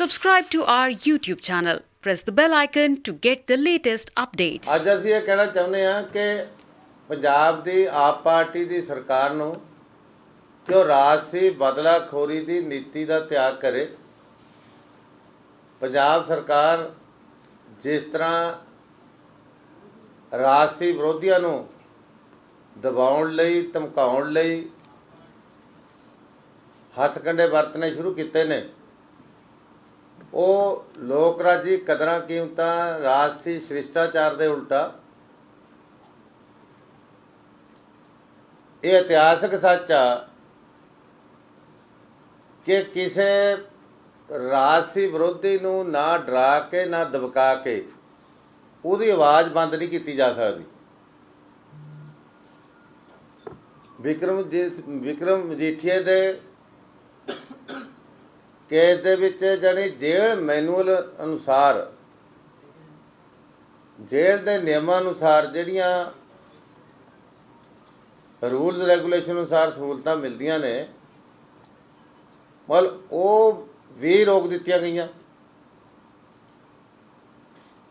Subscribe to our YouTube channel. Press the bell icon to get the latest updates. ਅੱਜ ਅਸੀਂ ਇਹ ਕਹਿਣਾ ਚਾਹੁੰਦੇ ਹਾਂ ਕਿ ਪੰਜਾਬ ਦੀ ਆਪ ਪਾਰਟੀ ਦੀ ਸਰਕਾਰ ਨੂੰ ਕਿ ਉਹ ਰਾਜਸੀ ਬਦਲਾਖੋਰੀ ਦੀ ਨੀਤੀ ਦਾ ਤਿਆਗ ਕਰੇ। ਪੰਜਾਬ ਸਰਕਾਰ ਜਿਸ ਤਰ੍ਹਾਂ ਰਾਜਸੀ ਵਿਰੋਧੀਆਂ ਨੂੰ ਦਬਾਉਣ ਲਈ ਧਮਕਾਉਣ ਲਈ ਹੱਥਕੰਡੇ ਵਰਤਣੇ ਸ਼ੁਰੂ ਕੀਤੇ ਨੇ, ਉਹ ਲੋਕ ਰਾਜੀ ਕਦਰਾਂ ਕੀਮਤਾਂ ਰਾਜਸੀ ਸ਼ਿਸ਼ਟਾਚਾਰ ਦੇ ਉਲਟਾ ਇਹ ਇਤਿਹਾਸਕ ਸੱਚ ਆ ਕਿ ਕਿਸੇ ਰਾਜਸੀ ਵਿਰੋਧੀ ਨੂੰ ਨਾ ਡਰਾ ਕੇ ਨਾ ਦਬਕਾ ਕੇ ਉਹਦੀ ਆਵਾਜ਼ ਬੰਦ ਨਹੀਂ ਕੀਤੀ ਜਾ ਸਕਦੀ। ਵਿਕਰਮ ਮਜੀਠੀਆ ਦੇ ਕੇਸ ਦੇ ਵਿੱਚ ਜਾਣੀ ਜੇਲ੍ਹ ਮੈਨੂਅਲ ਅਨੁਸਾਰ, ਜੇਲ੍ਹ ਦੇ ਨਿਯਮਾਂ ਅਨੁਸਾਰ ਜਿਹੜੀਆਂ ਰੂਲਸ ਰੈਗੂਲੇਸ਼ਨ ਅਨੁਸਾਰ ਸਹੂਲਤਾਂ ਮਿਲਦੀਆਂ ਨੇ, ਮਤਲਬ ਉਹ ਵੀ ਰੋਕ ਦਿੱਤੀਆਂ ਗਈਆਂ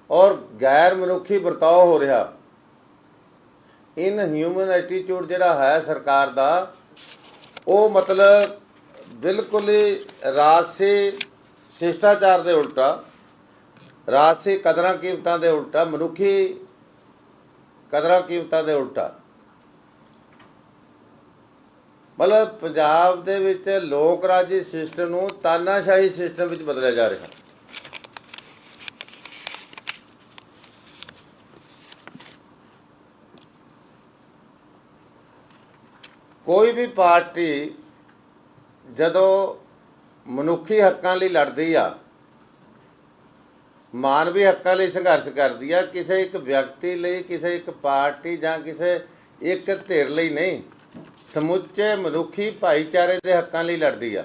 ਔਰ ਗੈਰ ਮਨੁੱਖੀ ਵਰਤਾਓ ਹੋ ਰਿਹਾ। ਇਨਹਿਊਮਨ ਐਟੀਟਿਊਡ ਜਿਹੜਾ ਹੈ ਸਰਕਾਰ ਦਾ, ਉਹ ਮਤਲਬ ਬਿਲਕੁਲ ਹੀ ਰਾਜਸੀ ਸ਼ਿਸ਼ਟਾਚਾਰ ਦੇ ਉਲਟਾ, ਰਾਜਸੀ ਕਦਰਾਂ ਕੀਮਤਾਂ ਦੇ ਉਲਟਾ, ਮਨੁੱਖੀ ਕਦਰਾਂ ਕੀਮਤਾਂ ਦੇ ਉਲਟਾ, ਮਤਲਬ ਪੰਜਾਬ ਦੇ ਵਿੱਚ ਲੋਕ ਰਾਜੀ ਸਿਸਟਮ ਨੂੰ ਤਾਨਾਸ਼ਾਹੀ ਸਿਸਟਮ ਵਿੱਚ ਬਦਲਿਆ ਜਾ ਰਿਹਾ। ਕੋਈ ਵੀ ਪਾਰਟੀ ਜਦੋਂ ਮਨੁੱਖੀ ਹੱਕਾਂ ਲਈ ਲੜਦੀ ਆ, ਮਾਨਵੀ ਹੱਕਾਂ ਲਈ ਸੰਘਰਸ਼ ਕਰਦੀ ਆ, ਕਿਸੇ ਇੱਕ ਵਿਅਕਤੀ ਲਈ, ਕਿਸੇ ਇੱਕ ਪਾਰਟੀ ਜਾਂ ਕਿਸੇ ਇੱਕ ਧਿਰ ਲਈ ਨਹੀਂ, ਸਮੁੱਚੇ ਮਨੁੱਖੀ ਭਾਈਚਾਰੇ ਦੇ ਹੱਕਾਂ ਲਈ ਲੜਦੀ ਆ।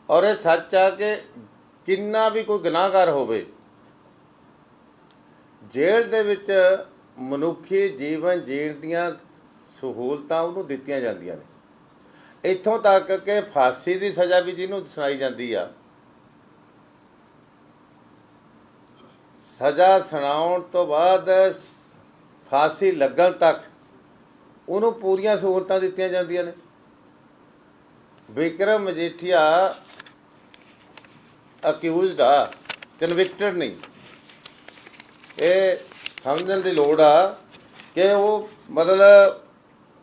ਔਰ ਇਹ ਸੱਚ ਆ ਕਿ ਕਿੰਨਾ ਵੀ ਕੋਈ ਗੁਨਾਹਗਾਰ ਹੋਵੇ, ਜੇਲ੍ਹ ਦੇ ਵਿੱਚ ਮਨੁੱਖੀ ਜੀਵਨ ਜੀਣ ਦੀਆਂ ਸਹੂਲਤਾਂ ਉਹਨੂੰ ਦਿੱਤੀਆਂ ਜਾਂਦੀਆਂ ਨੇ। ਇੱਥੋਂ ਤੱਕ ਕਿ ਫਾਂਸੀ ਦੀ ਸਜ਼ਾ ਵੀ ਜਿਹਨੂੰ ਸੁਣਾਈ ਜਾਂਦੀ ਆ, ਸਜ਼ਾ ਸੁਣਾਉਣ ਤੋਂ ਬਾਅਦ ਫਾਂਸੀ ਲੱਗਣ ਤੱਕ ਉਹਨੂੰ ਪੂਰੀਆਂ ਸਹੂਲਤਾਂ ਦਿੱਤੀਆਂ ਜਾਂਦੀਆਂ ਨੇ। ਵਿਕਰਮ ਮਜੀਠੀਆ ਅਕਿਊਜ਼ਡ ਆ, ਕਨਵਿਕਟਡ ਨਹੀਂ। ਇਹ ਸਮਝਣ ਦੀ ਲੋੜ ਆ ਕਿ ਉਹ ਮਤਲਬ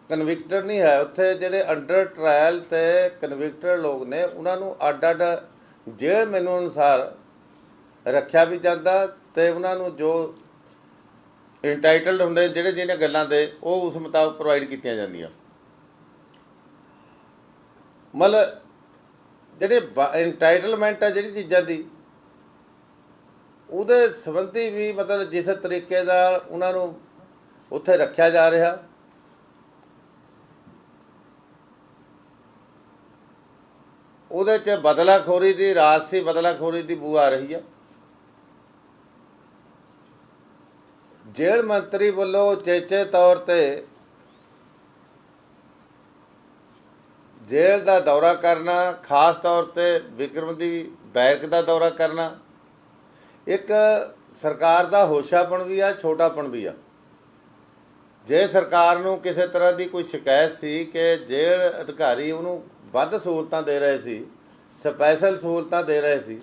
ਕਨਵਿਕਟਡ ਨਹੀਂ ਹੈ। ਉੱਥੇ ਜਿਹੜੇ ਅੰਡਰ ਟਰਾਇਲ ਅਤੇ ਕਨਵਿਕਟਡ ਲੋਕ ਨੇ, ਉਹਨਾਂ ਨੂੰ ਅੱਡ ਅੱਡ ਜੇਲ੍ਹ ਮੈਨੂਅਲ ਅਨੁਸਾਰ ਰੱਖਿਆ ਵੀ ਜਾਂਦਾ ਅਤੇ ਉਹਨਾਂ ਨੂੰ ਜੋ ਇੰਟਾਈਟਲਡ ਹੁੰਦੇ ਜਿਹੜੇ ਜਿਹੜੀਆਂ ਗੱਲਾਂ ਦੇ, ਉਹ ਉਸ ਮੁਤਾਬਕ ਪ੍ਰੋਵਾਈਡ ਕੀਤੀਆਂ ਜਾਂਦੀਆਂ। ਮਤਲਬ ਜਿਹੜੇ ਇੰਟਾਈਟਲਮੈਂਟ ਆ ਜਿਹੜੀ ਚੀਜ਼ਾਂ ਦੀ, ਉਹਦੇ ਸੰਬੰਧੀ ਵੀ ਮਤਲਬ ਜਿਸ ਤਰੀਕੇ ਨਾਲ ਉਹਨਾਂ ਨੂੰ ਉੱਥੇ ਰੱਖਿਆ ਜਾ ਰਿਹਾ, ਉਹਦੇ 'ਚ ਬਦਲਾਖੋਰੀ ਦੀ, ਰਾਜਸੀ ਬਦਲਾਖੋਰੀ ਦੀ ਬੂ ਆ ਰਹੀ ਆ। ਜੇਲ੍ਹ ਮੰਤਰੀ ਵੱਲੋਂ ਉਚੇਚੇ ਤੌਰ 'ਤੇ ਜੇਲ੍ਹ ਦਾ ਦੌਰਾ ਕਰਨਾ, ਖਾਸ ਤੌਰ 'ਤੇ ਵਿਕਰਮ ਦੀ ਬੈਰਕ ਦਾ ਦੌਰਾ ਕਰਨਾ, ਇੱਕ ਸਰਕਾਰ ਦਾ ਹੋਸ਼ਾਪਣ ਵੀ ਆ, ਛੋਟਾਪਣ ਵੀ ਆ। ਜੇ ਸਰਕਾਰ ਨੂੰ ਕਿਸੇ ਤਰ੍ਹਾਂ ਦੀ ਕੋਈ ਸ਼ਿਕਾਇਤ ਸੀ ਕਿ ਜੇਲ੍ਹ ਅਧਿਕਾਰੀ ਉਹਨੂੰ ਵੱਧ ਸਹੂਲਤਾਂ ਦੇ ਰਹੇ ਸੀ, ਸਪੈਸ਼ਲ ਸਹੂਲਤਾਂ ਦੇ ਰਹੇ ਸੀ,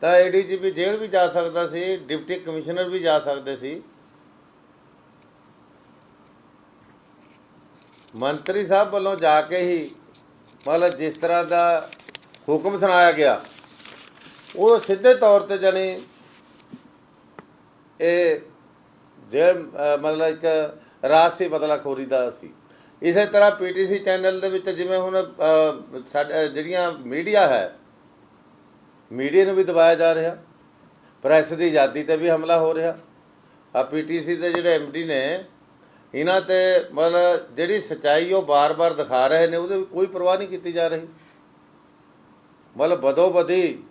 ਤਾਂ ADGP ਜੇਲ੍ਹ ਵੀ ਜਾ ਸਕਦਾ ਸੀ, ਡਿਪਟੀ ਕਮਿਸ਼ਨਰ ਵੀ ਜਾ ਸਕਦੇ ਸੀ। ਮੰਤਰੀ ਸਾਹਿਬ ਵੱਲੋਂ ਜਾ ਕੇ ਹੀ ਮਤਲਬ ਜਿਸ ਤਰ੍ਹਾਂ ਦਾ ਹੁਕਮ ਸੁਣਾਇਆ ਗਿਆ, ਉਹ ਸਿੱਧੇ ਤੌਰ 'ਤੇ ਜਾਣੀ ਇਹ ਜੇਲ੍ਹ ਮਤਲਬ ਇੱਕ ਰਾਜਸੀ ਬਦਲਾਖੋਰੀ ਦਾ ਸੀ। ਇਸੇ ਤਰ੍ਹਾਂ PTC ਚੈਨਲ ਦੇ ਵਿੱਚ ਜਿਵੇਂ ਹੁਣ ਸਾਡੇ ਜਿਹੜੀਆਂ ਮੀਡੀਆ ਹੈ, ਮੀਡੀਆ ਨੂੰ ਵੀ ਦਬਾਇਆ ਜਾ ਰਿਹਾ, ਪ੍ਰੈਸ ਦੀ ਆਜ਼ਾਦੀ 'ਤੇ ਵੀ ਹਮਲਾ ਹੋ ਰਿਹਾ। ਆ PTC ਦੇ ਜਿਹੜੇ MD ਨੇ, ਇਹਨਾਂ 'ਤੇ ਮਤਲਬ ਜਿਹੜੀ ਸੱਚਾਈ ਉਹ ਬਾਰ-ਬਾਰ ਦਿਖਾ ਰਹੇ ਨੇ, ਉਹਦੇ ਕੋਈ ਪਰਵਾਹ ਨਹੀਂ ਕੀਤੀ ਜਾ ਰਹੀ। ਮਤਲਬ ਬਦੋ-ਬਦੀ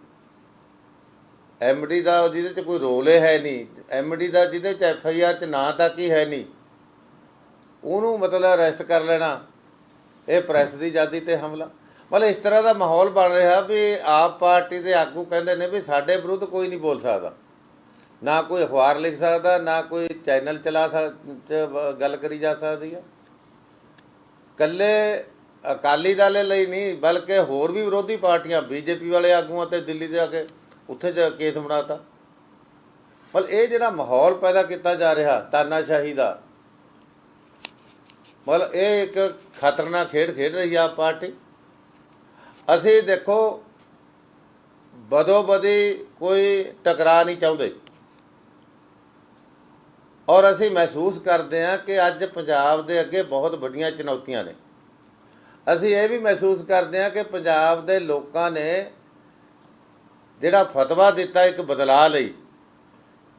MD ਦਾ ਜਿਹਦੇ 'ਚ ਕੋਈ ਰੋਲ ਹੀ ਹੈ ਨਹੀਂ, MD ਦਾ ਜਿਹਦੇ 'ਚ FIR 'ਚ ਨਾਂ ਤੱਕ ਹੀ ਹੈ ਨਹੀਂ, ਉਹਨੂੰ ਮਤਲਬ ਅਰੈਸਟ ਕਰ ਲੈਣਾ, ਇਹ ਪ੍ਰੈਸ ਦੀ ਆਜ਼ਾਦੀ ਤੇ ਹਮਲਾ। ਮਤਲਬ ਇਸ ਤਰ੍ਹਾਂ ਦਾ ਮਾਹੌਲ ਬਣ ਰਿਹਾ ਵੀ ਆਪ ਪਾਰਟੀ ਦੇ ਆਗੂ ਕਹਿੰਦੇ ਨੇ ਵੀ ਸਾਡੇ ਵਿਰੁੱਧ ਕੋਈ ਨਹੀਂ ਬੋਲ ਸਕਦਾ, ਨਾ ਕੋਈ ਅਖਬਾਰ ਲਿਖ ਸਕਦਾ, ਨਾ ਕੋਈ ਚੈਨਲ ਚਲਾ ਗੱਲ ਕਰੀ ਜਾ ਸਕਦੀ ਹੈ। ਇਕੱਲੇ ਅਕਾਲੀ ਦਲ ਲਈ ਨਹੀਂ ਬਲਕਿ ਹੋਰ ਵੀ ਵਿਰੋਧੀ ਪਾਰਟੀਆਂ, ਬੀਜੇਪੀ ਵਾਲੇ ਆਗੂਆਂ ਤੇ ਦਿੱਲੀ ਜਾ ਕੇ ਉੱਥੇ ਕੇਸ ਬਣਾਤਾ। ਮਤਲਬ ਇਹ ਜਿਹੜਾ ਮਾਹੌਲ ਪੈਦਾ ਕੀਤਾ ਜਾ ਰਿਹਾ ਤਾਨਾਸ਼ਾਹੀ ਦਾ, ਮਤਲਬ ਇਹ ਇੱਕ ਖਤਰਨਾਕ ਖੇਡ ਖੇਡ ਰਹੀ ਆ ਪਾਰਟੀ। ਅਸੀਂ ਦੇਖੋ ਬਦੋ ਬਦੀ ਕੋਈ ਟਕਰਾਅ ਨਹੀਂ ਚਾਹੁੰਦੇ, ਔਰ ਅਸੀਂ ਮਹਿਸੂਸ ਕਰਦੇ ਹਾਂ ਕਿ ਅੱਜ ਪੰਜਾਬ ਦੇ ਅੱਗੇ ਬਹੁਤ ਵੱਡੀਆਂ ਚੁਣੌਤੀਆਂ ਨੇ। ਅਸੀਂ ਇਹ ਵੀ ਮਹਿਸੂਸ ਕਰਦੇ ਹਾਂ ਕਿ ਪੰਜਾਬ ਦੇ ਲੋਕਾਂ ਨੇ ਜਿਹੜਾ ਫਤਵਾ ਦਿੱਤਾ ਇੱਕ ਬਦਲਾਅ ਲਈ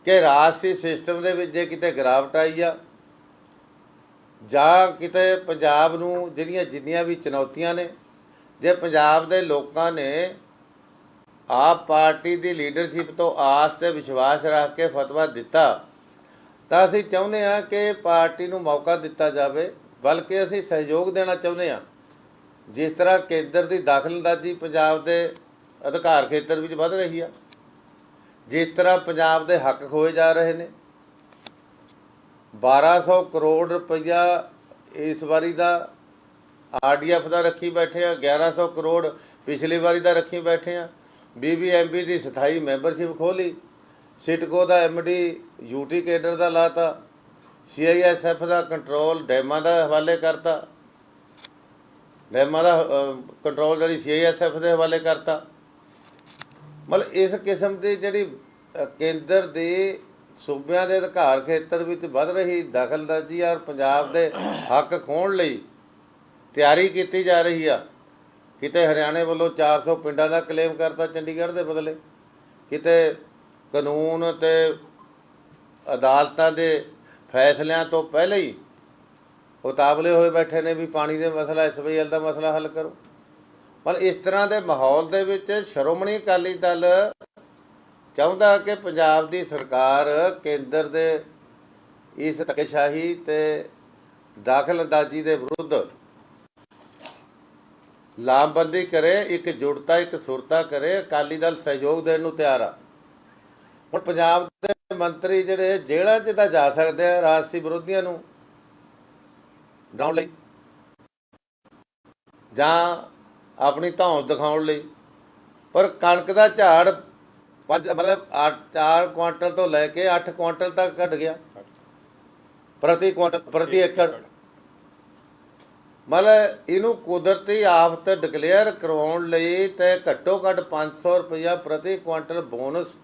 ਕਿ ਰਾਜਸੀ ਸਿਸਟਮ ਦੇ ਵਿੱਚ ਜੇ ਕਿਤੇ ਗਿਰਾਵਟ ਆਈ ਆ ਜਾਂ ਕਿਤੇ ਪੰਜਾਬ ਨੂੰ ਜਿਹੜੀਆਂ ਜਿੰਨੀਆਂ ਵੀ ਚੁਣੌਤੀਆਂ ਨੇ, ਜੇ ਪੰਜਾਬ ਦੇ ਲੋਕਾਂ ਨੇ ਆਪ ਪਾਰਟੀ ਦੀ ਲੀਡਰਸ਼ਿਪ ਤੋਂ ਆਸ ਤੇ ਵਿਸ਼ਵਾਸ ਰੱਖ ਕੇ ਫਤਵਾ ਦਿੱਤਾ, ਤਾਂ ਅਸੀਂ ਚਾਹੁੰਦੇ ਹਾਂ ਕਿ ਪਾਰਟੀ ਨੂੰ ਮੌਕਾ ਦਿੱਤਾ ਜਾਵੇ, ਬਲਕਿ ਅਸੀਂ ਸਹਿਯੋਗ ਦੇਣਾ ਚਾਹੁੰਦੇ ਹਾਂ। ਜਿਸ ਤਰ੍ਹਾਂ ਕੇਂਦਰ ਦੀ ਦਖਲਅੰਦਾਜ਼ੀ ਪੰਜਾਬ ਦੇ ਅਧਿਕਾਰ ਖੇਤਰ ਵਿੱਚ ਵੱਧ ਰਹੀ ਆ, ਜਿਸ ਤਰ੍ਹਾਂ ਪੰਜਾਬ ਦੇ ਹੱਕ ਖੋਏ ਜਾ ਰਹੇ ਨੇ, 1200 ਕਰੋੜ ਰੁਪਈਆ ਇਸ ਵਾਰੀ ਦਾ RDF ਦਾ ਰੱਖੀ ਬੈਠੇ ਆ, 1100 ਕਰੋੜ ਪਿਛਲੀ ਵਾਰੀ ਦਾ ਰੱਖੀ ਬੈਠੇ ਆ, BBMB ਦੀ ਸਥਾਈ ਮੈਂਬਰਸ਼ਿਪ ਖੋਲ੍ਹੀ, ਸਿਟਕੋ ਦਾ MD UT ਕੇਡਰ ਦਾ ਲਾਤਾ, CISF ਦਾ ਕੰਟਰੋਲ ਡੈਮਾਂ ਦਾ ਹਵਾਲੇ ਕਰਤਾ, ਡੈਮਾਂ ਦਾ ਕੰਟਰੋਲ ਜਿਹੜੀ CISF ਦੇ ਹਵਾਲੇ ਕਰਤਾ। ਮਤਲਬ ਇਸ ਕਿਸਮ ਦੀ ਜਿਹੜੀ ਕੇਂਦਰ ਦੀ ਸੂਬਿਆਂ ਦੇ ਅਧਿਕਾਰ ਖੇਤਰ ਵਿੱਚ ਵੱਧ ਰਹੀ ਦਖਲਅੰਦਾਜ਼ੀ ਔਰ ਪੰਜਾਬ ਦੇ ਹੱਕ ਖੋਹਣ ਲਈ ਤਿਆਰੀ ਕੀਤੀ ਜਾ ਰਹੀ ਆ। ਕਿਤੇ ਹਰਿਆਣੇ ਵੱਲੋਂ 400 ਪਿੰਡਾਂ ਦਾ ਕਲੇਮ ਕਰਤਾ ਚੰਡੀਗੜ੍ਹ ਦੇ ਬਦਲੇ, ਕਿਤੇ ਕਾਨੂੰਨ ਤੇ ਅਦਾਲਤਾਂ ਦੇ ਫੈਸਲਿਆਂ ਤੋਂ ਪਹਿਲਾਂ ਹੀ ਉਤਾਵਲੇ ਹੋਏ ਬੈਠੇ ਨੇ ਵੀ ਪਾਣੀ ਦੇ ਮਸਲਾ, SYL ਦਾ ਮਸਲਾ ਹੱਲ ਕਰੋ। ਪਰ ਇਸ ਤਰ੍ਹਾਂ ਦੇ ਮਾਹੌਲ ਦੇ ਵਿੱਚ ਸ਼੍ਰੋਮਣੀ ਅਕਾਲੀ ਦਲ ਚਾਹੁੰਦਾ ਕਿ ਪੰਜਾਬ ਦੀ ਸਰਕਾਰ ਕੇਂਦਰ ਦੇ ਇਸ ਧੱਕੇਸ਼ਾਹੀ ਤੇ ਦਖਲਅੰਦਾਜ਼ੀ ਦੇ ਵਿਰੁੱਧ ਲਾਮਬੰਦੀ ਕਰੇ, ਇੱਕ ਜੁੜਤਾ ਇੱਕ ਸੁਰਤਾ ਕਰੇ। ਅਕਾਲੀ ਦਲ ਸਹਿਯੋਗ ਦੇਣ ਨੂੰ ਤਿਆਰ ਆ। ਹੁਣ ਪੰਜਾਬ ਦੇ ਮੰਤਰੀ ਜਿਹੜੇ ਜੇਲ੍ਹਾਂ 'ਚ ਤਾਂ ਜਾ ਸਕਦੇ ਆ ਰਾਜਸੀ ਵਿਰੋਧੀਆਂ ਨੂੰ ਡਾਉਣ ਲਈ ਜਾਂ ਆਪਣੀ ਧੌਂਸ ਦਿਖਾਉਣ ਲਈ, ਪਰ ਕਣਕ ਦਾ ਝਾੜ 4 ਕੁਆਂਟਲ ਤੋਂ ਲੈ ਕੇ 8 ਕੁਆਂਟਲ ਤੱਕ ਘਟ ਗਿਆ ਪ੍ਰਤੀ ਏਕੜ। ਮਤਲਬ ਇਹਨੂੰ ਕੁਦਰਤੀ ਆਫਤ ਡਿਕਲੇਅਰ ਕਰਵਾਉਣ ਲਈ ਤੇ ਘੱਟੋ ਘੱਟ 500 ਰੁਪਇਆ ਪ੍ਰਤੀ ਕੁਆਂਟਲ ਬੋਨਸ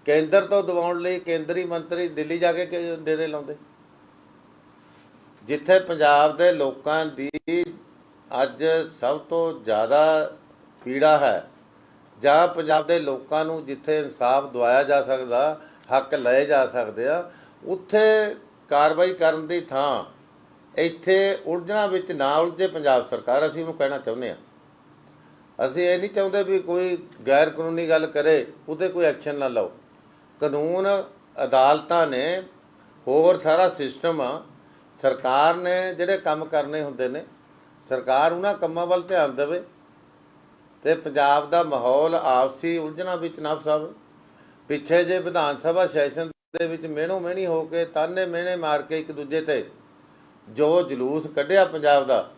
ਕੇਂਦਰ ਤੋਂ ਦਿਵਾਉਣ ਲਈ ਕੇਂਦਰੀ ਮੰਤਰੀ ਦਿੱਲੀ ਜਾ ਕੇ ਡੇਰੇ ਲਾਉਂਦੇ। ਜਿੱਥੇ ਪੰਜਾਬ ਦੇ ਲੋਕਾਂ ਦੀ ਅੱਜ ਸਭ ਤੋਂ ਜ਼ਿਆਦਾ ਪੀੜਾ ਹੈ, ਜਾਂ ਪੰਜਾਬ ਦੇ ਲੋਕਾਂ ਨੂੰ ਜਿੱਥੇ ਇਨਸਾਫ ਦਿਵਾਇਆ ਜਾ ਸਕਦਾ, ਹੱਕ ਲਏ ਜਾ ਸਕਦੇ ਆ, ਉੱਥੇ ਕਾਰਵਾਈ ਕਰਨ ਦੀ ਥਾਂ ਇੱਥੇ ਉਲਝਣਾ ਵਿੱਚ ਨਾ ਉਲਝੇ ਪੰਜਾਬ ਸਰਕਾਰ। ਅਸੀਂ ਉਹਨੂੰ ਕਹਿਣਾ ਚਾਹੁੰਦੇ ਹਾਂ। ਅਸੀਂ ਇਹ ਨਹੀਂ ਚਾਹੁੰਦੇ ਵੀ ਕੋਈ ਗੈਰ ਕਾਨੂੰਨੀ ਗੱਲ ਕਰੇ ਉਹਦੇ ਕੋਈ ਐਕਸ਼ਨ ਨਾ ਲਓ। ਕਾਨੂੰਨ, ਅਦਾਲਤਾਂ ਨੇ, ਹੋਰ ਸਾਰਾ ਸਿਸਟਮ ਆ। ਸਰਕਾਰ ਨੇ ਜਿਹੜੇ ਕੰਮ ਕਰਨੇ ਹੁੰਦੇ ਨੇ, ਸਰਕਾਰ ਉਹਨਾਂ ਕੰਮਾਂ ਵੱਲ ਧਿਆਨ ਦੇਵੇ ਅਤੇ ਪੰਜਾਬ ਦਾ ਮਾਹੌਲ ਆਪਸੀ ਉਲਝਣਾ ਵਿੱਚ ਨਾ ਫਸਾਵੇ। ਪਿੱਛੇ ਜੇ ਵਿਧਾਨ ਸਭਾ ਸੈਸ਼ਨ ਦੇ ਵਿੱਚ ਮਿਹਣੋ ਮਿਹਣੀ ਹੋ ਕੇ ਤਾਨੇ ਮਿਹਣੇ ਮਾਰ ਕੇ ਇੱਕ ਦੂਜੇ 'ਤੇ ਜੋ ਜਲੂਸ ਕੱਢਿਆ ਪੰਜਾਬ ਦਾ,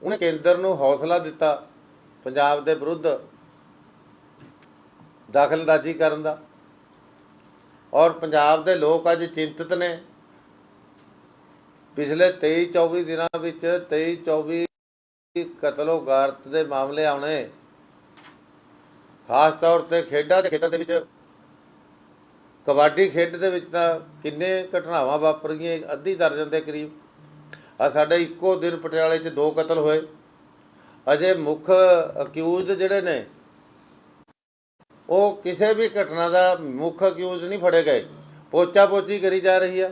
ਉਹਨੇ ਕੇਂਦਰ ਨੂੰ ਹੌਸਲਾ ਦਿੱਤਾ ਪੰਜਾਬ ਦੇ ਵਿਰੁੱਧ ਦਖਲਅੰਦਾਜ਼ੀ ਕਰਨ ਦਾ। ਔਰ ਪੰਜਾਬ ਦੇ ਲੋਕ ਅੱਜ ਚਿੰਤਤ ਨੇ। ਪਿਛਲੇ 23-24 ਦਿਨਾਂ ਵਿੱਚ 23-24 ਕਤਲੋਗਾਰਤ ਦੇ ਮਾਮਲੇ ਆਉਣੇ, ਖਾਸ ਤੌਰ 'ਤੇ ਖੇਡਾਂ ਦੇ ਖੇਤਰ ਦੇ ਵਿੱਚ। ਕਬੱਡੀ ਖੇਡ ਦੇ ਵਿੱਚ ਤਾਂ ਕਿੰਨੇ ਘਟਨਾਵਾਂ ਵਾਪਰੀਆਂ, ਅੱਧੀ ਦਰਜਨ ਦੇ ਕਰੀਬ। ਆ ਸਾਡੇ ਇੱਕੋ ਦਿਨ ਪਟਿਆਲੇ 'ਚ 2 ਕਤਲ ਹੋਏ। ਅਜੇ ਮੁੱਖ ਅਕਿਊਜ਼ਡ ਜਿਹੜੇ ਨੇ ਉਹ ਕਿਸੇ ਵੀ ਘਟਨਾ ਦਾ ਮੁੱਖ ਅਕਿਊਜ਼ ਨਹੀਂ ਫੜੇ ਗਏ। ਪੋਚਾ ਪੋਚੀ ਕਰੀ ਜਾ ਰਹੀ ਆ।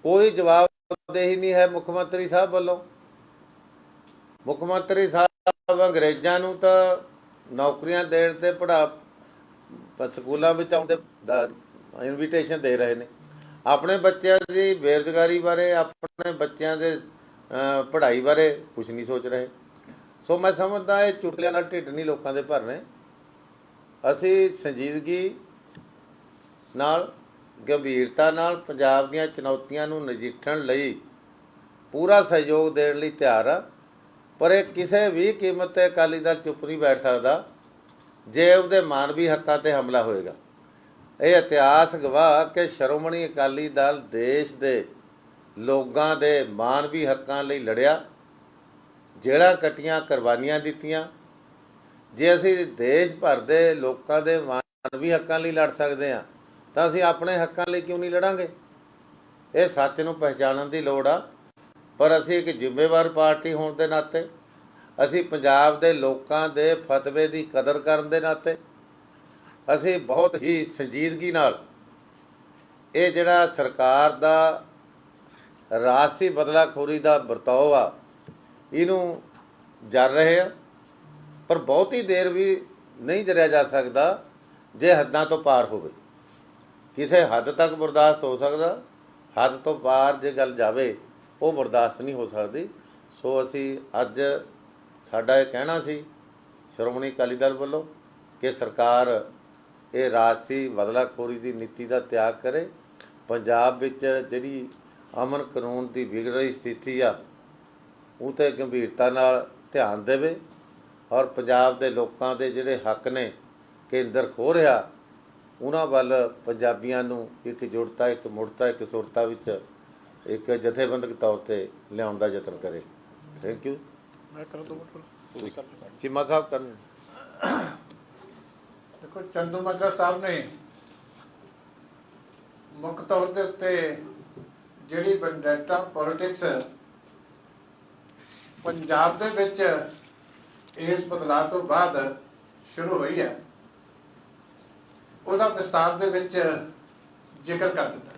ਕੋਈ ਜਵਾਬਦੇਹੀ ਨਹੀਂ ਹੈ ਮੁੱਖ ਮੰਤਰੀ ਸਾਹਿਬ ਵੱਲੋਂ। ਮੁੱਖ ਮੰਤਰੀ ਸਾਹਿਬ ਅੰਗਰੇਜ਼ਾਂ ਨੂੰ ਤਾਂ ਨੌਕਰੀਆਂ ਦੇਣ ਤੇ ਸਕੂਲਾਂ ਵਿੱਚ ਆਉਂਦੇ ਇਨਵੀਟੇਸ਼ਨ ਦੇ ਰਹੇ ਨੇ। ਆਪਣੇ ਬੱਚਿਆਂ ਦੀ ਬੇਰੁਜ਼ਗਾਰੀ ਬਾਰੇ, ਆਪਣੇ ਬੱਚਿਆਂ ਦੇ ਪੜ੍ਹਾਈ ਬਾਰੇ ਕੁਝ ਨਹੀਂ ਸੋਚ ਰਹੇ। ਸੋ ਮੈਂ ਸਮਝਦਾ ਇਹ ਚੁਟਕਲਿਆਂ ਨਾਲ ਢਿੱਡ ਨਹੀਂ ਲੋਕਾਂ ਦੇ ਭਰਨੇ। ਅਸੀਂ ਸੰਜੀਦਗੀ ਨਾਲ, ਗੰਭੀਰਤਾ ਨਾਲ ਪੰਜਾਬ ਦੀਆਂ ਚੁਣੌਤੀਆਂ ਨੂੰ ਨਜਿੱਠਣ ਲਈ ਪੂਰਾ ਸਹਿਯੋਗ ਦੇਣ ਲਈ ਤਿਆਰ ਆ, ਪਰ ਇਹ ਕਿਸੇ ਵੀ ਕੀਮਤ 'ਤੇ ਅਕਾਲੀ ਦਲ ਚੁੱਪ ਨਹੀਂ ਬੈਠ ਸਕਦਾ ਜੇ ਉਹਦੇ ਮਾਨਵੀ ਹੱਕਾਂ 'ਤੇ ਹਮਲਾ ਹੋਏਗਾ। ਇਹ ਇਤਿਹਾਸ ਗਵਾਹ ਕਿ ਸ਼੍ਰੋਮਣੀ ਅਕਾਲੀ ਦਲ ਦੇਸ਼ ਦੇ ਲੋਕਾਂ ਦੇ ਮਾਨਵੀ ਹੱਕਾਂ ਲਈ ਲੜਿਆ, ਜੇਲ੍ਹਾਂ ਕੱਟੀਆਂ, ਕੁਰਬਾਨੀਆਂ ਦਿੱਤੀਆਂ। ਜੇ ਅਸੀਂ ਦੇਸ਼ ਭਰ ਦੇ ਲੋਕਾਂ ਦੇ ਮਾਨਵੀ ਹੱਕਾਂ ਲਈ ਲੜ ਸਕਦੇ ਹਾਂ ਤਾਂ ਅਸੀਂ ਆਪਣੇ ਹੱਕਾਂ ਲਈ ਕਿਉਂ ਨਹੀਂ ਲੜਾਂਗੇ? ਇਹ ਸੱਚ ਨੂੰ ਪਹਿਚਾਣਨ ਦੀ ਲੋੜ ਆ। ਪਰ ਅਸੀਂ ਇੱਕ ਜ਼ਿੰਮੇਵਾਰ ਪਾਰਟੀ ਹੋਣ ਦੇ ਨਾਤੇ, ਅਸੀਂ ਪੰਜਾਬ ਦੇ ਲੋਕਾਂ ਦੇ ਫਤਵੇ ਦੀ ਕਦਰ ਕਰਨ ਦੇ ਨਾਤੇ, ਅਸੀਂ ਬਹੁਤ ਹੀ ਸੰਜੀਦਗੀ ਨਾਲ ਇਹ ਜਿਹੜਾ ਸਰਕਾਰ ਦਾ ਰਾਜਸੀ ਬਦਲਾਖੋਰੀ ਦਾ ਵਰਤਾਓ ਆ ਇਹਨੂੰ ਜਰ ਰਹੇ ਆ। ਪਰ ਬਹੁਤੀ ਦੇਰ ਵੀ ਨਹੀਂ ਜਰਿਆ ਜਾ ਸਕਦਾ ਜੇ ਹੱਦਾਂ ਤੋਂ ਪਾਰ ਹੋਵੇ। ਕਿਸੇ ਹੱਦ ਤੱਕ ਬਰਦਾਸ਼ਤ ਹੋ ਸਕਦਾ, ਹੱਦ ਤੋਂ ਪਾਰ ਜੇ ਗੱਲ ਜਾਵੇ ਉਹ ਬਰਦਾਸ਼ਤ ਨਹੀਂ ਹੋ ਸਕਦੀ। ਸੋ ਅਸੀਂ ਅੱਜ ਸਾਡਾ ਇਹ ਕਹਿਣਾ ਸੀ ਸ਼੍ਰੋਮਣੀ ਅਕਾਲੀ ਦਲ ਵੱਲੋਂ ਕਿ ਸਰਕਾਰ ਇਹ ਰਾਜਸੀ ਬਦਲਾਖੋਰੀ ਦੀ ਨੀਤੀ ਦਾ ਤਿਆਗ ਕਰੇ, ਪੰਜਾਬ ਵਿੱਚ ਜਿਹੜੀ ਅਮਨ ਕਾਨੂੰਨ ਦੀ ਵਿਗੜ ਰਹੀ ਸਥਿਤੀ ਆ ਉਹ 'ਤੇ ਗੰਭੀਰਤਾ ਨਾਲ ਧਿਆਨ ਦੇਵੇ ਔਰ ਪੰਜਾਬ ਦੇ ਲੋਕਾਂ ਦੇ ਜਿਹੜੇ ਹੱਕ ਨੇ ਕੇਂਦਰ ਖੋਹ ਰਿਹਾ ਉਹਨਾਂ ਵੱਲ ਪੰਜਾਬੀਆਂ ਨੂੰ ਇੱਕ ਜੁੜਤਾ, ਇੱਕ ਮੁੜਤਾ, ਇੱਕ ਸੁਰਤਾ ਵਿੱਚ ਇੱਕ ਜਥੇਬੰਦਕ ਤੌਰ 'ਤੇ ਲਿਆਉਣ ਦਾ ਯਤਨ ਕਰੇ। Thank you. ਮੈਂ ਕਰ ਦੋ ਚੀਮਾ ਸਾਹਿਬ ਕਰਨ। ਦੇਖੋ, ਚੰਦੂ ਮਾਜਰਾ ਸਾਹਿਬ ਨੇ ਮੁੱਖ ਤੌਰ ਦੇ ਉੱਤੇ ਜਿਹੜੀ ਵੈਂਡੇਟਾ ਪੋਲਿਟਿਕਸ ਪੰਜਾਬ ਦੇ ਵਿੱਚ ਇਸ ਬਦਲਾਅ ਤੋਂ ਬਾਅਦ ਸ਼ੁਰੂ ਹੋਈ ਹੈ ਉਹਦਾ ਵਿਸਤਾਰ ਦੇ ਵਿੱਚ ਜ਼ਿਕਰ ਕਰ ਦਿੱਤਾ।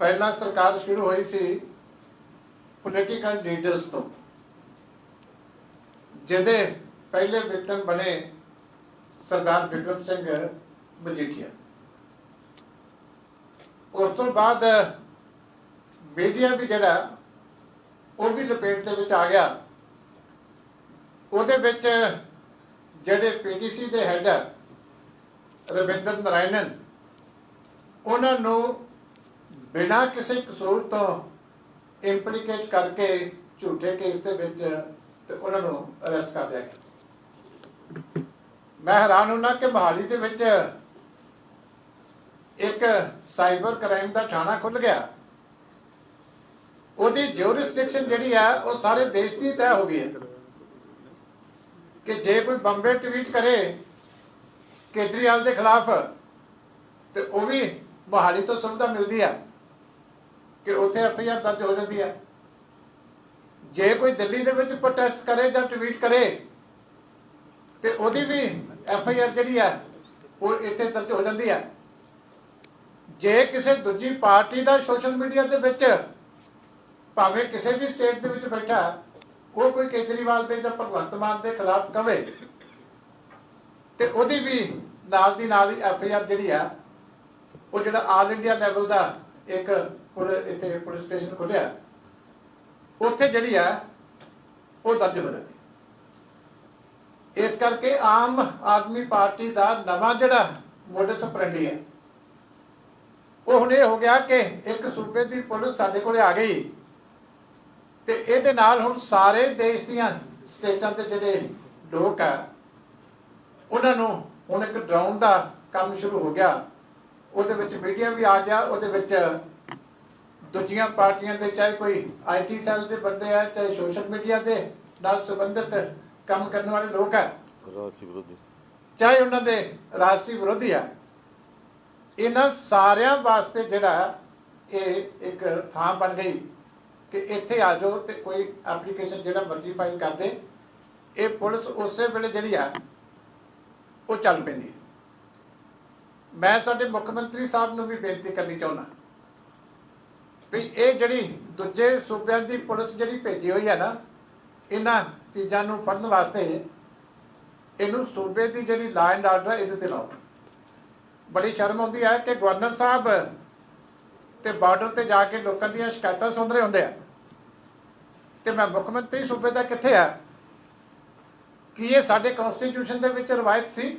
ਪਹਿਲਾਂ ਸਰਕਾਰ ਸ਼ੁਰੂ ਹੋਈ ਸੀ ਪੋਲੀਟੀਕਲ ਲੀਡਰਸ ਤੋਂ, ਜਿਹਦੇ ਪਹਿਲੇ ਵਿਕਟਮ ਬਣੇ ਸਰਦਾਰ ਵਿਕਰਮ ਸਿੰਘ ਮਜੀਠੀਆ। ਉਸ ਤੋਂ ਬਾਅਦ ਮੀਡੀਆ ਵੀ ਜਿਹੜਾ ਉਹ ਵੀ ਲਪੇਟ ਦੇ ਵਿੱਚ ਆ ਗਿਆ। ਉਹਦੇ ਵਿੱਚ ਜਿਹੜੇ ਪੀਟੀਸੀ ਦੇ ਹੈਡ ਰਵਿੰਦਰ ਨਾਰਾਇਣਨ, ਉਹਨਾਂ ਨੂੰ ਬਿਨਾਂ ਕਿਸੇ ਕਸੂਰ ਤੋਂ ਇੰਪਲੀਕੇਟ ਕਰਕੇ ਝੂਠੇ ਕੇਸ ਦੇ ਵਿੱਚ ਤੇ ਉਹਨਾਂ ਨੂੰ ਅਰੈਸਟ ਕਰ ਲਿਆ ਗਿਆ। ਮੈਂ ਹੈਰਾਨ ਹੁੰਦਾ ਕਿ ਮੋਹਾਲੀ ਦੇ ਵਿੱਚ ਇੱਕ ਸਾਈਬਰ ਕ੍ਰਾਈਮ ਦਾ ਥਾਣਾ ਖੁੱਲ ਗਿਆ। ਉਹਦੀ ਜੂਰਿਸਡਿਕਸ਼ਨ ਜਿਹੜੀ ਆ ਉਹ ਸਾਰੇ ਦੇਸ਼ ਦੀ ਤੈਅ ਹੋ ਗਈ ਹੈ ਕਿ ਜੇ ਕੋਈ ਬੰਬੇ ਟਵੀਟ ਕਰੇ ਕੇਜਰੀਵਾਲ ਦੇ ਖਿਲਾਫ ਤੇ ਉਹ ਵੀ ਮੋਹਾਲੀ ਤੋਂ ਸੁਵਿਧਾ ਮਿਲਦੀ ਆ ਕਿ ਉੱਥੇ ਐਫਆਈਆਰ ਦਰਜ ਹੋ ਜਾਂਦੀ ਆ। ਜੇ ਕੋਈ ਦਿੱਲੀ ਦੇ ਵਿੱਚ ਪ੍ਰੋਟੈਸਟ ਕਰੇ ਜਾਂ ਟਵੀਟ ਕਰੇ ਤੇ ਉਹਦੀ ਵੀ ਐਫਆਈਆਰ ਜਿਹੜੀ ਆ ਉਹ ਇੱਥੇ ਦਰਜ ਹੋ ਜਾਂਦੀ ਆ। ਜੇ ਕਿਸੇ ਦੂਜੀ ਪਾਰਟੀ ਦਾ ਸੋਸ਼ਲ ਮੀਡੀਆ ਦੇ ਵਿੱਚ ਭਾਵੇਂ ਕਿਸੇ ਵੀ ਸਟੇਟ ਦੇ ਵਿੱਚ ਬੈਠਾ ਉਹ ਕੋਈ ਕੇਜਰੀਵਾਲ ਦੇ ਜਾਂ ਭਗਵੰਤ ਮਾਨ ਦੇ ਖਿਲਾਫ ਕਵੇ ਤੇ ਉਹਦੀ ਵੀ ਨਾਲ ਦੀ ਨਾਲ ਹੀ ਐਫਆਈਆਰ ਜਿਹੜੀ ਆ ਉਹ ਜਿਹੜਾ ਆਲ ਇੰਡੀਆ ਲੈਵਲ ਦਾ ਇੱਕ ਇੱਥੇ ਪੁਲਿਸ ਸਟੇਸ਼ਨ ਖੁੱਲਿਆ ਉੱਥੇ ਜਿਹੜੀ ਆ ਉਹ ਦਰਜ ਹੋ ਰਹੀ। ਇਸ ਕਰਕੇ ਆਮ ਆਦਮੀ ਪਾਰਟੀ ਦਾ ਨਵਾਂ ਜਿਹੜਾ ਮੋਡਸ ਆਪਰੈਂਡੀ ਹੈ ਉਹ ਹੁਣ ਇਹ ਹੋ ਗਿਆ ਕਿ ਇੱਕ ਸੂਬੇ ਦੀ ਪੁਲਿਸ ਸਾਡੇ ਕੋਲੇ ਆ ਗਈ ਤੇ ਇਹਦੇ ਨਾਲ ਹੁਣ ਸਾਰੇ ਦੇਸ਼ ਦੀਆਂ ਸਟੇਟਾਂ ਦੇ ਜਿਹੜੇ ਲੋਕ ਆ ਉਹਨਾਂ ਨੂੰ ਹੁਣ ਇੱਕ ਡਰਾਉਣ ਦਾ ਕੰਮ ਸ਼ੁਰੂ ਹੋ ਗਿਆ। ਉਹਦੇ ਵਿੱਚ ਮੀਡੀਆ ਵੀ ਆ ਗਿਆ, ਉਹਦੇ ਵਿੱਚ ਦੂਜੀਆਂ ਪਾਰਟੀਆਂ ਦੇ ਚਾਹੇ ਕੋਈ ਆਈਟੀ ਸੈੱਲ ਦੇ ਬੰਦੇ ਆ, ਚਾਹੇ ਸੋਸ਼ਲ ਮੀਡੀਆ ਦੇ ਨਾਲ ਸੰਬੰਧਿਤ ਕੰਮ ਕਰਨ ਵਾਲੇ ਲੋਕ ਆ, ਰਾਜਸੀ ਵਿਰੋਧੀ, ਚਾਹੇ ਉਹਨਾਂ ਦੇ ਰਾਜਸੀ ਵਿਰੋਧੀ ਆ। ਇਹਨਾਂ ਸਾਰਿਆਂ ਵਾਸਤੇ ਜਿਹੜਾ ਇਹ ਇੱਕ ਥਾਂ ਬਣ ਗਈ ਕਿ ਇੱਥੇ ਆ ਜਾਓ ਤੇ ਕੋਈ ਐਪਲੀਕੇਸ਼ਨ ਜਿਹੜਾ ਮਰਜ਼ੀ ਫਾਈਲ ਕਰ ਦੇ, ਇਹ ਪੁਲਿਸ ਉਸੇ ਵੇਲੇ ਜਿਹੜੀ ਆ ਉਹ ਚੱਲ ਪੈਂਦੀ ਹੈ। ਮੈਂ ਸਾਡੇ ਮੁੱਖ ਮੰਤਰੀ ਸਾਹਿਬ ਨੂੰ ਵੀ ਬੇਨਤੀ ਕਰਨੀ ਚਾਹੁੰਦਾ ਵੀ ਇਹ ਜਿਹੜੀ ਦੂਜੇ ਸੂਬਿਆਂ ਦੀ ਪੁਲਿਸ ਜਿਹੜੀ ਭੇਜੀ ਹੋਈ ਹੈ ਨਾ ਇਹਨਾਂ ਚੀਜ਼ਾਂ ਨੂੰ ਫੜਨ ਵਾਸਤੇ, ਇਹਨੂੰ ਸੂਬੇ ਦੀ ਜਿਹੜੀ ਲਾਅ ਐਂਡ ਆਰਡਰ ਇਹਦੇ ਤੇ ਲਾਓ। ਬੜੀ ਸ਼ਰਮ ਆਉਂਦੀ ਹੈ ਕਿ ਗਵਰਨਰ ਸਾਹਿਬ ਤੇ ਬਾਰਡਰ ਤੇ ਜਾ ਕੇ ਲੋਕਾਂ ਦੀਆਂ ਸ਼ਿਕਾਇਤਾਂ ਸੁਣ ਰਹੇ ਹੁੰਦੇ ਆ, ਤੇ ਮੈਂ ਮੁੱਖ ਮੰਤਰੀ ਸੂਬੇ ਦਾ ਕਿੱਥੇ ਆ? ਕੀ ਇਹ ਸਾਡੇ ਕਨਸਟੀਟਿਊਸ਼ਨ ਦੇ ਵਿੱਚ ਰਵਾਇਤ ਸੀ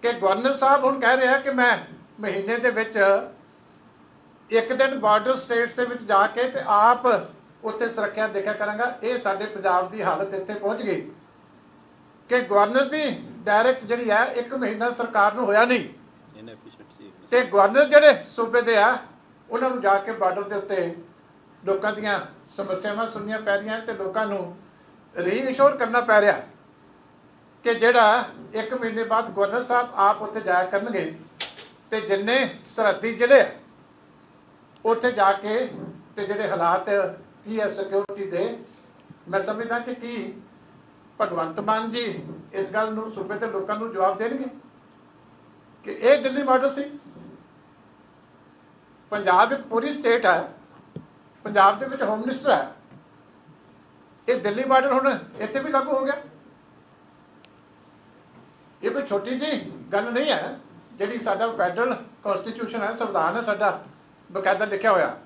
ਕਿ ਗਵਰਨਰ ਸਾਹਿਬ ਹੁਣ ਕਹਿ ਰਿਹਾ ਕਿ ਮੈਂ ਮਹੀਨੇ ਦੇ ਵਿੱਚ ਇੱਕ ਦਿਨ ਬਾਰਡਰ ਸਟੇਟਸ ਦੇ ਵਿੱਚ ਜਾ ਕੇ ਤੇ ਆਪ ਉੱਥੇ ਸੁਰੱਖਿਆ ਦੇਖਿਆ ਕਰਾਂਗਾ? ਇਹ ਸਾਡੇ ਪੰਜਾਬ ਦੀ ਹਾਲਤ ਇੱਥੇ ਪਹੁੰਚ ਗਈ ਕਿ ਗਵਰਨਰ ਦੀ ਡਾਇਰੈਕਟ ਜਿਹੜੀ ਹੈ 1 ਮਹੀਨਾ ਸਰਕਾਰ ਨੂੰ ਹੋਇਆ ਨਹੀਂ, ਤੇ ਗਵਰਨਰ ਜਿਹੜੇ ਸੂਬੇ ਦੇ ਆ ਉਹਨਾਂ ਨੂੰ ਜਾ ਕੇ ਬਾਰਡਰ ਦੇ ਉੱਤੇ ਲੋਕਾਂ ਦੀਆਂ ਸਮੱਸਿਆਵਾਂ ਸੁਣਨੀਆਂ ਪੈ ਰਹੀਆਂ ਤੇ ਲੋਕਾਂ ਨੂੰ ਰੀਇਸ਼ੋਰ ਕਰਨਾ ਪੈ ਰਿਹਾ ਕਿ ਜਿਹੜਾ 1 ਮਹੀਨੇ ਬਾਅਦ ਗਵਰਨਰ ਸਾਹਿਬ ਆਪ ਉੱਥੇ ਜਾਇਆ ਕਰਨਗੇ ਤੇ ਜਿੰਨੇ ਸਰਹੱਦੀ ਜ਼ਿਲ੍ਹੇ ਉੱਥੇ ਜਾ ਕੇ ਤੇ ਜਿਹੜੇ ਹਾਲਾਤ ਕੀ ਹੈ ਸਿਕਿਉਰਿਟੀ ਦੇ, ਮੈਂ ਸਮਝਦਾ ਕਿ ਕੀ ਭਗਵੰਤ ਮਾਨ ਜੀ ਇਸ ਗੱਲ ਨੂੰ ਸੂਬੇ ਦੇ ਲੋਕਾਂ ਨੂੰ ਜਵਾਬ ਦੇਣਗੇ ਕਿ ਇਹ ਦਿੱਲੀ ਮਾਡਲ ਸੀ? ਪੰਜਾਬ ਇੱਕ ਪੂਰੀ ਸਟੇਟ ਹੈ, ਪੰਜਾਬ ਦੇ ਵਿੱਚ ਹੋਮ ਮਿਨਿਸਟਰ ਹੈ, ਇਹ ਦਿੱਲੀ ਮਾਡਲ ਹੁਣ ਇੱਥੇ ਵੀ ਲਾਗੂ ਹੋ ਗਿਆ? ਇਹ ਕੋਈ ਛੋਟੀ ਜੀ ਗੱਲ ਨਹੀਂ ਹੈ। ਜਿਹੜੀ ਸਾਡਾ ਫੈਡਰਲ ਕਨਸਟੀਟਿਊਸ਼ਨ ਹੈ, ਸੰਵਿਧਾਨ ਹੈ ਸਾਡਾ, ਬਕਾਇਦਾ ਲਿਖਿਆ ਹੋਇਆ।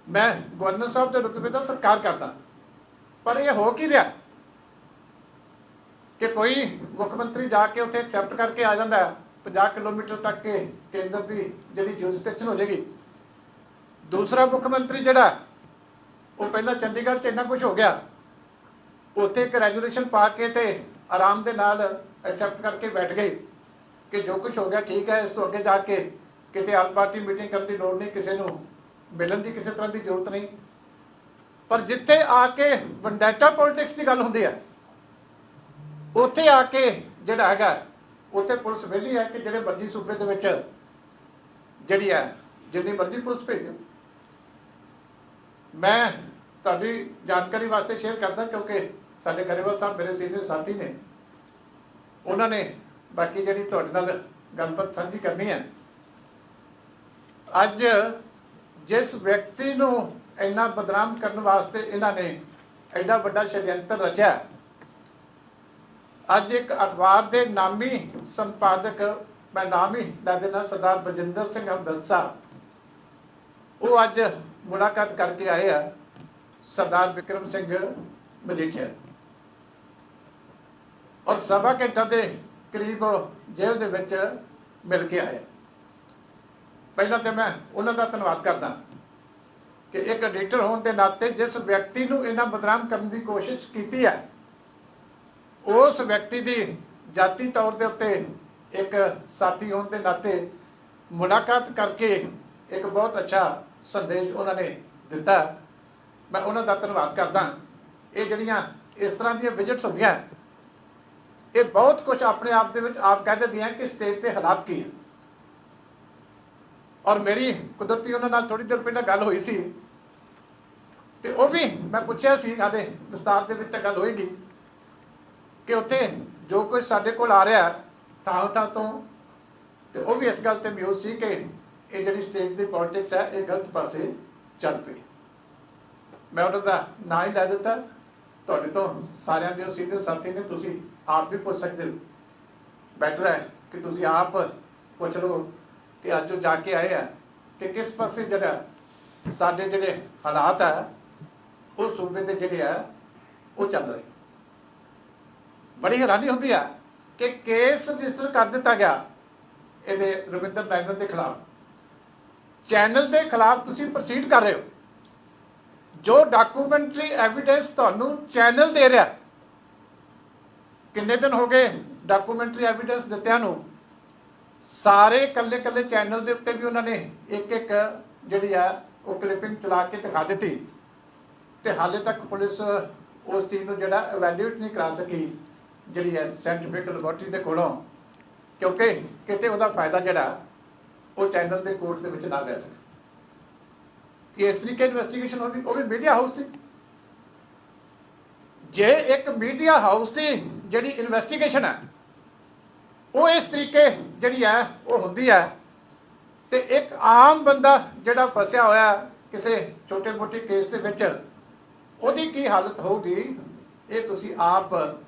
ਮੈਂ ਗਵਰਨਰ ਸਾਹਿਬ ਦੇ ਰੁਤਬੇ ਦਾ ਸਤਿਕਾਰ ਕਰਦਾ, ਪਰ ਇਹ ਹੋ ਕੀ ਰਿਹਾ ਕਿ ਕੋਈ ਮੁੱਖ ਮੰਤਰੀ ਜਾ ਕੇ ਉੱਥੇ ਐਕਸੈਪਟ ਕਰਕੇ ਆ ਜਾਂਦਾ ਹੈ 50 ਕਿਲੋਮੀਟਰ ਤੱਕ ਕੇ ਕੇਂਦਰ ਦੀ ਜਿਹੜੀ ਜੁਰਿਸਡਿਕਸ਼ਨ ਹੋ ਜਾਏਗੀ। ਦੂਸਰਾ ਮੁੱਖ ਮੰਤਰੀ ਜਿਹੜਾ ਉਹ ਪਹਿਲਾਂ ਚੰਡੀਗੜ੍ਹ 'ਚ ਇੰਨਾ ਕੁਝ ਹੋ ਗਿਆ, ਉੱਥੇ ਇੱਕ ਰੈਜ਼ੋਲੂਸ਼ਨ ਪਾ ਕੇ ਤੇ ਆਰਾਮ ਦੇ ਨਾਲ ਐਕਸੈਪਟ ਕਰਕੇ ਬੈਠ ਗਏ ਕਿ ਜੋ ਕੁਝ ਹੋ ਗਿਆ ਠੀਕ ਹੈ, ਇਸ ਤੋਂ ਅੱਗੇ ਜਾ ਕੇ ਕਿਤੇ ਆਲ ਪਾਰਟੀ ਮੀਟਿੰਗ ਕਰਨ ਦੀ ਲੋੜ ਨਹੀਂ, ਕਿਸੇ ਨੂੰ ਮਿਲਣ ਦੀ ਕਿਸੇ ਤਰ੍ਹਾਂ ਦੀ ਜ਼ਰੂਰਤ ਨਹੀਂ। ਪਰ ਜਿੱਥੇ ਆ ਕੇ ਵੰਡੈਟਾ ਪੋਲਿਟਿਕਸ ਦੀ ਗੱਲ ਹੁੰਦੀ ਹੈ, ਉੱਥੇ ਆ ਕੇ ਜਿਹੜਾ ਹੈਗਾ ਉੱਥੇ ਪੁਲਿਸ ਵਿਹਲੀ ਹੈ ਕਿ ਜਿਹੜੇ ਮਰਜ਼ੀ ਸੂਬੇ ਦੇ ਵਿੱਚ ਜਿਹੜੀ ਹੈ ਜਿੰਨੀ ਮਰਜ਼ੀ ਪੁਲਿਸ ਭੇਜੋ। ਮੈਂ ਤੁਹਾਡੀ ਜਾਣਕਾਰੀ ਵਾਸਤੇ ਸ਼ੇਅਰ ਕਰਦਾ ਕਿਉਂਕਿ ਸਾਡੇ ਗਰੇਵਾਲ ਸਾਹਿਬ ਮੇਰੇ ਸੀਨੀਅਰ ਸਾਥੀ ਨੇ, ਉਹਨਾਂ ਨੇ ਬਾਕੀ ਜਿਹੜੀ ਤੁਹਾਡੇ ਨਾਲ ਗੱਲਬਾਤ ਸਾਂਝੀ ਕਰਨੀ ਹੈ। ਅੱਜ ਜਿਸ ਵਿਅਕਤੀ ਨੂੰ ਇੰਨਾ ਬਦਨਾਮ ਕਰਨ ਵਾਸਤੇ ਇਹਨਾਂ ਨੇ ਐਡਾ ਵੱਡਾ ਸ਼ੜਯੰਤਰ ਰਚਿਆ, ਅੱਜ ਇੱਕ ਅਖਬਾਰ ਦੇ ਨਾਮੀ ਸੰਪਾਦਕ, ਮੈਂ ਨਾਮ ਹੀ ਲੈ ਦੇਣਾ, ਸਰਦਾਰ ਬਲਜਿੰਦਰ ਸਿੰਘ ਹਮਦਰਦ ਸਾਹਿਬ, ਉਹ ਅੱਜ ਮੁਲਾਕਾਤ ਕਰਕੇ ਆਏ ਆ ਸਰਦਾਰ ਵਿਕਰਮ ਸਿੰਘ ਮਜੀਠੀਆ, ਔਰ ਸਵਾ ਘੰਟਾ ਦੇ ਕਰੀਬ ਜੇਲ੍ਹ ਦੇ ਵਿੱਚ ਮਿਲ ਕੇ ਆਏ। ਪਹਿਲਾਂ ਤੇ ਮੈਂ ਉਹਨਾਂ ਦਾ ਧੰਨਵਾਦ ਕਰਦਾ ਕਿ ਇੱਕ ਐਡੀਟਰ ਹੋਣ ਦੇ ਨਾਤੇ ਜਿਸ ਵਿਅਕਤੀ ਨੂੰ ਇਹਨਾਂ ਬਦਨਾਮ ਕਰਨ ਦੀ ਕੋਸ਼ਿਸ਼ ਕੀਤੀ ਹੈ, ਉਸ ਵਿਅਕਤੀ ਦੀ ਜਾਤੀ ਤੌਰ ਦੇ ਉੱਤੇ ਇੱਕ ਸਾਥੀ ਹੋਣ ਦੇ ਨਾਤੇ ਮੁਲਾਕਾਤ ਕਰਕੇ ਇੱਕ ਬਹੁਤ ਅੱਛਾ ਸੰਦੇਸ਼ ਉਹਨਾਂ ਨੇ ਦਿੱਤਾ। ਮੈਂ ਉਹਨਾਂ ਦਾ ਧੰਨਵਾਦ ਕਰਦਾ। ਇਹ ਜਿਹੜੀਆਂ ਇਸ ਤਰ੍ਹਾਂ ਦੀਆਂ ਵਿਜ਼ਿਟਸ ਹੁੰਦੀਆਂ, ਇਹ ਬਹੁਤ ਕੁਝ ਆਪਣੇ ਆਪ ਦੇ ਵਿੱਚ ਆਪ ਕਹਿ ਦਿੰਦੀਆਂ ਕਿ ਸਟੇਟ ਦੇ ਹਾਲਾਤ ਕੀ ਹੈ। ਔਰ ਮੇਰੀ ਕੁਦਰਤੀ ਉਹਨਾਂ ਨਾਲ ਥੋੜੀ ਦੇਰ ਪਹਿਲਾਂ ਗੱਲ ਹੋਈ ਸੀ ਤੇ ਉਹ ਵੀ ਮੈਂ ਪੁੱਛਿਆ ਸੀ, ਹਾਲੇ ਵਿਸਤਾਰ ਦੇ ਵਿੱਚ ਤਾਂ ਗੱਲ ਹੋਏਗੀ, ਕਿ ਉੱਥੇ ਜੋ ਕੁਝ ਸਾਡੇ ਕੋਲ ਆ ਰਿਹਾ ਥਾਂ ਤੋਂ, ਤੇ ਉਹ ਵੀ ਇਸ ਗੱਲ ਤੇ ਮਿਊਜ਼ ਸੀ ਕਿ ਇਹ ਜਿਹੜੀ ਸਟੇਟ ਦੀ ਪੋਲਿਟਿਕਸ ਹੈ ਇਹ ਗਲਤ ਪਾਸੇ ਚੱਲ ਪਈ। ਮੈਂ ਉਹਨਾਂ ਦਾ ਨਾਂ ਹੀ ਲੈ ਦਿੱਤਾ। ਤੁਹਾਡੇ ਤੋਂ ਸਾਰਿਆਂ ਦੇ ਸੀਨੀਅਰ ਸਾਥੀ ਨੇ, ਤੁਸੀਂ ਆਪ ਵੀ ਪੁੱਛ ਸਕਦੇ ਹੋ। ਬੈਟਰ ਹੈ ਕਿ ਤੁਸੀਂ ਆਪ ਪੁੱਛ ਲਓ ਕਿ ਅੱਜ ਜੋ ਜਾ ਕੇ ਆਏ ਆ ਕਿ ਕਿਸ ਪਾਸੇ ਜਿਹੜਾ ਸਾਡੇ ਜਿਹੜੇ ਹਾਲਾਤ ਆ ਉਹ ਸੂਬੇ ਦੇ ਜਿਹੜੇ ਆ ਉਹ ਚੱਲ ਰਹੇ। ਬੜੀ ਹੈਰਾਨੀ ਹੁੰਦੀ ਆ ਕਿ ਕੇਸ ਰਜਿਸਟਰ ਕਰ ਦਿੱਤਾ ਗਿਆ ਇਹਦੇ ਰਵਿੰਦਰ ਨਾਇਰ ਦੇ ਖਿਲਾਫ, ਚੈਨਲ ਦੇ ਖਿਲਾਫ ਤੁਸੀਂ ਪ੍ਰੋਸੀਡ ਕਰ ਰਹੇ ਹੋ। ਜੋ ਡਾਕੂਮੈਂਟਰੀ ਐਵੀਡੈਂਸ ਤੁਹਾਨੂੰ ਚੈਨਲ ਦੇ ਰਿਹਾ, ਕਿੰਨੇ ਦਿਨ ਹੋ ਗਏ ਡਾਕੂਮੈਂਟਰੀ ਐਵੀਡੈਂਸ ਦਿੱਤਿਆਂ ਨੂੰ, ਸਾਰੇ ਕੱਲੇ ਕੱਲੇ ਚੈਨਲ ਦੇ ਉੱਤੇ ਵੀ ਉਹਨਾਂ ਨੇ ਇੱਕ ਇੱਕ ਜਿਹੜੀ ਆ ਉਹ ਕਲਿੱਪਿੰਗ ਚਲਾ ਕੇ ਦਿਖਾ ਦਿੱਤੀ, ਤੇ ਹਾਲੇ ਤੱਕ ਪੁਲਿਸ ਉਸ ਚੀਜ਼ ਨੂੰ ਜਿਹੜਾ ਇਵੈਲੂਏਟ ਨਹੀਂ ਕਰਾ ਸਕੀ ਜਿਹੜੀ ਹੈ ਸਾਇੰਟੀਫਿਕ ਲੈਬੋਰਟਰੀ ਦੇ ਕੋਲੋਂ, ਕਿਉਂਕਿ ਕਿਤੇ ਉਹਦਾ ਫਾਇਦਾ ਜਿਹੜਾ ਉਹ ਚੈਨਲ ਦੇ ਕੋਰਟ ਦੇ ਵਿੱਚ ਨਾ ਲੈ ਸਕੇ। ਕਿ ਇਸ ਤਰੀਕੇ ਇਨਵੈਸਟੀਗੇਸ਼ਨ ਹੋਣੀ, ਉਹ ਵੀ ਮੀਡੀਆ ਹਾਊਸ ਦੀ। ਜੇ ਇੱਕ ਮੀਡੀਆ ਹਾਊਸ ਦੀ ਜਿਹੜੀ ਇਨਵੈਸਟੀਗੇਸ਼ਨ ਹੈ ਉਹ ਇਸ ਤਰੀਕੇ ਜਿਹੜੀ ਹੈ ਉਹ ਹੁੰਦੀ ਹੈ, ਤੇ ਇੱਕ ਆਮ ਬੰਦਾ ਜਿਹੜਾ ਫਸਿਆ ਹੋਇਆ ਕਿਸੇ ਛੋਟੇ ਮੋਟੇ ਕੇਸ ਦੇ ਵਿੱਚ, ਉਹਦੀ ਕੀ ਹਾਲਤ ਹੋਊਗੀ ਇਹ ਤੁਸੀਂ ਆਪ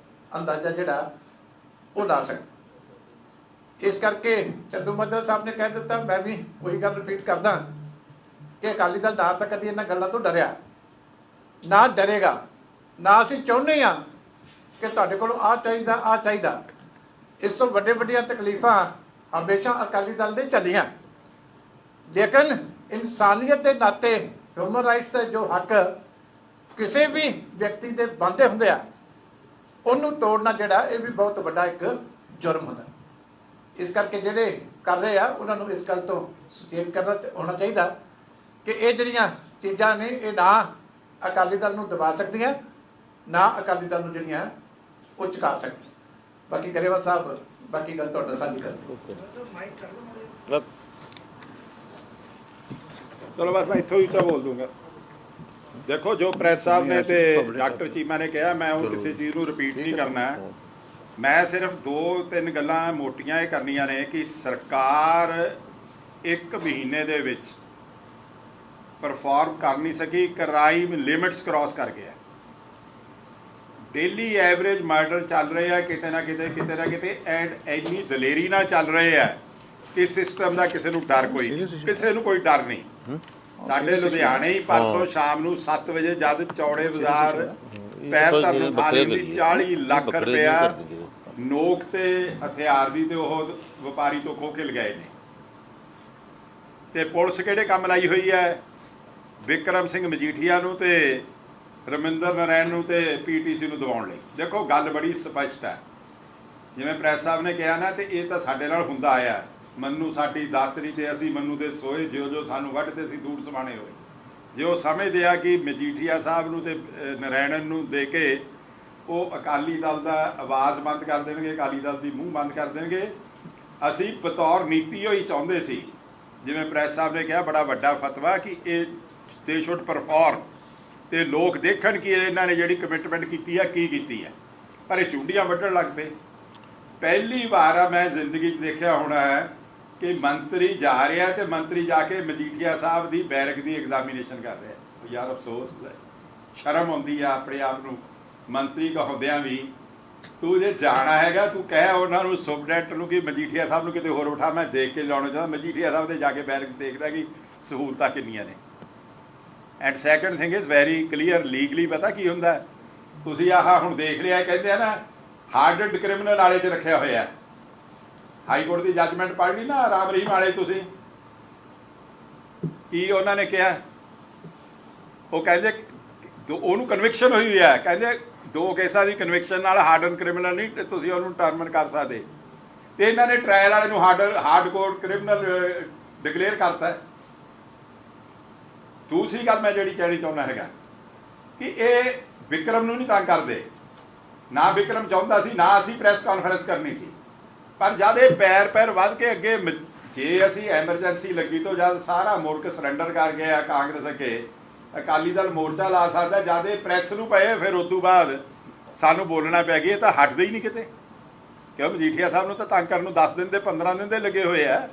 ਅੰਦਾਜ਼ਾ ਜਿਹੜਾ ਉਹ ਲਾ ਸਕਦੇ। ਇਸ ਕਰਕੇ ਚੰਦੂ ਮਾਜਰਾ ਸਾਹਿਬ ਨੇ ਕਹਿ ਦਿੱਤਾ, ਮੈਂ ਵੀ ਉਹੀ ਗੱਲ ਰਿਪੀਟ ਕਰਦਾ ਕਿ ਅਕਾਲੀ ਦਲ ਨਾ ਤਾਂ ਕਦੀ ਇਹਨਾਂ ਗੱਲਾਂ ਤੋਂ ਡਰਿਆ, ਨਾ ਡਰੇਗਾ, ਨਾ ਅਸੀਂ ਚਾਹੁੰਦੇ ਹਾਂ ਕਿ ਤੁਹਾਡੇ ਕੋਲ ਆ ਚਾਹੀਦਾ। ਇਸ ਤੋਂ ਵੱਡੀਆਂ ਤਕਲੀਫਾਂ ਹਮੇਸ਼ਾ ਅਕਾਲੀ ਦਲ ਦੇ ਚੱਲੀਆਂ, ਲੇਕਿਨ ਇਨਸਾਨੀਅਤ ਦੇ ਨਾਤੇ ਹਿਊਮਨ ਰਾਈਟਸ ਦੇ ਜੋ ਹੱਕ ਕਿਸੇ ਵੀ ਵਿਅਕਤੀ ਦੇ ਬਣਦੇ ਹੁੰਦੇ ਆ, ਉਹਨੂੰ ਤੋੜਨਾ ਜਿਹੜਾ ਇਹ ਵੀ ਬਹੁਤ ਵੱਡਾ ਇੱਕ ਜੁਰਮ ਹੁੰਦਾ। ਇਸ ਕਰਕੇ ਜਿਹੜੇ ਕਰ ਰਹੇ ਆ ਉਹਨਾਂ ਨੂੰ ਇਸ ਗੱਲ ਤੋਂ ਸੁਚੇਤ ਹੋਣਾ ਚਾਹੀਦਾ ਕਿ ਇਹ ਜਿਹੜੀਆਂ ਚੀਜ਼ਾਂ ਨੇ ਇਹ ਨਾ ਅਕਾਲੀ ਦਲ ਨੂੰ ਦਬਾ ਸਕਦੀਆਂ, ਨਾ ਅਕਾਲੀ ਦਲ ਨੂੰ ਜਿਹੜੀਆਂ ਉਹ ਚੁਕਾ ਸਕਦੀਆਂ। ਬਾਕੀ ਗਰੇਵਾਲ ਸਾਹਿਬ ਬਾਕੀ ਗੱਲ ਤੁਹਾਡੇ ਨਾਲ ਸਾਂਝੀ ਕਰਦੇ। ਚਲੋ ਬਸ ਮੈਂ ਇੱਥੋਂ ਹੀ ਤਾਂ ਬੋਲ ਦੂੰਗਾ। ਦੇਖੋ ਜੋ ਪ੍ਰੈਸ ਸਾਹਿਬ ਨੇ ਤੇ ਡਾਕਟਰ ਚੀਮਾ ਨੇ ਕਿਹਾ, ਮੈਂ ਉਹ ਕਿਸੇ ਚੀਜ਼ ਨੂੰ ਰਿਪੀਟ ਨਹੀਂ ਕਰਨਾ। ਮੈਂ ਸਿਰਫ 2-3 ਗੱਲਾਂ ਮੋਟੀਆਂ ਇਹ ਕਰਨੀਆਂ ਨੇ ਕਿ ਸਰਕਾਰ 1 ਮਹੀਨੇ ਦੇ ਵਿੱਚ ਪਰਫਾਰਮ ਕਰ ਨਹੀਂ ਸਕੀ, ਕ੍ਰਾਈਮ ਲਿਮਿਟਸ ਕ੍ਰਾਸ ਕਰ ਗਿਆ। ਡੇਲੀ ਐਵਰੇਜ ਮਰਡਰ ਚੱਲ ਰਹੇ ਆ ਕਿਤੇ ਨਾ ਕਿਤੇ ਐਂਡ ਇੰਨੀ ਦਲੇਰੀ ਨਾਲ ਚੱਲ ਰਹੇ ਆ ਕਿ ਸਿਸਟਮ ਦਾ ਕਿਸੇ ਨੂੰ ਡਰ ਕਿਸੇ ਨੂੰ ਕੋਈ ਡਰ ਨਹੀਂ। ਸਾਡੇ ਲੁਧਿਆਣੇ ਹੀ ਪਰਸੋਂ ਸ਼ਾਮ ਨੂੰ 7 ਵਜੇ ਜਦ ਚੌੜੇ ਬਾਜ਼ਾਰ ਪੈਰ ਧਰਨ ਥਾਲੀ ਦੀ 40 ਲੱਖ ਰੁਪਇਆ ਨੋਕ ਤੇ ਹਥਿਆਰ ਦੀ ਤੇ ਉਹ ਵਪਾਰੀ ਤੋਂ ਖੋਹ ਕੇ ਲਗਾਏ ਨੇ। ਤੇ ਪੁਲਿਸ ਕਿਹੜੇ ਕੰਮ ਲਾਈ ਹੋਈ ਹੈ? ਵਿਕਰਮ ਸਿੰਘ ਮਜੀਠੀਆ ਨੂੰ ਤੇ ਰਮਿੰਦਰ ਨਾਰਾਇਣ ਨੂੰ ਤੇ ਪੀਟੀਸੀ ਨੂੰ ਦਬਾਉਣ ਲਈ। ਦੇਖੋ ਗੱਲ ਬੜੀ ਸਪਸ਼ਟ ਹੈ, ਜਿਵੇਂ ਪ੍ਰੈਸ ਸਾਹਿਬ ਨੇ ਕਿਹਾ ਨਾ, ਤੇ ਇਹ ਤਾਂ ਸਾਡੇ ਨਾਲ ਹੁੰਦਾ ਆਇਆ। ਮੰਨੂ ਸਾਡੀ ਦਾਤਰੀ ਤੇ ਅਸੀਂ ਮੰਨੂ ਦੇ ਸੋਏ, ਜਿਉਂ ਸਾਨੂੰ ਵੱਢਦੇ ਸੀ ਦੂਰ ਸਮਾਣੇ ਹੋਏ। ਜੇ ਉਹ ਸਮਝਦੇ ਆ ਕਿ ਮਜੀਠੀਆ ਸਾਹਿਬ ਨੂੰ ਤੇ ਨਾਰਾਇਣ ਨੂੰ ਦੇ ਕੇ ਉਹ ਅਕਾਲੀ ਦਲ ਦਾ ਆਵਾਜ਼ ਬੰਦ ਕਰ ਦੇਣਗੇ, ਅਕਾਲੀ ਦਲ ਦੀ ਮੂੰਹ ਬੰਦ ਕਰ ਦੇਣਗੇ, ਅਸੀਂ ਬਤੌਰ ਨੀਤੀ ਹੋਈ ਚਾਹੁੰਦੇ ਸੀ। ਜਿਵੇਂ ਪ੍ਰੈਸ ਸਾਹਿਬ ਨੇ ਕਿਹਾ ਬੜਾ ਵੱਡਾ ਫਤਵਾ ਕਿ ਇਹ ਦੇ ਸ਼ੁੱਡ ਪਰਫਾਰਮ ਤੇ ਲੋਕ ਦੇਖਣ ਕਿ ਇਹਨਾਂ ਨੇ ਜਿਹੜੀ ਕਮਿਟਮੈਂਟ ਕੀਤੀ ਹੈ ਕੀ ਕੀਤੀ ਹੈ, ਪਰ ਇਹ ਚੁੰਡੀਆਂ ਵੱਢਣ ਲੱਗ ਪਏ। ਪਹਿਲੀ ਵਾਰ ਆ ਮੈਂ ਜ਼ਿੰਦਗੀ 'ਚ ਦੇਖਿਆ ਹੋਣਾ ਹੈ ਕਿ ਮੰਤਰੀ ਜਾ ਰਿਹਾ ਤੇ ਮੰਤਰੀ ਜਾ ਕੇ ਮਜੀਠੀਆ ਸਾਹਿਬ ਦੀ ਬੈਰਕ ਦੀ ਐਗਜ਼ਾਮੀਨੇਸ਼ਨ ਕਰ ਰਿਹਾ। ਯਾਰ ਅਫਸੋਸ ਹੈ, ਸ਼ਰਮ ਆਉਂਦੀ ਆ ਆਪਣੇ ਆਪ ਨੂੰ ਮੰਤਰੀ ਕਹਾਉਂਦਿਆਂ ਵੀ। ਤੂੰ ਜੇ ਜਾਣਾ ਹੈਗਾ ਤੂੰ ਕਹਿ ਉਹਨਾਂ ਨੂੰ ਸੁਪਰਡੈਂਟ ਨੂੰ ਕਿ ਮਜੀਠੀਆ ਸਾਹਿਬ ਨੂੰ ਕਿਤੇ ਹੋਰ ਬਿਠਾ, ਮੈਂ ਦੇਖ ਕੇ ਲਾਉਣਾ ਚਾਹੁੰਦਾ। ਮਜੀਠੀਆ ਸਾਹਿਬ ਦੇ ਜਾ ਕੇ ਬੈਰਕ ਦੇਖਦਾ ਕਿ ਸਹੂਲਤਾਂ ਕਿੰਨੀਆਂ ਨੇ। And second thing is very clear legally ਪਤਾ ਕੀ ਹੁੰਦਾ। ਤੁਸੀਂ ਆਹ ਹੁਣ ਦੇਖ ਲਿਆ, ਕਹਿੰਦੇ ਆ ਨਾ ਹਾਰਡਡ ਕ੍ਰਿਮੀਨਲ ਵਾਲੇ 'ਚ ਰੱਖਿਆ ਹੋਇਆ। ਹਾਈ ਕੋਰਟ ਦੀ ਜੱਜਮੈਂਟ ਪੜ੍ਹ ਲਈ ਨਾ ਰਾਮ ਰਹੀਮ ਵਾਲੇ ਤੁਸੀਂ, ਕੀ ਉਹਨਾਂ ਨੇ ਕਿਹਾ? ਉਹ ਕਹਿੰਦੇ ਉਹਨੂੰ ਕਨਵਿਕਸ਼ਨ ਹੋਈ ਹੈ, ਕਹਿੰਦੇ 2 ਕੇਸਾਂ ਦੀ ਕਨਵਿਕਸ਼ਨ ਨਾਲ ਹਾਰਡਨ ਕ੍ਰਿਮੀਨਲ ਨਹੀਂ ਤੁਸੀਂ ਉਹਨੂੰ ਟਰਮਨ ਕਰ ਸਕਦੇ। ਤੇ ਇਹਨਾਂ ਨੇ ਟ੍ਰਾਇਲ ਵਾਲੇ ਨੂੰ ਹਾਰਡ ਕੋਰ ਕ੍ਰਿਮੀਨਲ ਡਿਕਲੇਅਰ ਕਰਤਾ। ਦੂਸਰੀ ਗੱਲ ਮੈਂ ਜਿਹੜੀ ਕਹਿਣੀ ਚਾਹੁੰਦਾ ਹੈਗਾ ਕਿ ਇਹ ਵਿਕਰਮ ਨੂੰ ਨਹੀਂ ਤੰਗ ਕਰਦੇ, ਨਾ ਵਿਕਰਮ ਚਾਹੁੰਦਾ ਸੀ, ਨਾ ਅਸੀਂ ਪ੍ਰੈਸ ਕਾਨਫਰੰਸ ਕਰਨੀ ਸੀ। ਪਰ ਜਦ ਇਹ ਪੈਰ ਵੱਧ ਕੇ ਅੱਗੇ, ਜੇ ਅਸੀਂ ਐਮਰਜੈਂਸੀ ਲੱਗੀ ਤੋਂ ਜਦ ਸਾਰਾ ਮੁਲਕ ਸਰੈਂਡਰ ਕਰ ਗਿਆ ਕਾਂਗਰਸ ਅੱਗੇ, ਅਕਾਲੀ ਦਲ ਮੋਰਚਾ ਲਾ ਸਕਦਾ। ਜਦ ਇਹ ਪ੍ਰੈਸ ਨੂੰ ਪਏ ਫਿਰ ਉਸ ਤੋਂ ਬਾਅਦ ਸਾਨੂੰ ਬੋਲਣਾ ਪੈ ਗਿਆ। ਇਹ ਤਾਂ ਹਟਦੇ ਹੀ ਨਹੀਂ ਕਿਤੇ, ਕਿਉਂ ਮਜੀਠੀਆ ਸਾਹਿਬ ਨੂੰ ਤਾਂ ਤੰਗ ਕਰਨ ਨੂੰ 10 ਦਿਨ ਦੇ 15 ਦਿਨ ਦੇ ਲੱਗੇ ਹੋਏ ਆ।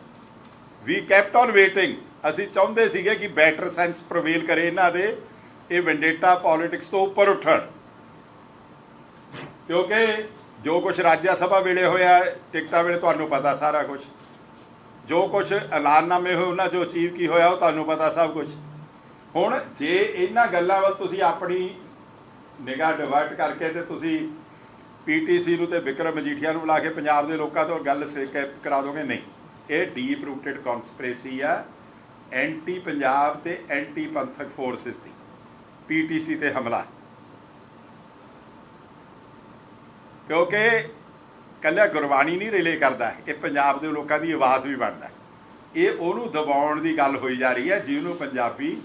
ਵੀ ਕੈਪਟ ਔਨ ਵੇਟਿੰਗ। ਅਸੀਂ ਚਾਹੁੰਦੇ ਸੀਗੇ ਕਿ ਬੈਟਰ ਸੈਂਸ ਪ੍ਰਵੇਲ ਕਰੇ ਇਹਨਾਂ ਦੇ, ਇਹ ਵੈਂਡੇਟਾ ਪੋਲਿਟਿਕਸ ਤੋਂ ਉੱਪਰ ਉੱਠਣ। ਕਿਉਂਕਿ ਜੋ ਕੁਛ ਰਾਜ ਸਭਾ ਵੇਲੇ ਹੋਇਆ, ਟਿਕਟਾਂ ਵੇਲੇ ਤੁਹਾਨੂੰ ਪਤਾ ਸਾਰਾ ਕੁਛ, ਜੋ ਕੁਛ ਐਲਾਨਨਾਮੇ ਹੋਏ ਉਹਨਾਂ 'ਚੋਂ ਅਚੀਵ ਕੀ ਹੋਇਆ ਉਹ ਤੁਹਾਨੂੰ ਪਤਾ ਸਭ ਕੁਛ। ਹੁਣ ਜੇ ਇਹਨਾਂ ਗੱਲਾਂ ਵੱਲ ਤੁਸੀਂ ਆਪਣੀ ਨਿਗਾਹ ਡਿਵਰਟ ਕਰਕੇ ਤੇ ਤੁਸੀਂ ਪੀਟੀਸੀ ਨੂੰ ਤੇ ਵਿਕਰਮ ਮਜੀਠੀਆ ਨੂੰ ਬੁਲਾ ਕੇ ਪੰਜਾਬ ਦੇ ਲੋਕਾਂ ਤੋਂ ਗੱਲ ਕਰਾ ਦੋਗੇ, ਨਹੀਂ। ਇਹ ਡੀਪ ਰੂਟਡ ਕਨਸਪੀਰੇਸੀ ਆ ਐਂਟੀ ਪੰਜਾਬ ਤੇ ਐਂਟੀ ਪੰਥਕ ਫੋਰਸਿਸ ਦੀ, ਪੀਟੀਸੀ ਤੇ ਹਮਲਾ। ਕਿਉਂਕਿ ਇਕੱਲਾ ਗੁਰਬਾਣੀ ਨਹੀਂ ਰਿਲੇ ਕਰਦਾ, ਇਹ ਪੰਜਾਬ ਦੇ ਲੋਕਾਂ ਦੀ ਆਵਾਜ਼ ਵੀ ਬਣਦਾ। ਇਹ ਉਹਨੂੰ ਦਬਾਉਣ ਦੀ ਗੱਲ ਹੋਈ ਜਾ ਰਹੀ ਹੈ ਜਿਹਨੂੰ ਪੰਜਾਬੀ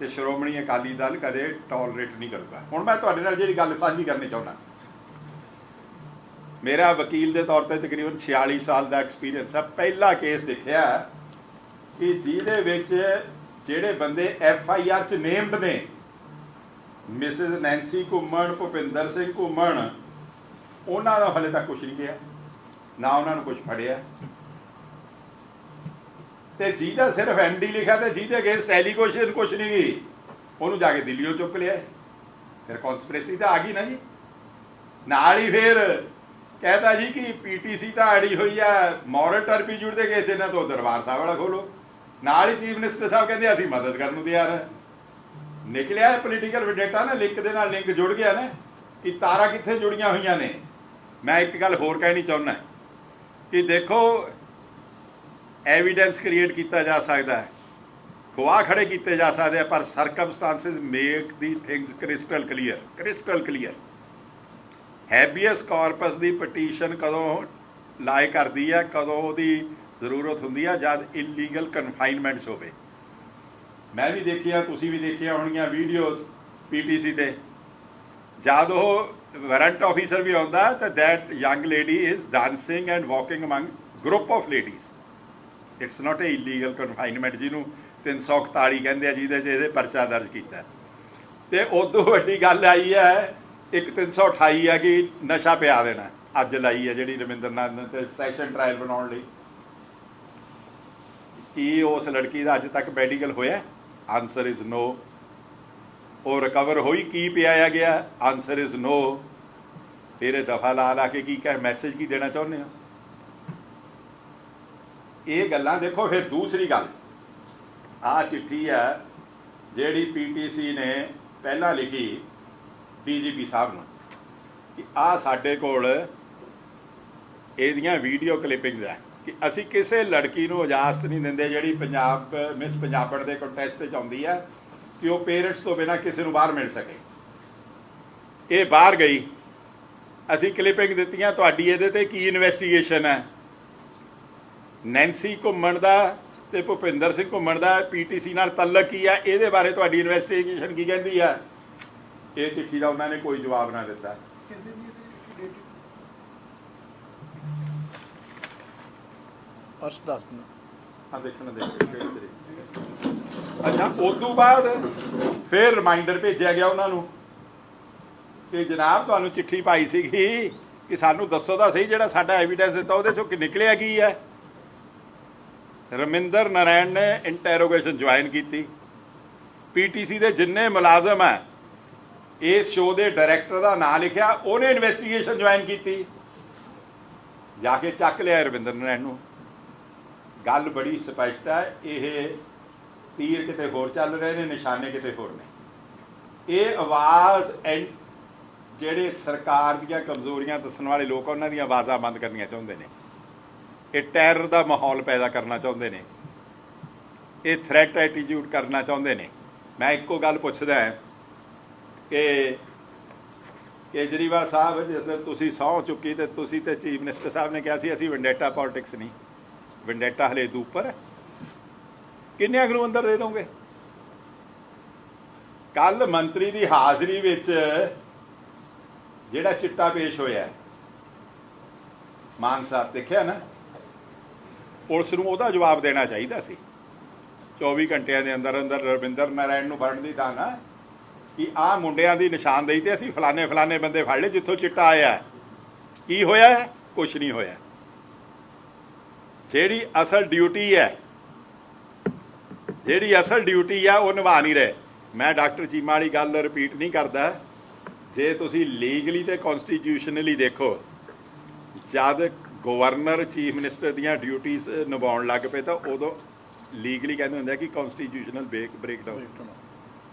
ਤੇ ਸ਼੍ਰੋਮਣੀ ਅਕਾਲੀ ਦਲ ਕਦੇ ਟੋਲਰੇਟ ਨਹੀਂ ਕਰੂਗਾ। ਹੁਣ ਮੈਂ ਤੁਹਾਡੇ ਨਾਲ ਜਿਹੜੀ ਗੱਲ ਸਾਂਝੀ ਕਰਨੀ ਚਾਹੁੰਦਾ, ਮੇਰਾ ਵਕੀਲ ਦੇ ਤੌਰ ਤੇ ਤਕਰੀਬਨ 46 ਸਾਲ ਦਾ ਐਕਸਪੀਰੀਅੰਸ ਹੈ। ਪਹਿਲਾ ਕੇਸ ਦੇਖਿਆ ਕਿ ਜਿਹਦੇ ਵਿੱਚ ਜਿਹੜੇ ਬੰਦੇ FIR 'ਚ ਨੇਮਡ ਨੇ, ਮਿਸਿਸ ਨੈਂਸੀ ਘੁੰਮਣ, ਭੁਪਿੰਦਰ ਸਿੰਘ ਘੁੰਮਣ, ਉਹਨਾਂ ਦਾ ਹਲੇ ਤੱਕ ਕੁਛ ਨਹੀਂ ਕਿਹਾ, ਨਾ ਉਹਨਾਂ ਨੂੰ ਕੁਛ ਫੜਿਆ। ਤੇ ਜਿਹਦਾ ਸਿਰਫ MD ਲਿਖਿਆ ਤੇ ਜਿਹਦੇ ਅਗੇਂਸਟ ਐਲੀਗੇਸ਼ਨ ਕੁਛ ਨਹੀਂ ਗਈ, ਉਹਨੂੰ ਜਾ ਕੇ ਦਿੱਲੀੋਂ ਚੁੱਕ ਲਿਆ। ਫਿਰ ਕਨਸਪੀਰੇਸੀ ਤਾਂ ਆ ਗਈ ਨਾ ਜੀ। ਨਾਲ ਹੀ ਫਿਰ कहता जी कि पीटीसी ਤਾਂ ਅੜੀ ਹੋਈ ਆ ਮੋਰਲ ਟਰਪੀਜੂਡ ਦੇ ਕੇਸ ਇਹਨਾਂ ਤੋਂ ਦਰਬਾਰ ਸਾਹਿਬ ਵਾਲਾ ਖੋਲੋ ਨਾਲ ਹੀ ਚੀਫ ਮਿਨਿਸਟਰ ਸਾਹਿਬ ਕਹਿੰਦੇ ਅਸੀਂ ਮਦਦ ਕਰਨ ਨੂੰ ਤਿਆਰ ਹੈ ਨਿਕਲਿਆ ਪੋਲੀਟੀਕਲ ਵਿਡੇਟਾ ਨਾ ਲਿੰਕ ਦੇ ਨਾਲ ਲਿੰਕ ਜੁੜ ਗਿਆ ਨਾ ਕਿ ਤਾਰਾਂ ਕਿੱਥੇ ਜੁੜੀਆਂ ਹੋਈਆਂ ਨੇ ਮੈਂ ਇੱਕ ਗੱਲ ਹੋਰ ਕਹਿਣੀ ਚਾਹੁੰਦਾ ਕਿ ਦੇਖੋ ਐਵੀਡੈਂਸ ਕ੍ਰੀਏਟ ਕੀਤਾ ਜਾ ਸਕਦਾ ਹੈ ਗਵਾਹ ਖੜੇ ਕੀਤੇ ਜਾ ਸਕਦੇ ਆ ਪਰ ਸਰਕਮਸਟੈਂਸਸ ਮੇਕ ਦੀ things crystal clear habeas corpus ਦੀ ਪਟੀਸ਼ਨ ਕਦੋਂ ਲਾਏ ਕਰਦੀ ਹੈ ਕਦੋਂ ਉਹਦੀ ਜ਼ਰੂਰਤ ਹੁੰਦੀ ਹੈ ਜਦ ਇਲੀਗਲ ਕਨਫਾਈਨਮੈਂਟਸ ਹੋਵੇ ਮੈਂ ਵੀ ਦੇਖਿਆ ਤੁਸੀਂ ਵੀ ਦੇਖਿਆ ਹੋਣਗੀਆਂ ਵੀਡੀਓਜ਼ ਪੀਟੀਸੀ ਤੇ ਜਦ ਉਹ ਵਾਰੰਟ ਆਫੀਸਰ ਵੀ ਆਉਂਦਾ ਤਾਂ that young lady is dancing and walking among group of ladies it's not A illegal confinement ਜਿਹਨੂੰ 341 ਕਹਿੰਦੇ ਆ ਜਿਹਦੇ 'ਚ ਇਹਦੇ ਪਰਚਾ ਦਰਜ ਕੀਤਾ ਤੇ ਉਦੋਂ ਵੱਡੀ ਗੱਲ ਆਈ ਹੈ ਇੱਕ 328 ਹੈ ਕਿ ਨਸ਼ਾ ਪਿਆ ਦੇਣਾ ਅੱਜ ਲਾਈ ਹੈ ਜਿਹੜੀ ਰਵਿੰਦਰ ਨਾਥ ਨੇ ਤੇ ਸੈਸ਼ਨ ਟ੍ਰਾਇਲ ਬਣਾਉਣ ਲਈ ਕੀ ਉਸ ਲੜਕੀ ਦਾ ਅੱਜ ਤੱਕ ਮੈਡੀਕਲ ਹੋਇਆ ਆਨਸਰ ਇਜ਼ ਨੋ ਉਹ ਰਿਕਵਰ ਹੋਈ ਕੀ ਪਿਆਇਆ ਗਿਆ ਆਨਸਰ ਇਜ਼ ਨੋ ਫਿਰ ਇਹ ਦਫਾ ਲਾ ਕੇ ਕੀ ਕਹਿ ਮੈਸੇਜ ਕੀ ਦੇਣਾ ਚਾਹੁੰਦੇ ਹੋ ਇਹ ਗੱਲਾਂ ਦੇਖੋ ਫਿਰ ਦੂਸਰੀ ਗੱਲ ਆਹ ਚਿੱਠੀ ਹੈ ਜਿਹੜੀ ਪੀਟੀਸੀ ਨੇ ਪਹਿਲਾਂ ਲਿਖੀ ਡੀਜੀਪੀ ਸਾਹਿਬ ਨੂੰ ਕਿ ਆਹ ਸਾਡੇ ਕੋਲ ਇਹਦੀਆਂ ਵੀਡੀਓ ਕਲਿੱਪਿੰਗਸ ਹੈ ਕਿ ਅਸੀਂ ਕਿਸੇ ਲੜਕੀ ਨੂੰ ਇਜਾਜ਼ਤ ਨਹੀਂ ਦਿੰਦੇ ਜਿਹੜੀ ਪੰਜਾਬ ਮਿਸ ਪੰਜਾਬਣ ਦੇ ਕੰਟੈਸਟ 'ਚ ਆਉਂਦੀ ਹੈ ਕਿ ਉਹ ਪੇਰੈਂਟਸ ਤੋਂ ਬਿਨਾਂ ਕਿਸੇ ਨੂੰ ਬਾਹਰ ਮਿਲ ਸਕੇ ਇਹ ਬਾਹਰ ਗਈ ਅਸੀਂ ਕਲਿੱਪਿੰਗ ਦਿੱਤੀਆਂ ਤੁਹਾਡੀ ਇਹਦੇ 'ਤੇ ਕੀ ਇਨਵੈਸਟੀਗੇਸ਼ਨ ਹੈ ਨੈਂਸੀ ਘੁੰਮਣ ਦਾ ਤੇ ਭੁਪਿੰਦਰ ਸਿੰਘ ਘੁੰਮਣ ਦਾ ਪੀਟੀਸੀ ਨਾਲ ਤਲਕ ਕੀ ਹੈ ਇਹਦੇ ਬਾਰੇ ਤੁਹਾਡੀ ਇਨਵੈਸਟੀਗੇਸ਼ਨ ਕੀ ਕਹਿੰਦੀ ਹੈ ਇਹ ਚਿੱਠੀ ਦਾ ਉਹਨਾਂ ਨੇ ਕੋਈ ਜਵਾਬ ਨਾ ਦਿੱਤਾ ਅਰਸ਼ ਦੱਸ ਦਿਨ ਹਾਂ ਦੇਖਣ ਦੇ ਅੱਛਾ ਉਸ ਤੋਂ ਬਾਅਦ ਫਿਰ ਰਿਮਾਈਂਡਰ ਭੇਜਿਆ ਗਿਆ ਉਹਨਾਂ ਨੂੰ ਕਿ ਜਨਾਬ ਤੁਹਾਨੂੰ ਚਿੱਠੀ ਪਾਈ ਸੀਗੀ ਕਿ ਸਾਨੂੰ ਦੱਸੋ ਤਾਂ ਸਹੀ ਜਿਹੜਾ ਸਾਡਾ ਐਵੀਡੈਂਸ ਦਿੱਤਾ ਉਹਦੇ ਚੋਂ ਨਿਕਲਿਆ ਕੀ ਹੈ ਰਮਿੰਦਰ ਨਾਰਾਇਣ ਨੇ ਇੰਟੈਰੋਗੇਸ਼ਨ ਜੁਆਇਨ ਕੀਤੀ ਪੀਟੀਸੀ ਦੇ ਜਿੰਨੇ ਮੁਲਾਜ਼ਮ ਹੈ ਇਸ ਸ਼ੋਅ ਦੇ ਡਾਇਰੈਕਟਰ ਦਾ ਨਾਂ ਲਿਖਿਆ ਉਹਨੇ ਇਨਵੈਸਟੀਗੇਸ਼ਨ ਜੁਆਇਨ ਕੀਤੀ ਜਾ ਕੇ ਚੱਕ ਲਿਆ ਰਵਿੰਦਰ ਨਾਰਾਇਣ ਨੂੰ ਗੱਲ ਬੜੀ ਸਪਸ਼ਟ ਹੈ ਇਹ ਤੀਰ ਕਿਤੇ ਹੋਰ ਚੱਲ ਰਹੇ ਨੇ ਨਿਸ਼ਾਨੇ ਕਿਤੇ ਹੋਰ ਨੇ ਇਹ ਆਵਾਜ਼ ਜਿਹੜੇ ਸਰਕਾਰ ਦੀਆਂ ਕਮਜ਼ੋਰੀਆਂ ਦੱਸਣ ਵਾਲੇ ਲੋਕ ਉਹਨਾਂ ਦੀਆਂ ਆਵਾਜ਼ਾਂ ਬੰਦ ਕਰਨੀਆਂ ਚਾਹੁੰਦੇ ਨੇ ਇਹ ਟੈਰਰ ਦਾ ਮਾਹੌਲ ਪੈਦਾ ਕਰਨਾ ਚਾਹੁੰਦੇ ਨੇ ਇਹ ਥ੍ਰੈਟ ਐਟੀਟਿਊਡ ਕਰਨਾ ਚਾਹੁੰਦੇ ਨੇ ਮੈਂ ਇੱਕੋ ਗੱਲ ਪੁੱਛਦਾ ਕਿ ਕੇਜਰੀਵਾਲ ਸਾਹਿਬ ਜਦੋਂ ਤੁਸੀਂ ਸਹੁੰ ਚੁੱਕੀ ਤੇ ਤੁਸੀਂ ਤੇ ਚੀਫ ਮਿਨਿਸਟਰ ਸਾਹਿਬ ਨੇ ਕਿਹਾ ਸੀ ਅਸੀਂ ਵੈਂਡੇਟਾ ਪੋਲਿਟਿਕਸ ਨਹੀਂ ਵੈਂਡੇਟਾ ਹਲੇ ਤੋਂ ਉੱਪਰ ਕਿੰਨਿਆਂ ਨੂੰ ਅੰਦਰ ਦੇ ਦੋਗੇ ਕੱਲ ਮੰਤਰੀ ਦੀ ਹਾਜ਼ਰੀ ਵਿੱਚ ਜਿਹੜਾ ਚਿੱਟਾ ਪੇਸ਼ ਹੋਇਆ ਮਾਨ ਸਾਹਿਬ ਦੇਖਿਆ ਨਾ ਪੁਲਿਸ ਨੂੰ ਉਹਦਾ ਜਵਾਬ ਦੇਣਾ ਚਾਹੀਦਾ ਸੀ 24 ਘੰਟਿਆਂ ਦੇ ਅੰਦਰ ਅੰਦਰ ਰਵਿੰਦਰ ਨਾਰਾਇਣ ਨੂੰ ਫੜਨ ਦੀ ਤਾਂ ਨਾ ਕਿ ਆਹ ਮੁੰਡਿਆਂ ਦੀ ਨਿਸ਼ਾਨਦੇਹੀ ਤੇ ਅਸੀਂ ਫਲਾਣੇ ਬੰਦੇ ਫੜ ਲਏ ਜਿੱਥੋਂ ਚਿੱਟਾ ਆਇਆ ਕੀ ਹੋਇਆ ਕੁਛ ਨਹੀਂ ਹੋਇਆ ਜਿਹੜੀ ਅਸਲ ਡਿਊਟੀ ਆ ਉਹ ਨਿਭਾ ਨਹੀਂ ਰਹੇ ਮੈਂ ਡਾਕਟਰ ਚੀਮਾ ਵਾਲੀ ਗੱਲ ਰਿਪੀਟ ਨਹੀਂ ਕਰਦਾ ਜੇ ਤੁਸੀਂ ਲੀਗਲੀ ਤੇ ਕਨਸਟੀਟਿਊਸ਼ਨਲੀ ਦੇਖੋ ਜਦ ਗਵਰਨਰ ਚੀਫ ਮਿਨਿਸਟਰ ਦੀਆਂ ਡਿਊਟੀਜ਼ ਨਿਭਾਉਣ ਲੱਗ ਪਏ ਤਾਂ ਉਦੋਂ ਲੀਗਲੀ ਕਹਿੰਦੇ ਹੁੰਦੇ ਆ ਕਿ constitutional breakdown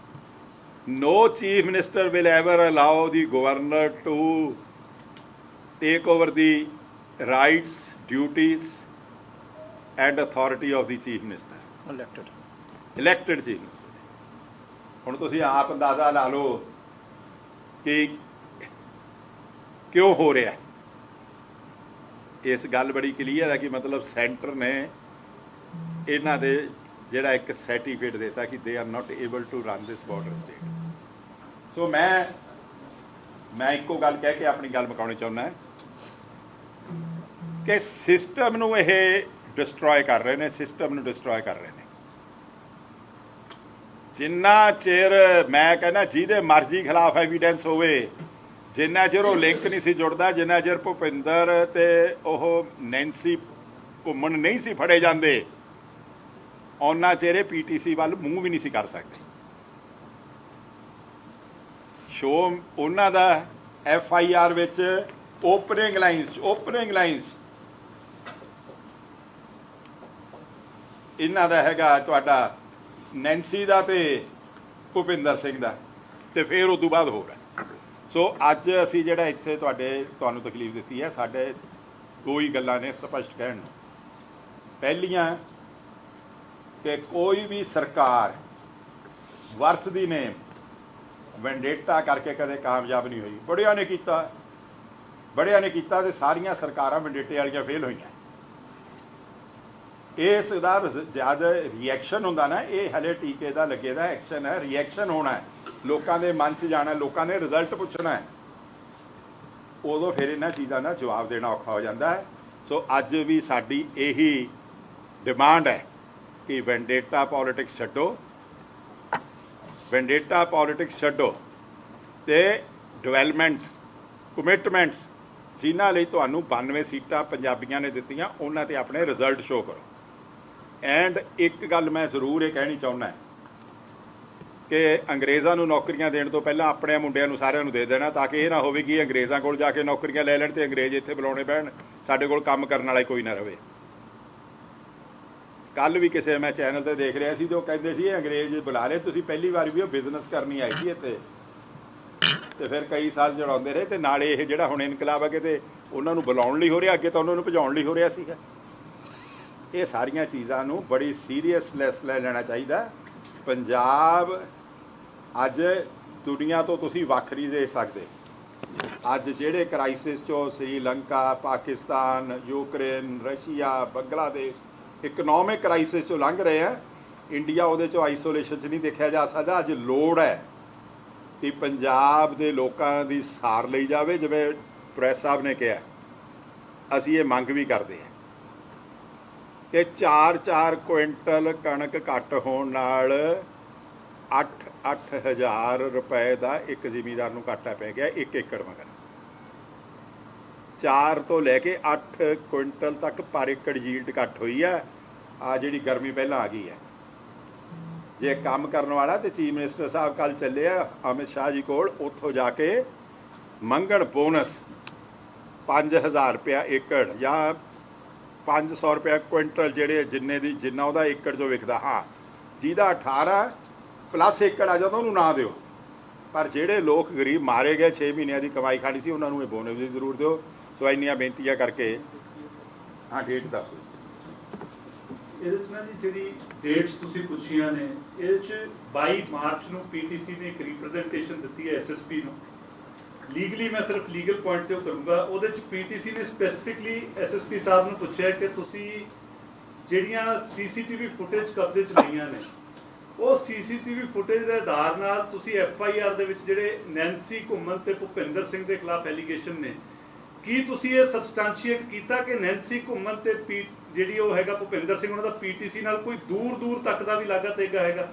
no chief minister will ever allow the governor to take over the rights, duties and authority of the chief minister. Elected chief minister. ਹੁਣ ਤੁਸੀਂ ਆਪ ਅੰਦਾਜ਼ਾ ਲਾ ਲਓ ਕਿ ਕਿਉਂ ਹੋ ਰਿਹਾ ਇਸ ਗੱਲ ਬੜੀ ਕਲੀਅਰ ਹੈ ਕਿ ਮਤਲਬ ਸੈਂਟਰ ਨੇ ਇਹਨਾਂ ਦੇ ਜਿਹੜਾ ਇੱਕ ਸਰਟੀਫਿਕੇਟ ਦਿੱਤਾ ਕਿ they are not able to run this border state so ਮੈਂ ਇੱਕੋ ਗੱਲ ਕਹਿ ਕੇ ਆਪਣੀ ਗੱਲ ਮੁਕਾਉਣੀ ਚਾਹੁੰਦਾ ਕਿ ਸਿਸਟਮ ਨੂੰ ਇਹ ਡਿਸਟਰੋਏ ਕਰ ਰਹੇ ਨੇ ਜਿੰਨਾ ਚਿਰ ਮੈਂ ਕਹਿੰਦਾ ਜਿਹਦੇ ਮਰਜ਼ੀ ਖਿਲਾਫ ਐਵੀਡੈਂਸ ਹੋਵੇ ਜਿੰਨਾ ਚਿਰ ਉਹ ਲਿੰਕ ਨਹੀਂ ਸੀ ਜੁੜਦਾ ਜਿੰਨਾ ਚਿਰ ਭੁਪਿੰਦਰ ਤੇ ਉਹ ਨੈਂਸੀ ਘੁੰਮਣ ਨਹੀਂ ਸੀ ਫੜੇ ਜਾਂਦੇ ਉਹਨਾਂ ਚਿਹਰੇ ਪੀਟੀਸੀ ਵੱਲ ਮੂੰਹ ਵੀ ਨਹੀਂ ਸੀ ਕਰ ਸਕਦੇ ਸ਼ੋਅ ਉਹਨਾਂ ਦਾ FIR ਵਿੱਚ ਓਪਨਿੰਗ ਲਾਈਨਸ ਇਹਨਾਂ ਦਾ ਹੈਗਾ ਤੁਹਾਡਾ ਨੈਂਸੀ ਦਾ ਤੇ ਭੁਪਿੰਦਰ ਸਿੰਘ ਦਾ, ਤੇ ਫਿਰ ਉਸ ਤੋਂ ਬਾਅਦ ਹੋਰ ਹੈ। ਸੋ ਅੱਜ ਅਸੀਂ ਜਿਹੜਾ ਇੱਥੇ ਤੁਹਾਨੂੰ ਤਕਲੀਫ ਦਿੱਤੀ ਹੈ, ਸਾਡੇ ਦੋ ਹੀ ਗੱਲਾਂ ਨੇ ਸਪਸ਼ਟ ਕਹਿਣ ਨੂੰ। ਪਹਿਲੀਆਂ ਕਿ ਕੋਈ ਵੀ ਸਰਕਾਰ ਵਰਤਦੀ ਨੇ ਵੈਂਡੇਟਾ ਕਰਕੇ ਕਦੇ ਕਾਮਯਾਬ ਨਹੀਂ ਹੋਈ। ਬੜਿਆਂ ਨੇ ਕੀਤਾ ਤੇ ਸਾਰੀਆਂ ਸਰਕਾਰਾਂ ਵੈਂਡੇਟੇ ਵਾਲੀਆਂ ਫੇਲ ਹੋਈਆਂ। ਇਸ ਦਾ ਜ਼ਿਆਦਾ ਰਿਐਕਸ਼ਨ ਹੁੰਦਾ ਨਾ, ਇਹ ਹਲੇ ਟੀਕੇ ਦਾ ਲੱਗੇ ਦਾ ਐਕਸ਼ਨ ਹੈ, ਰਿਐਕਸ਼ਨ ਹੋਣਾ ਹੈ, ਲੋਕਾਂ ਦੇ ਮਨ 'ਚ ਜਾਣਾ, ਲੋਕਾਂ ਨੇ ਰਿਜ਼ਲਟ ਪੁੱਛਣਾ ਹੈ, ਉਦੋਂ ਫਿਰ ਇਹਨਾਂ ਚੀਜ਼ਾਂ ਦਾ ਜਵਾਬ ਦੇਣਾ ਔਖਾ ਹੋ ਜਾਂਦਾ ਹੈ। ਸੋ ਅੱਜ ਵੀ ਸਾਡੀ ਇਹੀ ਡਿਮਾਂਡ ਹੈ ਕਿ ਵੈਂਡੇਟਾ ਪੋਲੀਟਿਕਸ ਛੱਡੋ ਤੇ ਡਿਵੈਲਪਮੈਂਟ ਕਮਿਟਮੈਂਟਸ ਜਿਨ੍ਹਾਂ ਲਈ ਤੁਹਾਨੂੰ 92 ਸੀਟਾਂ ਪੰਜਾਬੀਆਂ ਨੇ ਦਿੱਤੀਆਂ, ਉਹਨਾਂ 'ਤੇ ਆਪਣੇ ਰਿਜ਼ਲਟ ਸ਼ੋਅ ਕਰੋ। ਐਂਡ ਇੱਕ ਗੱਲ ਮੈਂ ਜ਼ਰੂਰ ਇਹ ਕਹਿਣੀ ਚਾਹੁੰਦਾ ਕਿ ਅੰਗਰੇਜ਼ਾਂ ਨੂੰ ਨੌਕਰੀਆਂ ਦੇਣ ਤੋਂ ਪਹਿਲਾਂ ਆਪਣੇ ਮੁੰਡਿਆਂ ਨੂੰ ਸਾਰਿਆਂ ਨੂੰ ਦੇ ਦੇਣਾ, ਤਾਂ ਕਿ ਇਹ ਨਾ ਹੋਵੇ ਕਿ ਅੰਗਰੇਜ਼ਾਂ ਕੋਲ ਜਾ ਕੇ ਨੌਕਰੀਆਂ ਲੈ ਲੈਣ ਤੇ ਅੰਗਰੇਜ਼ ਇੱਥੇ ਬੁਲਾਉਣੇ ਪੈਣ, ਸਾਡੇ ਕੋਲ ਕੰਮ ਕਰਨ ਵਾਲਾ ਕੋਈ ਨਾ ਰਹੇ। ਕੱਲ ਵੀ ਕਿਸੇ ਮੈਂ ਚੈਨਲ ਤੇ ਦੇਖ ਰਿਹਾ ਸੀ ਤੇ ਉਹ ਕਹਿੰਦੇ ਸੀ ਅੰਗਰੇਜ਼ ਬੁਲਾ ਲਏ, ਤੁਸੀਂ ਪਹਿਲੀ ਵਾਰ ਵੀ ਉਹ ਬਿਜ਼ਨਸ ਕਰਨੀ ਆਈ ਸੀ ਇੱਥੇ, ਤੇ ਫਿਰ ਕਈ ਸਾਲ ਜੜਾਉਂਦੇ ਰਹੇ, ਤੇ ਨਾਲੇ ਇਹ ਜਿਹੜਾ ਹੁਣ ਇਨਕਲਾਬ ਹੈ ਕਿਤੇ ਉਹਨਾਂ ਨੂੰ ਬੁਲਾਉਣ ਲਈ ਹੋ ਰਿਹਾ, ਅੱਗੇ ਤਾਂ ਉਹਨਾਂ ਨੂੰ ਭਜਾਉਣ ਲਈ ਹੋ ਰਿਹਾ ਸੀਗਾ। ਇਹ ਸਾਰੀਆਂ ਚੀਜ਼ਾਂ ਨੂੰ ਬੜੀ ਸੀਰੀਅਸਨੈਸ ਲੈ ਲੈਣਾ ਚਾਹੀਦਾ। ਪੰਜਾਬ ਅੱਜ ਦੁਨੀਆ ਤੋਂ ਤੁਸੀਂ ਵੱਖ ਨਹੀਂ ਦੇ ਸਕਦੇ। ਅੱਜ ਜਿਹੜੇ ਕ੍ਰਾਈਸਿਸ 'ਚੋਂ Sri Lanka, Pakistan, Ukraine, Russia, Bangladesh economic crisis 'ਚੋਂ ਲੰਘ ਰਹੇ ਆ, ਇੰਡੀਆ ਉਹਦੇ 'ਚੋਂ ਆਈਸੋਲੇਸ਼ਨ 'ਚ ਨਹੀਂ ਦੇਖਿਆ ਜਾ ਸਕਦਾ। ਅੱਜ ਲੋੜ ਹੈ ਕਿ ਪੰਜਾਬ ਦੇ ਲੋਕਾਂ ਦੀ ਸਾਰ ਲਈ ਜਾਵੇ। ਜਿਵੇਂ ਪ੍ਰੈਸ ਸਾਹਿਬ ਨੇ ਕਿਹਾ, ਅਸੀਂ ਇਹ ਮੰਗ ਵੀ ਕਰਦੇ ਹਾਂ ਕਿ 4-4 ਕੁਇੰਟਲ ਕਣਕ ਘੱਟ ਹੋਣ ਨਾਲ 8-8 ਹਜ਼ਾਰ ਰੁਪਏ ਦਾ ਇੱਕ ਜ਼ਿਮੀਂਦਾਰ ਨੂੰ ਘਾਟਾ ਪੈ ਗਿਆ 1 ਏਕੜ ਮਗਰ। 4 ਤੋਂ ਲੈ ਕੇ 8 ਕੁਇੰਟਲ ਤੱਕ ਪਰ ਏਕੜ ਯੀਲਡ ਘੱਟ ਹੋਈ ਹੈ। ਆ ਜਿਹੜੀ ਗਰਮੀ ਪਹਿਲਾਂ ਆ ਗਈ ਹੈ, ਜੇ ਕੰਮ ਕਰਨ ਵਾਲਾ ਤੇ ਚੀਫ ਮਿਨਿਸਟਰ ਸਾਹਿਬ ਕੱਲ੍ਹ ਚੱਲੇ ਆ ਅਮਿਤ ਸ਼ਾਹ ਜੀ ਕੋਲ, ਉੱਥੋਂ ਜਾ ਕੇ ਮੰਗਣ ਬੋਨਸ 5000 ਰੁਪਇਆ ਏਕੜ ਜਾਂ 500 ਰੁਪਇਆ ਕੁਇੰਟਲ, ਜਿਹੜੇ ਜਿੰਨਾ ਉਹਦਾ ਏਕੜ ਜੋ ਵਿਕਦਾ। ਹਾਂ, ਜਿਹਦਾ 18 ਪਲੱਸ ਏਕੜ ਆ ਜਾਂਦਾ ਉਹਨੂੰ ਨਾ ਦਿਓ, ਪਰ ਜਿਹੜੇ ਲੋਕ ਗਰੀਬ ਮਾਰੇ ਗਏ 6 ਮਹੀਨਿਆਂ ਦੀ ਕਮਾਈ ਖਾਣੀ ਸੀ, ਉਹਨਾਂ ਨੂੰ ਇਹ ਬੋਨਸ ਦੀ ਜ਼ਰੂਰ ਦਿਓ। ਸੋ ਇੰਨੀਆਂ ਬੇਨਤੀਆਂ ਕਰਕੇ। ਹਾਂ, ਡੇਟ ਦੱਸੋ। ਇਹਦੇ 'ਚ ਨਾ ਜੀ ਜਿਹੜੀ ਡੇਟਸ ਤੁਸੀਂ ਪੁੱਛੀਆਂ ਨੇ, ਇਹਦੇ 'ਚ 22 ਮਾਰਚ ਨੂੰ ਪੀਟੀਸੀ ਨੇ ਇੱਕ ਰਿਪਰੈਜ਼ੈਂਟੇਸ਼ਨ ਦਿੱਤੀ ਹੈ ਐਸਐਸਪੀ ਨੂੰ। ਲੀਗਲੀ ਮੈਂ ਸਿਰਫ ਲੀਗਲ ਪੁਆਇੰਟ ਤੇ ਕਰੂੰਗਾ। ਉਹਦੇ 'ਚ ਪੀਟੀਸੀ ਨੇ ਸਪੈਸੀਫਿਕਲੀ ਐਸਐਸਪੀ ਸਾਹਿਬ ਨੂੰ ਪੁੱਛਿਆ ਕਿ ਤੁਸੀਂ ਜਿਹੜੀਆਂ ਸੀਸੀਟੀਵੀ ਫੁਟੇਜ ਕਬਜ਼ੇ 'ਚ ਲਈਆਂ ਨੇ, ਉਹ ਸੀਸੀਟੀਵੀ ਫੁਟੇਜ ਦੇ ਆਧਾਰ ਨਾਲ ਤੁਸੀਂ ਐਫਆਈਆਰ ਦੇ ਵਿੱਚ ਜਿਹੜੇ ਨੈਂਸੀ ਘੁੰਮਣ ਤੇ ਭੁਪਿੰਦਰ ਸਿੰਘ ਦੇ ਖਿਲਾਫ ਐਲੀਗੇਸ਼ਨ ਨੇ, ਕੀ ਤੁਸੀਂ ਇਹ ਸਬਸਟੈਂਸ਼ੀਏਟ ਕੀਤਾ ਕਿ ਨੈਂਸੀ ਘੁੰਮਣ ਤੇ ਜਿਹੜੀ ਉਹ ਹੈਗਾ ਭੁਪਿੰਦਰ ਸਿੰਘ, ਉਹਨਾਂ ਦਾ ਪੀਟੀਸੀ ਨਾਲ ਕੋਈ ਦੂਰ ਤੱਕ ਦਾ ਵੀ ਲਾਗਾ ਤੇਗਾ ਹੈਗਾ?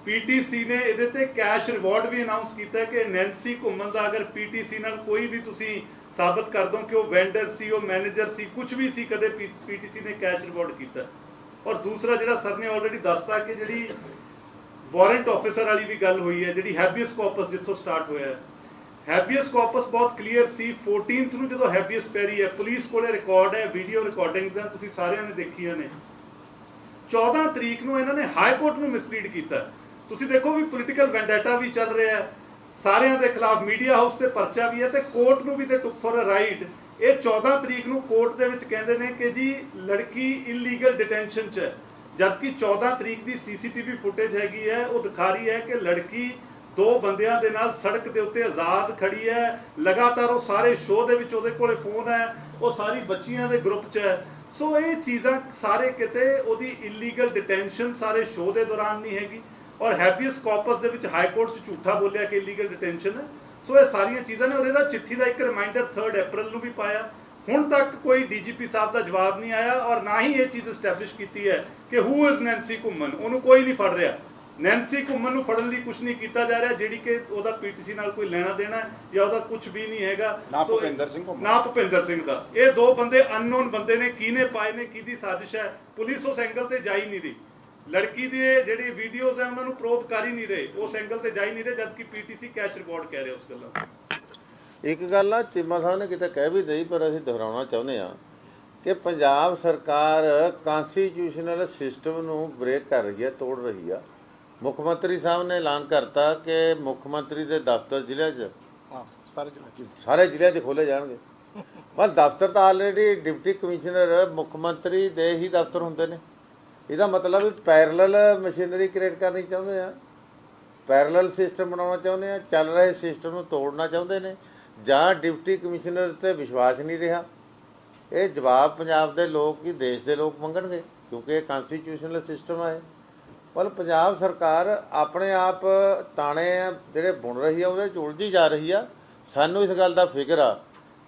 ਪੀਟੀਸੀ ਨੇ ਇਹਦੇ ਤੇ ਕੈਸ਼ ਰਿਵਾਰਡ ਵੀ ਅਨਾਉਂਸ ਕੀਤਾ ਕਿ ਨੈਂਸੀ ਘੁੰਮਣ ਦਾ ਅਗਰ ਪੀਟੀਸੀ ਨਾਲ ਕੋਈ ਵੀ ਤੁਸੀਂ ਸਾਬਤ ਕਰ ਦੋ ਕਿ ਉਹ ਵੈਂਡਰ ਸੀ, ਉਹ ਮੈਨੇਜਰ ਸੀ, ਕੁਝ ਵੀ ਸੀ, ਕਦੇ ਪੀਟੀਸੀ ਨੇ ਕੈਸ਼ ਰਿਵਾਰਡ ਕੀਤਾ। ਔਰ ਦੂਸਰਾ ਜਿਹੜਾ ਸਰ ਨੇ ਆਲਰੇਡੀ ਦੱਸਤਾ ਕਿ ਜਿਹੜੀ ਵਾਰੰਟ ਆਫਿਸਰ ਵਾਲੀ ਵੀ ਗੱਲ ਹੋਈ ਹੈ, ਜਿਹੜੀ ਹੈਬੀਅਸ ਕਾਰਪਸ ਜਿੱਥੋਂ ਸਟਾਰਟ ਹੋਇਆ ਹੈ, ਹੈਬੀਅਸ ਕਾਰਪਸ ਬਹੁਤ ਕਲੀਅਰ ਸੀ। 14th ਨੂੰ ਜਦੋਂ ਹੈਬੀਅਸ ਪੈਰੀ ਹੈ, ਪੁਲਿਸ ਕੋਲੇ ਰਿਕਾਰਡ ਹੈ, ਵੀਡੀਓ ਰਿਕਾਰਡਿੰਗਸ ਹੈ, ਤੁਸੀਂ ਸਾਰਿਆਂ ਨੇ ਦੇਖੀਆਂ ਨੇ। 14 ਤਰੀਕ ਨੂੰ ਇਹਨਾਂ ਨੇ ਹਾਈ ਕੋਰਟ ਨੂੰ ਮਿਸਲੀਡ ਕੀਤਾ। ਤੁਸੀਂ ਦੇਖੋ ਵੀ ਪੋਲੀਟੀਕਲ ਵੈਂਡੇਟਾ ਵੀ ਚੱਲ ਰਿਹਾ ਹੈ, ਸਾਰਿਆਂ ਦੇ ਖਿਲਾਫ ਮੀਡੀਆ ਹਾਊਸ ਤੇ ਪਰਚਾ ਵੀ ਹੈ, ਤੇ ਕੋਰਟ ਨੂੰ ਵੀ ਤੇ ਟੁਕ ਫॉर ਅ ਰਾਈਡ। ਇਹ 14 ਤਰੀਕ ਨੂੰ ਕੋਰਟ ਦੇ ਵਿੱਚ ਕਹਿੰਦੇ ਨੇ ਕਿ ਜੀ ਲੜਕੀ ਇਲੀਗਲ ਡਿਟੈਂਸ਼ਨ 'ਚ ਹੈ, ਜਦਕਿ 14 ਤਰੀਕ ਦੀ ਸੀਸੀਟੀਵੀ ਫੁਟੇਜ ਹੈਗੀ ਹੈ, ਉਹ ਦਿਖਾ ਰਹੀ ਹੈ ਕਿ ਲੜਕੀ 2 ਬੰਦਿਆਂ ਦੇ ਨਾਲ ਸੜਕ ਦੇ ਉੱਤੇ ਆਜ਼ਾਦ ਖੜੀ ਹੈ। ਲਗਾਤਾਰ ਉਹ ਸਾਰੇ ਸ਼ੋਅ ਦੇ ਵਿੱਚ ਉਹਦੇ ਕੋਲੇ ਫੋਨ ਹੈ, ਉਹ ਸਾਰੀ ਬੱਚੀਆਂ ਦੇ ਗਰੁੱਪ 'ਚ ਹੈ। ਸੋ ਇਹ ਚੀਜ਼ਾਂ ਸਾਰੇ ਕਿਤੇ ਉਹਦੀ ਇਲੀਗਲ ਡਿਟੈਂਸ਼ਨ ਸਾਰੇ ਸ਼ੋਅ ਦੇ ਦੌਰਾਨ ਨਹੀਂ ਹੈਗੀ, ਔਰ ਹੈਬੀਅਸ ਕਾਰਪਸ ਦੇ ਵਿੱਚ ਹਾਈ ਕੋਰਟ 'ਚ ਝੂਠਾ ਬੋਲਿਆ ਕਿ ਇਲੀਗਲ ਡਿਟੈਂਸ਼ਨ ਹੈ। ਸੋ ਇਹ ਸਾਰੀਆਂ ਚੀਜ਼ਾਂ ਨੇ, ਔਰ ਇਹਦਾ ਚਿੱਠੀ ਦਾ ਇੱਕ ਰਿਮਾਈਂਡਰ 3 ਅਪ੍ਰੈਲ ਨੂੰ ਵੀ ਪਾਇਆ। ਹੁਣ ਤੱਕ ਕੋਈ ਡੀਜੀਪੀ ਸਾਹਿਬ ਦਾ ਜਵਾਬ ਨਹੀਂ ਆਇਆ, ਔਰ ਨਾ ਹੀ ਇਹ ਚੀਜ਼ ਐਸਟੈਬਲਿਸ਼ ਕੀਤੀ ਹੈ ਕਿ ਹੂ ਇਜ਼ ਨੈਂਸੀ ਘੁੰਮਣ। ਉਹਨੂੰ ਕੋਈ ਨਹੀਂ ਫੜ ਰਿਹਾ। ਨੈਂਸੀ ਘੁੰਮਣ ਨੂੰ ਫੜਨ ਲਈ ਕੁਝ ਨਹੀਂ ਕੀਤਾ ਜਾ ਰਿਹਾ, ਜਿਹੜੀ ਕਿ ਉਹਦਾ ਪੀਟੀਸੀ ਨਾਲ ਕੋਈ ਲੈਣਾ ਦੇਣਾ ਜਾਂ ਉਹਦਾ ਕੁਝ ਵੀ ਨਹੀਂ ਹੈਗਾ। ਨਾ ਭੁਪਿੰਦਰ ਸਿੰਘ ਘੁੰਮਣ, ਨਾ ਭੁਪਿੰਦਰ ਸਿੰਘ ਦਾ। ਇਹ 2 ਬੰਦੇ ਅਨਨੋਨ ਬੰਦੇ ਨੇ, ਕਿਹਨੇ ਪਾਏ ਨੇ, ਕਿਹਦੀ ਸਾਜ਼ਿਸ਼ ਹੈ, ਪੁਲਿਸ ਉਸ ਐਂਗਲ ਤੇ ਜਾ ਹੀ ਨਹੀਂ ਰਹੀ। ਲੜਕੀ ਦੀ ਜਿਹੜੀ ਵੀਡੀਓਜ਼ ਹੈ ਉਹਨਾਂ ਨੂੰ ਪ੍ਰੋਬ ਕਰ ਹੀ ਨਹੀਂ ਰਹੇ, ਉਸ ਐਂਗਲ ਤੇ ਜਾ ਹੀ ਨਹੀਂ ਰਹੇ, ਜਦਕਿ ਪੀਟੀਸੀ ਕੈਸ਼ ਰਿਵਾਰਡ ਕਹਿ ਰਿਹਾ ਉਸ ਗੱਲਾਂ। ਇੱਕ ਗੱਲ ਆ ਚੀਮਾ ਸਾਹਿਬ ਨੇ ਕਿਤੇ ਕਹਿ ਵੀ ਦਈ, ਪਰ ਅਸੀਂ ਦੁਹਰਾਉਣਾ ਚਾਹੁੰਦੇ ਹਾਂ ਕਿ ਪੰਜਾਬ ਸਰਕਾਰ ਕਨਸਟੀਟਿਊਸ਼ਨਲ ਸਿਸਟਮ ਨੂੰ ਬ੍ਰੇਕ ਕਰ ਰਹੀ ਹੈ, ਤੋੜ ਰਹੀ ਆ। ਮੁੱਖ ਮੰਤਰੀ ਸਾਹਿਬ ਨੇ ਐਲਾਨ ਕਰਤਾ ਕਿ ਮੁੱਖ ਮੰਤਰੀ ਦੇ ਦਫ਼ਤਰ ਜ਼ਿਲ੍ਹਿਆਂ 'ਚ ਹਾਂ ਸਾਰੇ ਜ਼ਿਲ੍ਹਿਆਂ 'ਚ ਖੋਲ੍ਹੇ ਜਾਣਗੇ। ਪਰ ਦਫ਼ਤਰ ਤਾਂ ਆਲਰੇਡੀ ਡਿਪਟੀ ਕਮਿਸ਼ਨਰ ਮੁੱਖ ਮੰਤਰੀ ਦੇ ਹੀ ਦਫ਼ਤਰ ਹੁੰਦੇ ਨੇ। ਇਹਦਾ ਮਤਲਬ ਵੀ ਪੈਰਲਲ ਮਸ਼ੀਨਰੀ ਕ੍ਰੀਏਟ ਕਰਨੀ ਚਾਹੁੰਦੇ ਆ, ਪੈਰਲਲ ਸਿਸਟਮ ਬਣਾਉਣਾ ਚਾਹੁੰਦੇ ਆ, ਚੱਲ ਰਹੇ ਸਿਸਟਮ ਨੂੰ ਤੋੜਨਾ ਚਾਹੁੰਦੇ ਨੇ, ਜਾਂ ਡਿਪਟੀ ਕਮਿਸ਼ਨਰ 'ਤੇ ਵਿਸ਼ਵਾਸ ਨਹੀਂ ਰਿਹਾ। ਇਹ ਜਵਾਬ ਪੰਜਾਬ ਦੇ ਲੋਕ ਹੀ ਦੇਸ਼ ਦੇ ਲੋਕ ਮੰਗਣਗੇ, ਕਿਉਂਕਿ ਇਹ ਕਨਸਟੀਟਿਊਸ਼ਨਲ ਸਿਸਟਮ ਹੈ। ਪਰ ਪੰਜਾਬ ਸਰਕਾਰ ਆਪਣੇ ਆਪ ਤਾਣੇ ਜਿਹੜੇ ਬੁਣ ਰਹੀ ਆ ਉਹਦੇ 'ਚ ਉਲਝੀ ਜਾ ਰਹੀ ਆ। ਸਾਨੂੰ ਇਸ ਗੱਲ ਦਾ ਫਿਕਰ ਆ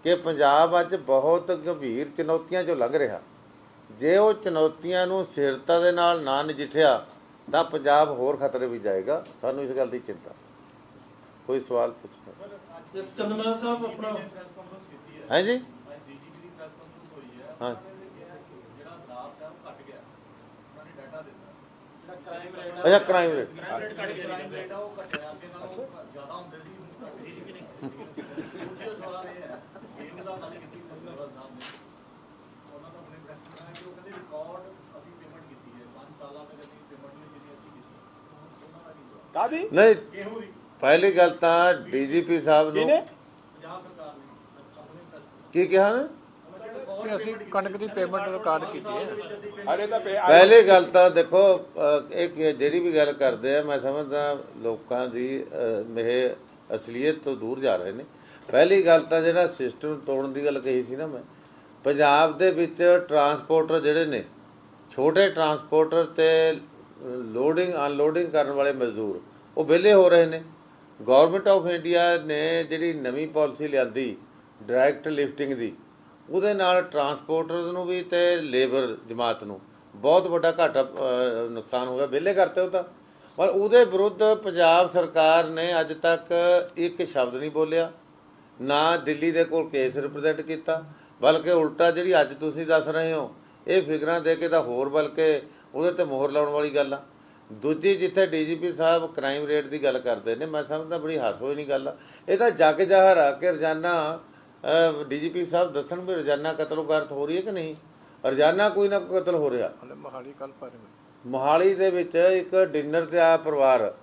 ਕਿ ਪੰਜਾਬ ਅੱਜ ਬਹੁਤ ਗੰਭੀਰ ਚੁਣੌਤੀਆਂ 'ਚੋਂ ਲੰਘ ਰਿਹਾ। ਜੇ ਉਹ ਚੁਣੌਤੀਆਂ ਨੂੰ ਸਿਰਤਾ ਦੇ ਨਾਲ ਨਾ ਨਜਿੱਠਿਆ ਤਾਂ ਪੰਜਾਬ ਹੋਰ ਖਤਰੇ ਵਿੱਚ ਜਾਏਗਾ। ਸਾਨੂੰ ਇਸ ਗੱਲ ਦੀ ਚਿੰਤਾ। ਕੋਈ ਸਵਾਲ ਪੁੱਛੋ। ਚੰਦਮਾਲ ਸਾਹਿਬ ਆਪਣਾ ਹੈ ਜੀ? ਹਾਂ ਅੱਛਾ, ਕ੍ਰਾਈਮ ਰੇਟ ਨਹੀਂ, ਪਹਿਲੀ ਗੱਲ ਤਾਂ ਡੀਜੀਪੀ ਸਾਹਿਬ ਨੂੰ ਕੀ ਕਿਹਾ ਨਾ, ਕਿ ਅਸੀਂ ਕਣਕ ਦੀ ਪੇਮੈਂਟ ਰਿਕਾਰਡ ਕੀਤੀ ਹੈ। ਪਹਿਲੀ ਗੱਲ ਤਾਂ ਦੇਖੋ, ਇਹ ਜਿਹੜੀ ਵੀ ਗੱਲ ਕਰਦੇ ਆ ਮੈਂ ਸਮਝਦਾ ਲੋਕਾਂ ਦੀ ਇਹ ਅਸਲੀਅਤ ਤੋਂ ਦੂਰ ਜਾ ਰਹੇ ਨੇ। ਪਹਿਲੀ ਗੱਲ ਤਾਂ ਜਿਹੜਾ ਸਿਸਟਮ ਤੋੜਨ ਦੀ ਗੱਲ ਕਹੀ ਸੀ ਨਾ ਮੈਂ, ਪੰਜਾਬ ਦੇ ਵਿੱਚ ਟਰਾਂਸਪੋਰਟਰ ਜਿਹੜੇ ਨੇ, ਛੋਟੇ ਟਰਾਂਸਪੋਰਟਰ ਤੇ ਲੋਡਿੰਗ ਅਨਲੋਡਿੰਗ ਕਰਨ ਵਾਲੇ ਮਜ਼ਦੂਰ, ਉਹ ਵਿਹਲੇ ਹੋ ਰਹੇ ਨੇ। ਗੌਰਮੈਂਟ ਆਫ ਇੰਡੀਆ ਨੇ ਜਿਹੜੀ ਨਵੀਂ ਪਾਲਿਸੀ ਲਿਆਂਦੀ ਡਾਇਰੈਕਟ ਲਿਫਟਿੰਗ ਦੀ, ਉਹਦੇ ਨਾਲ ਟਰਾਂਸਪੋਰਟਰਸ ਨੂੰ ਵੀ ਤੇ ਲੇਬਰ ਜਮਾਤ ਨੂੰ ਬਹੁਤ ਵੱਡਾ ਘਾਟਾ ਨੁਕਸਾਨ ਹੋ ਗਿਆ, ਵਿਹਲੇ ਕਰਤੇ ਉਹ ਤਾਂ। ਪਰ ਉਹਦੇ ਵਿਰੁੱਧ ਪੰਜਾਬ ਸਰਕਾਰ ਨੇ ਅੱਜ ਤੱਕ ਇੱਕ ਸ਼ਬਦ ਨਹੀਂ ਬੋਲਿਆ, ਨਾ ਦਿੱਲੀ ਦੇ ਕੋਲ ਕੇਸ ਰਿਪਰੈਜ਼ੈਂਟ ਕੀਤਾ, ਬਲਕਿ ਉਲਟਾ ਜਿਹੜੀ ਅੱਜ ਤੁਸੀਂ ਦੱਸ ਰਹੇ ਹੋ ਇਹ ਫਿਗਰਾਂ ਦੇ ਕੇ ਤਾਂ ਹੋਰ ਬਲਕਿ ਉਹਦੇ 'ਤੇ ਮੋਹਰ ਲਾਉਣ ਵਾਲੀ ਗੱਲ ਆ। ਦੂਜੀ, ਜਿੱਥੇ ਡੀਜੀਪੀ ਸਾਹਿਬ ਕ੍ਰਾਈਮ ਰੇਟ ਦੀ ਗੱਲ ਕਰਦੇ ਨੇ, ਮੈਂ ਸਮਝਦਾ ਬੜੀ ਹਾਸੋ ਨਹੀਂ ਗੱਲ ਆ। ਇਹ ਤਾਂ ਜੱਗ ਜ਼ਾਹਰ ਆ ਕਿ ਰੋਜ਼ਾਨਾ ਡੀਜੀਪੀ ਸਾਹਿਬ ਦੱਸਣ ਵੀ ਰੋਜ਼ਾਨਾ ਕਤਲੋਗਾਰਤ ਹੋ ਰਹੀ ਹੈ ਕਿ ਨਹੀਂ। ਰੋਜ਼ਾਨਾ ਕੋਈ ਨਾ ਕੋਈ ਕਤਲ ਹੋ ਰਿਹਾ। ਮੋਹਾਲੀ ਕੱਲ ਪਰ ਮੋਹਾਲੀ ਦੇ ਵਿੱਚ ਇੱਕ ਡਿਨਰ 'ਤੇ ਆਇਆ ਪਰਿਵਾਰ,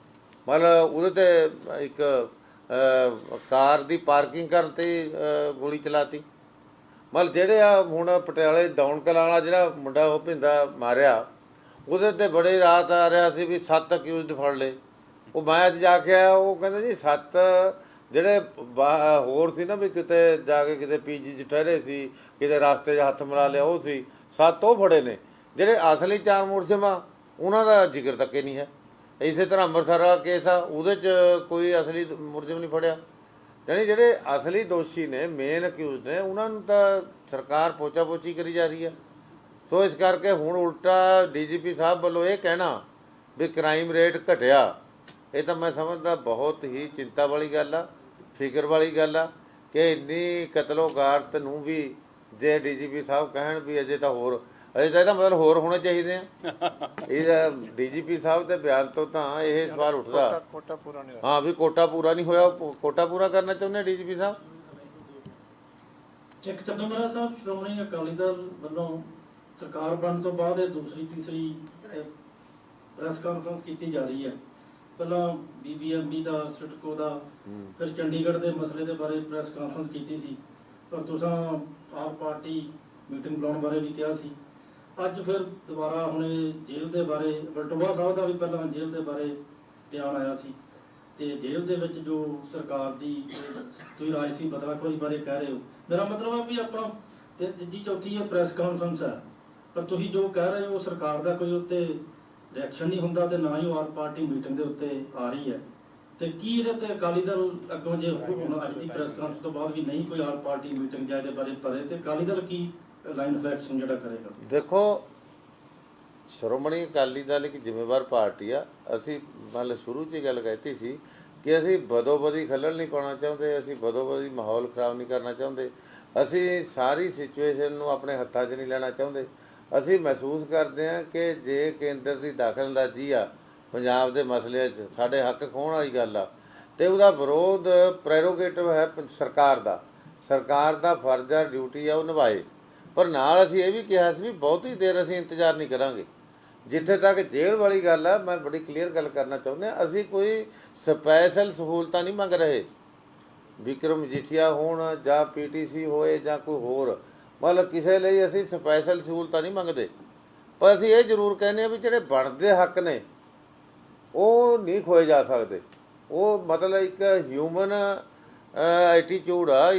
ਮਤਲਬ ਉਹਦੇ 'ਤੇ ਇੱਕ ਕਾਰ ਦੀ ਪਾਰਕਿੰਗ ਕਰਨ 'ਤੇ ਗੋਲੀ ਚਲਾਤੀ। ਮਤਲਬ ਜਿਹੜੇ ਆ ਹੁਣ ਪਟਿਆਲੇ ਦੌਣ ਕਲਾਂ ਵਾਲਾ ਜਿਹੜਾ ਮੁੰਡਾ ਉਹ ਭਿੰਦਾ ਮਾਰਿਆ, ਉਹਦੇ 'ਤੇ ਬੜੇ ਰਾਤ ਆ ਰਿਹਾ ਸੀ ਵੀ 7 ਅਕਿਊਜ਼ਡ ਫੜ ਲਏ। ਉਹ ਮੈਂ ਅੱਜ ਜਾ ਕੇ ਆਇਆ, ਉਹ ਕਹਿੰਦੇ ਜੀ 7 ਜਿਹੜੇ ਹੋਰ ਸੀ ਨਾ ਵੀ ਕਿਤੇ ਜਾ ਕੇ ਕਿਤੇ ਪੀਜੀ 'ਚ ਠਹਿਰੇ ਸੀ, ਕਿਤੇ ਰਸਤੇ 'ਚ ਹੱਥ ਮਿਲਾ ਲਿਆ, ਉਹ ਸੀ 7 ਉਹ ਫੜੇ ਨੇ। ਜਿਹੜੇ ਅਸਲੀ 4 ਮੁਲਜ਼ਮ ਆ ਉਹਨਾਂ ਦਾ ਜ਼ਿਕਰ ਤੱਕ ਹੀ ਨਹੀਂ ਹੈ। ਇਸੇ ਤਰ੍ਹਾਂ ਅੰਮ੍ਰਿਤਸਰ ਦਾ ਕੇਸ ਆ, ਉਹਦੇ 'ਚ ਕੋਈ ਅਸਲੀ ਮੁਲਜ਼ਮ ਨਹੀਂ ਫੜਿਆ। ਯਾਨੀ ਜਿਹੜੇ ਅਸਲੀ ਦੋਸ਼ੀ ਨੇ, ਮੇਨ ਅਕਿਊਜ਼ ਨੇ, ਉਹਨਾਂ ਨੂੰ ਤਾਂ ਸਰਕਾਰ ਪੋਚਾ ਪੋਚੀ ਕਰੀ ਜਾ ਰਹੀ ਹੈ। ਸੋ ਇਸ ਕਰਕੇ ਹੁਣ ਉਲਟਾ ਡੀਜੀਪੀ ਸਾਹਿਬ ਵੱਲੋਂ ਇਹ ਕਹਿਣਾ ਵੀ ਕ੍ਰਾਈਮ ਰੇਟ ਘਟਿਆ, ਇਹ ਤਾਂ ਮੈਂ ਸਮਝਦਾ ਬਹੁਤ ਹੀ ਚਿੰਤਾ ਵਾਲੀ ਗੱਲ ਆ, ਫਿਕਰ ਵਾਲੀ ਗੱਲ ਆ ਕਿ ਇੰਨੀ ਕਤਲੋਗਾਰਤ ਨੂੰ ਵੀ ਜੇ ਡੀਜੀਪੀ ਸਾਹਿਬ ਕਹਿਣ ਵੀ ਅਜੇ ਤਾਂ ਇਹਦਾ ਮਤਲਬ ਹੋਰ ਹੋਣੇ ਚਾਹੀਦੇ ਆ। ਇਹ ਡੀਜੀਪੀ ਸਾਹਿਬ ਦੇ ਬਿਆਨ ਤੋਂ ਤਾਂ ਇਹ ਸਵਾਲ ਉੱਠਦਾ, ਕੋਟਾ ਪੂਰਾ ਨਹੀਂ ਹਾਂ ਵੀ ਕੋਟਾ ਪੂਰਾ ਨਹੀਂ ਹੋਇਆ। ਕੋਟਾ ਪੂਰਾ ਕਰਨਾ ਚਾਹੁੰਦੇ ਡੀਜੀਪੀ ਸਾਹਿਬ। ਚੈੱਕ ਚੰਦਮਾਲ ਸਾਹਿਬ, ਸ਼੍ਰੋਮਣੀ ਅਕਾਲੀ ਦਲ ਵੱਲੋਂ ਸਰਕਾਰ ਬਣਨ ਤੋਂ ਬਾਅਦ ਇਹ ਦੂਸਰੀ ਤੀਸਰੀ ਪ੍ਰੈਸ ਕਾਨਫਰੰਸ ਕੀਤੀ ਜਾ ਰਹੀ ਹੈ। ਪਹਿਲਾਂ ਬੀਬੀਐਮਬੀ ਦਾ, ਸਿਟਕੋ ਦਾ, ਫਿਰ ਚੰਡੀਗੜ੍ਹ ਦੇ ਮਸਲੇ ਦੇ ਬਾਰੇ ਪ੍ਰੈਸ ਕਾਨਫਰੰਸ ਕੀਤੀ ਸੀ, ਪਰ ਤੁਸੀਂ ਆਪ ਪਾਰਟੀ ਮੀਟਿੰਗ ਬੁਲਾਉਣ ਬਾਰੇ ਵੀ ਕਿਹਾ ਸੀ। ਅੱਜ ਫਿਰ ਦੁਬਾਰਾ ਹੁਣ ਜੇਲ੍ਹ ਦੇ ਬਾਰੇ, ਬਲਟੋਆ ਸਾਹਿਬ ਦਾ ਵੀ ਪਹਿਲਾਂ ਜੇਲ੍ਹ ਦੇ ਬਾਰੇ ਬਿਆਨ ਆਇਆ ਸੀ, ਤੇ ਜੇਲ੍ਹ ਦੇ ਵਿੱਚ ਜੋ ਸਰਕਾਰ ਦੀ ਕੋਈ ਰਾਜਸੀ ਬਦਲਾਖੋਰੀ ਬਾਰੇ ਕਹਿ ਰਹੇ ਹੋ। ਮੇਰਾ ਮਤਲਬ ਆ ਵੀ ਆਪਾਂ ਤੇ ਤੀਜੀ ਚੌਥੀ ਇਹ ਪ੍ਰੈਸ ਕਾਨਫਰੰਸ ਹੈ, ਪਰ ਤੁਸੀਂ ਜੋ ਕਹਿ ਰਹੇ ਹੋ ਸਰਕਾਰ ਦਾ ਕੋਈ ਉੱਤੇ ਰਿਐਕਸ਼ਨ ਨਹੀਂ ਹੁੰਦਾ ਤੇ ਨਾ ਹੀ ਉਹ ਆਪ ਪਾਰਟੀ ਮੀਟਿੰਗ ਦੇ ਉੱਤੇ ਆ ਰਹੀ ਹੈ। ਤੇ ਕੀ ਇਹਦੇ ਤੇ ਅਕਾਲੀ ਦਲ ਅੱਗੋਂ ਜੇ ਹੁਣ ਅੱਜ ਦੀ ਪ੍ਰੈਸ ਕਾਨਫਰੰਸ ਤੋਂ ਬਾਅਦ ਵੀ ਨਹੀਂ ਕੋਈ ਆਪ ਪਾਰਟੀ ਮੀਟਿੰਗ ਜਾਂ ਇਹਦੇ ਬਾਰੇ ਭਰੇ ਤੇ ਅਕਾਲੀ ਦਲ ਕੀ ਲਾਈਨ ਆਫ ਐਕਸ਼ਨ ਜਿਹੜਾ ਕਰੇਗਾ? ਦੇਖੋ, ਸ਼੍ਰੋਮਣੀ ਅਕਾਲੀ ਦਲ ਇੱਕ ਜ਼ਿੰਮੇਵਾਰ ਪਾਰਟੀ ਆ। ਅਸੀਂ ਮਤਲਬ ਸ਼ੁਰੂ 'ਚ ਹੀ ਗੱਲ ਕਹਿਤੀ ਸੀ ਕਿ ਅਸੀਂ ਬਦੋਬਦੀ ਖੱਲਲ ਨਹੀਂ ਪਾਉਣਾ ਚਾਹੁੰਦੇ, ਅਸੀਂ ਬਦੋਬਦੀ ਮਾਹੌਲ ਖਰਾਬ ਨਹੀਂ ਕਰਨਾ ਚਾਹੁੰਦੇ, ਅਸੀਂ ਸਾਰੀ ਸਿਚੁਏਸ਼ਨ ਨੂੰ ਆਪਣੇ ਹੱਥਾਂ 'ਚ ਨਹੀਂ ਲੈਣਾ ਚਾਹੁੰਦੇ। ਅਸੀਂ ਮਹਿਸੂਸ ਕਰਦੇ ਹਾਂ ਕਿ ਜੇ ਕੇਂਦਰ ਦੀ ਦਖਲਅੰਦਾਜ਼ੀ ਆ ਪੰਜਾਬ ਦੇ ਮਸਲਿਆਂ 'ਚ, ਸਾਡੇ ਹੱਕ ਖੋਹਣ ਵਾਲੀ ਗੱਲ ਆ, ਤੇ ਉਹਦਾ ਵਿਰੋਧ ਪ੍ਰੈਰੋਗੇਟਿਵ ਹੈ ਸਰਕਾਰ ਦਾ ਫਰਜ਼ ਆ, ਡਿਊਟੀ ਆ, ਉਹ ਨਿਭਾਏ। ਪਰ ਨਾਲ ਅਸੀਂ ਇਹ ਵੀ ਕਿਹਾ ਸੀ ਵੀ ਬਹੁਤੀ ਦੇਰ ਅਸੀਂ ਇੰਤਜ਼ਾਰ ਨਹੀਂ ਕਰਾਂਗੇ। ਜਿੱਥੇ ਤੱਕ ਜੇਲ੍ਹ ਵਾਲੀ ਗੱਲ ਆ, ਮੈਂ ਬੜੀ ਕਲੀਅਰ ਗੱਲ ਕਰਨਾ ਚਾਹੁੰਦੇ ਹਾਂ, ਅਸੀਂ ਕੋਈ ਸਪੈਸ਼ਲ ਸਹੂਲਤਾਂ ਨਹੀਂ ਮੰਗ ਰਹੇ। ਵਿਕਰਮ ਮਜੀਠੀਆ ਹੋਣ ਜਾਂ PTC ਹੋਏ ਜਾਂ ਕੋਈ ਹੋਰ, ਮਤਲਬ ਕਿਸੇ ਲਈ ਅਸੀਂ ਸਪੈਸ਼ਲ ਸਹੂਲਤਾਂ ਨਹੀਂ ਮੰਗਦੇ। ਪਰ ਅਸੀਂ ਇਹ ਜ਼ਰੂਰ ਕਹਿੰਦੇ ਹਾਂ ਵੀ ਜਿਹੜੇ ਬਣਦੇ ਹੱਕ ਨੇ ਉਹ ਨਹੀਂ ਖੋਏ ਜਾ ਸਕਦੇ। ਉਹ ਮਤਲਬ ਇੱਕ ਹਿਊਮਨ ਐਟੀਟਿਊਡ ਆ।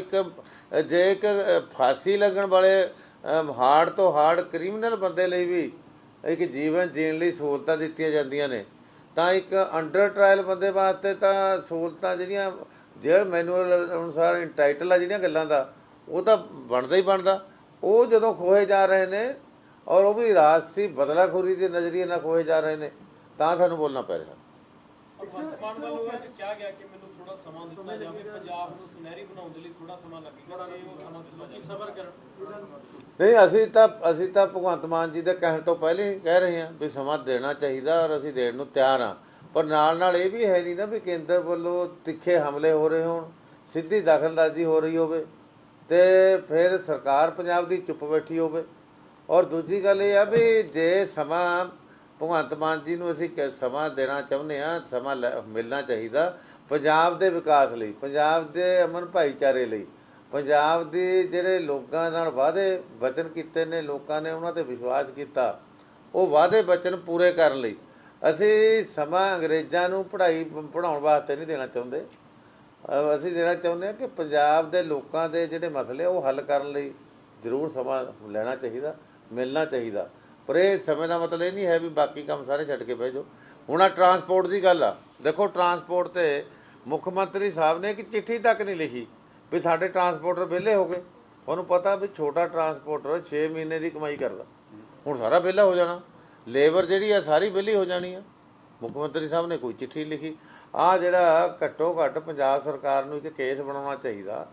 ਜੇ ਇੱਕ ਫਾਂਸੀ ਲੱਗਣ ਵਾਲੇ ਹਾਰਡ ਤੋਂ ਹਾਰਡ ਕ੍ਰਿਮੀਨਲ ਬੰਦੇ ਲਈ ਵੀ ਇੱਕ ਜੀਵਨ ਜੀਣ ਲਈ ਸਹੂਲਤਾਂ ਦਿੱਤੀਆਂ ਜਾਂਦੀਆਂ ਨੇ, ਤਾਂ ਇੱਕ ਅੰਡਰ ਟਰਾਇਲ ਬੰਦੇ ਵਾਸਤੇ ਤਾਂ ਸਹੂਲਤਾਂ ਜਿਹੜੀਆਂ ਜੇਲ੍ਹ ਮੈਨੂਅਲ ਅਨੁਸਾਰ ਇੰਟਾਈਟਲ ਆ ਜਿਹੜੀਆਂ ਗੱਲਾਂ ਦਾ, ਉਹ ਤਾਂ ਬਣਦਾ ਹੀ ਬਣਦਾ। ਉਹ ਜਦੋਂ ਖੋਏ ਜਾ ਰਹੇ ਨੇ ਔਰ ਉਹ ਵੀ ਰਾਜਸੀ ਬਦਲਾਖੋਰੀ ਦੇ ਨਜ਼ਰੀਏ ਨਾਲ ਖੋਏ ਜਾ ਰਹੇ ਨੇ, ਤਾਂ ਸਾਨੂੰ ਬੋਲਣਾ ਪੈ ਰਿਹਾ। ਮਾਨ ਵੱਲੋਂ ਅੱਜ ਕਿਹਾ ਗਿਆ ਕਿ ਮੈਨੂੰ ਥੋੜਾ ਸਮਾਂ ਦਿੱਤਾ ਜਾਵੇ, ਪੰਜਾਬ ਨੂੰ ਸੁਨਹਿਰੀ ਬਣਾਉਣ ਦੇ ਲਈ ਥੋੜਾ ਸਮਾਂ ਲੱਗੇਗਾ ਤੇ ਉਹ ਸਮਾਂ ਲੋਕੀ ਸਬਰ ਕਰਨ। ਨਹੀਂ, ਅਸੀਂ ਤਾਂ ਭਗਵੰਤ ਮਾਨ ਜੀ ਦੇ ਕਹਿਣ ਤੋਂ ਪਹਿਲੇ ਹੀ ਕਹਿ ਰਹੇ ਹਾਂ ਵੀ ਸਮਾਂ ਦੇਣਾ ਚਾਹੀਦਾ ਔਰ ਅਸੀਂ ਦੇਣ ਨੂੰ ਤਿਆਰ ਹਾਂ। ਪਰ ਨਾਲ ਇਹ ਵੀ ਹੈ ਨਹੀਂ ਨਾ ਵੀ ਕੇਂਦਰ ਵੱਲੋਂ ਤਿੱਖੇ ਹਮਲੇ ਹੋ ਰਹੇ ਹੋਣ, ਸਿੱਧੀ ਦਖਲਅੰਦਾਜ਼ੀ ਹੋ ਰਹੀ ਹੋਵੇ ਤੇ ਫਿਰ ਸਰਕਾਰ ਪੰਜਾਬ ਦੀ ਚੁੱਪ ਬੈਠੀ ਹੋਵੇ। ਔਰ ਦੂਜੀ ਗੱਲ ਇਹ ਆ ਵੀ ਜੇ ਸਮਾਂ ਭਗਵੰਤ ਮਾਨ ਜੀ ਨੂੰ ਅਸੀਂ ਸਮਾਂ ਦੇਣਾ ਚਾਹੁੰਦੇ ਹਾਂ, ਸਮਾਂ ਮਿਲਣਾ ਚਾਹੀਦਾ ਪੰਜਾਬ ਦੇ ਵਿਕਾਸ ਲਈ, ਪੰਜਾਬ ਦੇ ਅਮਨ ਭਾਈਚਾਰੇ ਲਈ, ਪੰਜਾਬ ਦੇ ਜਿਹੜੇ ਲੋਕਾਂ ਨਾਲ ਵਾਅਦੇ ਵਚਨ ਕੀਤੇ ਨੇ, ਲੋਕਾਂ ਨੇ ਉਹਨਾਂ 'ਤੇ ਵਿਸ਼ਵਾਸ ਕੀਤਾ, ਉਹ ਵਾਅਦੇ ਵਚਨ ਪੂਰੇ ਕਰਨ ਲਈ। ਅਸੀਂ ਸਮਾਂ ਅੰਗਰੇਜ਼ਾਂ ਨੂੰ ਪੜ੍ਹਾਉਣ ਵਾਸਤੇ ਨਹੀਂ ਦੇਣਾ ਚਾਹੁੰਦੇ। ਅਸੀਂ ਦੇਣਾ ਚਾਹੁੰਦੇ ਹਾਂ ਕਿ ਪੰਜਾਬ ਦੇ ਲੋਕਾਂ ਦੇ ਜਿਹੜੇ ਮਸਲੇ ਉਹ ਹੱਲ ਕਰਨ ਲਈ ਜ਼ਰੂਰ ਸਮਾਂ ਲੈਣਾ ਚਾਹੀਦਾ, ਮਿਲਣਾ ਚਾਹੀਦਾ। ਪਰ ਇਹ ਸਮੇਂ ਦਾ ਮਤਲਬ ਇਹ ਨਹੀਂ ਹੈ ਵੀ ਬਾਕੀ ਕੰਮ ਸਾਰੇ ਛੱਡ ਕੇ ਬਹਿ ਜਾਓ। ਹੁਣ ਆ ਟਰਾਂਸਪੋਰਟ ਦੀ ਗੱਲ ਆ, ਦੇਖੋ ਟਰਾਂਸਪੋਰਟ 'ਤੇ ਮੁੱਖ ਮੰਤਰੀ ਸਾਹਿਬ ਨੇ ਇੱਕ ਚਿੱਠੀ ਤੱਕ ਨਹੀਂ ਲਿਖੀ ਵੀ ਸਾਡੇ ਟਰਾਂਸਪੋਰਟਰ ਵਿਹਲੇ ਹੋ ਗਏ। ਤੁਹਾਨੂੰ ਪਤਾ ਵੀ ਛੋਟਾ ਟਰਾਂਸਪੋਰਟਰ 6 ਮਹੀਨੇ ਦੀ ਕਮਾਈ ਕਰਦਾ, ਹੁਣ ਸਾਰਾ ਵਿਹਲਾ ਹੋ ਜਾਣਾ, ਲੇਬਰ ਜਿਹੜੀ ਆ ਸਾਰੀ ਵਿਹਲੀ ਹੋ ਜਾਣੀ ਆ। ਮੁੱਖ ਮੰਤਰੀ ਸਾਹਿਬ ਨੇ ਕੋਈ ਚਿੱਠੀ ਲਿਖੀ। ਆਹ ਜਿਹੜਾ ਘੱਟੋ ਘੱਟ ਪੰਜਾਬ ਸਰਕਾਰ ਨੂੰ ਇੱਕ ਕੇਸ ਬਣਾਉਣਾ ਚਾਹੀਦਾ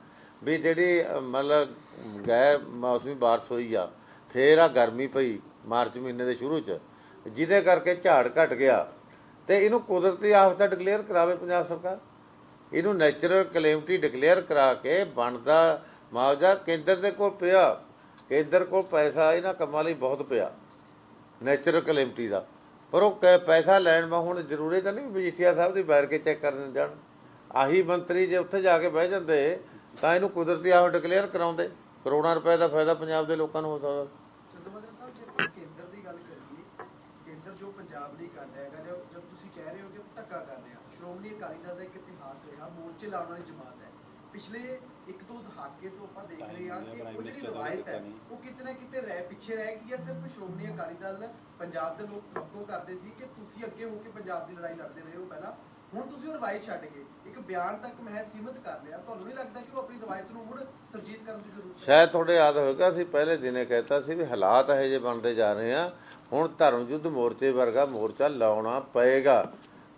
ਵੀ ਜਿਹੜੀ ਮਤਲਬ ਗੈਰ ਮੌਸਮੀ ਬਾਰਿਸ਼ ਹੋਈ ਆ, ਫਿਰ ਆ ਗਰਮੀ ਪਈ ਮਾਰਚ ਮਹੀਨੇ ਦੇ ਸ਼ੁਰੂ 'ਚ, ਜਿਹਦੇ ਕਰਕੇ ਝਾੜ ਘਟ ਗਿਆ, ਤੇ ਇਹਨੂੰ ਕੁਦਰਤੀ ਆਫਤ ਡਿਕਲੇਅਰ ਕਰਾਵੇ ਪੰਜਾਬ ਸਰਕਾਰ। ਇਹਨੂੰ ਨੈਚੁਰਲ ਕਲੈਮਿਟੀ ਡਿਕਲੇਅਰ ਕਰਾ ਕੇ ਬਣਦਾ ਮੁਆਵਜ਼ਾ ਕੇਂਦਰ ਦੇ ਕੋਲ ਪਿਆ, ਕੇਂਦਰ ਕੋਲ ਪੈਸਾ ਇਹਨਾਂ ਕੰਮਾਂ ਲਈ ਬਹੁਤ ਪਿਆ ਨੈਚੁਰਲ ਕਲੈਮਿਟੀ ਦਾ। ਪਰ ਉਹ ਪੈਸਾ ਲੈਣ ਵਾ ਹੁਣ ਜ਼ਰੂਰੀ ਤਾਂ ਨਹੀਂ ਮਜੀਠੀਆ ਸਾਹਿਬ ਦੀ ਬੈਠ ਕੇ ਚੈੱਕ ਕਰਨ ਜਾਣ। ਆਹੀ ਮੰਤਰੀ ਜੇ ਉੱਥੇ ਜਾ ਕੇ ਬਹਿ ਜਾਂਦੇ ਤਾਂ ਇਹਨੂੰ ਕੁਦਰਤੀ ਆਫਤ ਡਿਕਲੇਅਰ ਕਰਾਉਂਦੇ, ਕਰੋੜਾਂ ਰੁਪਏ ਦਾ ਫਾਇਦਾ ਪੰਜਾਬ ਦੇ ਲੋਕਾਂ ਨੂੰ ਹੋ ਸਕਦਾ। ਕੇਂਦਰ ਦੀ ਗੱਲ ਕਰੀਏ, ਕੇਂਦਰ ਜੋ ਪੰਜਾਬ ਲਈ ਕਰ ਰਿਹਾ ਹੈਗਾ, ਜਦ ਤੁਸੀਂ ਕਹਿ ਰਹੇ ਹੋ ਕਿ ਧੱਕਾ ਕਰ ਰਿਹਾ, ਸ਼੍ਰੋਮਣੀ ਅਕਾਲੀ ਦਲ ਦਾ ਇੱਕ ਇਤਿਹਾਸ ਰਿਹਾ ਮੋਰਚੇ ਲਾਉਣ ਵਾਲੀ ਜਮਾਤ ਹੈ। ਪਿਛਲੇ ਇੱਕ ਦੋ ਦਹਾਕੇ ਤੋਂ ਆਪਾਂ ਦੇਖ ਰਹੇ ਹਾਂ ਕਿ ਉਹ ਜਿਹੜੀ ਰਵਾਇਤ ਹੈ ਉਹ ਕਿਤੇ ਨਾ ਕਿਤੇ ਪਿੱਛੇ ਰਹਿ ਗਈ ਹੈ। ਸਿਰਫ ਸ਼੍ਰੋਮਣੀ ਅਕਾਲੀ ਦਲ ਪੰਜਾਬ ਦੇ ਲੋਕ ਤਵੱਕੋ ਕਰਦੇ ਸੀ ਕਿ ਤੁਸੀਂ ਅੱਗੇ ਹੋ ਕੇ ਪੰਜਾਬ ਦੀ ਲੜਾਈ ਲੜਦੇ ਰਹੇ ਹੋ ਪਹਿਲਾਂ, ਹੁਣ ਤੁਸੀਂ ਉਹ ਰਵਾਇਤ ਛੱਡ ਕੇ ਇੱਕ ਬਿਆਨ ਤੱਕ ਮੈਂ ਸੀਮਿਤ ਕਰ ਲਿਆ। ਤੁਹਾਨੂੰ ਨਹੀਂ ਲੱਗਦਾ ਕਿ ਉਹ ਆਪਣੀ ਰਵਾਇਤ ਨੂੰ ਮੁੜ ਸੁਰਜੀਤ ਕਰਨ ਦੀ ਜ਼ਰੂਰਤ ਹੈ? ਸ਼ਾਇਦ ਤੁਹਾਡੇ ਯਾਦ ਹੋਏਗਾ ਅਸੀਂ ਪਹਿਲੇ ਦਿਨੇ ਕਹਿਤਾ ਸੀ ਵੀ ਹਾਲਾਤ ਇਹੋ ਜਿਹੇ ਬਣਦੇ ਜਾ ਰਹੇ ਆ, ਹੁਣ ਧਰਮ ਯੁੱਧ ਮੋਰਚੇ ਵਰਗਾ ਮੋਰਚਾ ਲਾਉਣਾ ਪਏਗਾ।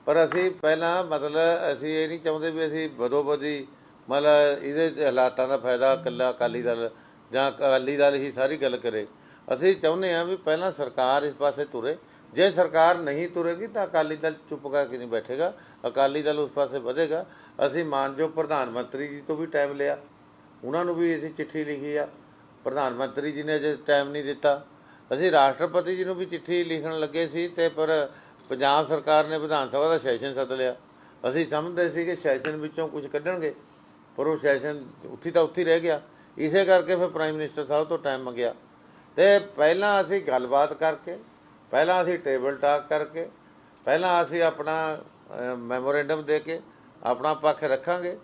ਪਰ ਅਸੀਂ ਪਹਿਲਾਂ ਮਤਲਬ ਅਸੀਂ ਇਹ ਨਹੀਂ ਚਾਹੁੰਦੇ ਵੀ ਅਸੀਂ ਬਦੋਬਦੀ ਮਤਲਬ ਇਹਦੇ ਹਾਲਾਤਾਂ ਦਾ ਫਾਇਦਾ ਇਕੱਲਾ ਅਕਾਲੀ ਦਲ ਜਾਂ ਅਕਾਲੀ ਦਲ ਹੀ ਸਾਰੀ ਗੱਲ ਕਰੇ। ਅਸੀਂ ਚਾਹੁੰਦੇ ਹਾਂ ਵੀ ਪਹਿਲਾਂ ਸਰਕਾਰ ਇਸ ਪਾਸੇ ਤੁਰੇ, ਜੇ ਸਰਕਾਰ ਨਹੀਂ ਤੁਰੇਗੀ ਤਾਂ ਅਕਾਲੀ ਦਲ ਚੁੱਪ ਕਰਕੇ ਨਹੀਂ ਬੈਠੇਗਾ, ਅਕਾਲੀ ਦਲ ਉਸ ਪਾਸੇ ਵਧੇਗਾ। ਅਸੀਂ ਮਾਨਯੋਗ ਪ੍ਰਧਾਨ ਮੰਤਰੀ ਜੀ ਤੋਂ ਵੀ ਟਾਈਮ ਲਿਆ, ਉਹਨਾਂ ਨੂੰ ਵੀ ਅਸੀਂ ਚਿੱਠੀ ਲਿਖੀ ਆ, ਪ੍ਰਧਾਨ ਮੰਤਰੀ ਜੀ ਨੇ ਅਜੇ ਟਾਈਮ ਨਹੀਂ ਦਿੱਤਾ। ਅਸੀਂ ਰਾਸ਼ਟਰਪਤੀ ਜੀ ਨੂੰ ਵੀ ਚਿੱਠੀ ਲਿਖਣ ਲੱਗੇ ਸੀ ਤੇ ਪਰ ਪੰਜਾਬ ਸਰਕਾਰ ਨੇ ਵਿਧਾਨ ਸਭਾ ਦਾ ਸੈਸ਼ਨ ਸੱਦ ਲਿਆ। ਅਸੀਂ ਸਮਝਦੇ ਸੀ ਕਿ ਸੈਸ਼ਨ ਵਿੱਚੋਂ ਕੁਝ ਕੱਢਣਗੇ, ਪਰ ਉਹ ਸੈਸ਼ਨ ਉੱਥੇ ਤਾਂ ਉੱਥੇ ਰਹਿ ਗਿਆ। ਇਸੇ ਕਰਕੇ ਫਿਰ ਪ੍ਰਾਈਮ ਮਿਨਿਸਟਰ ਸਾਹਿਬ ਤੋਂ ਟਾਈਮ ਮੰਗਿਆ ਤੇ ਪਹਿਲਾਂ ਅਸੀਂ ਗੱਲਬਾਤ ਕਰਕੇ, ਪਹਿਲਾਂ ਅਸੀਂ ਟੇਬਲ ਟਾਕ ਕਰਕੇ, ਪਹਿਲਾਂ ਅਸੀਂ ਆਪਣਾ ਮੈਮੋਰੈਂਡਮ ਦੇ ਕੇ ਆਪਣਾ ਪੱਖ ਰੱਖਾਂਗੇ।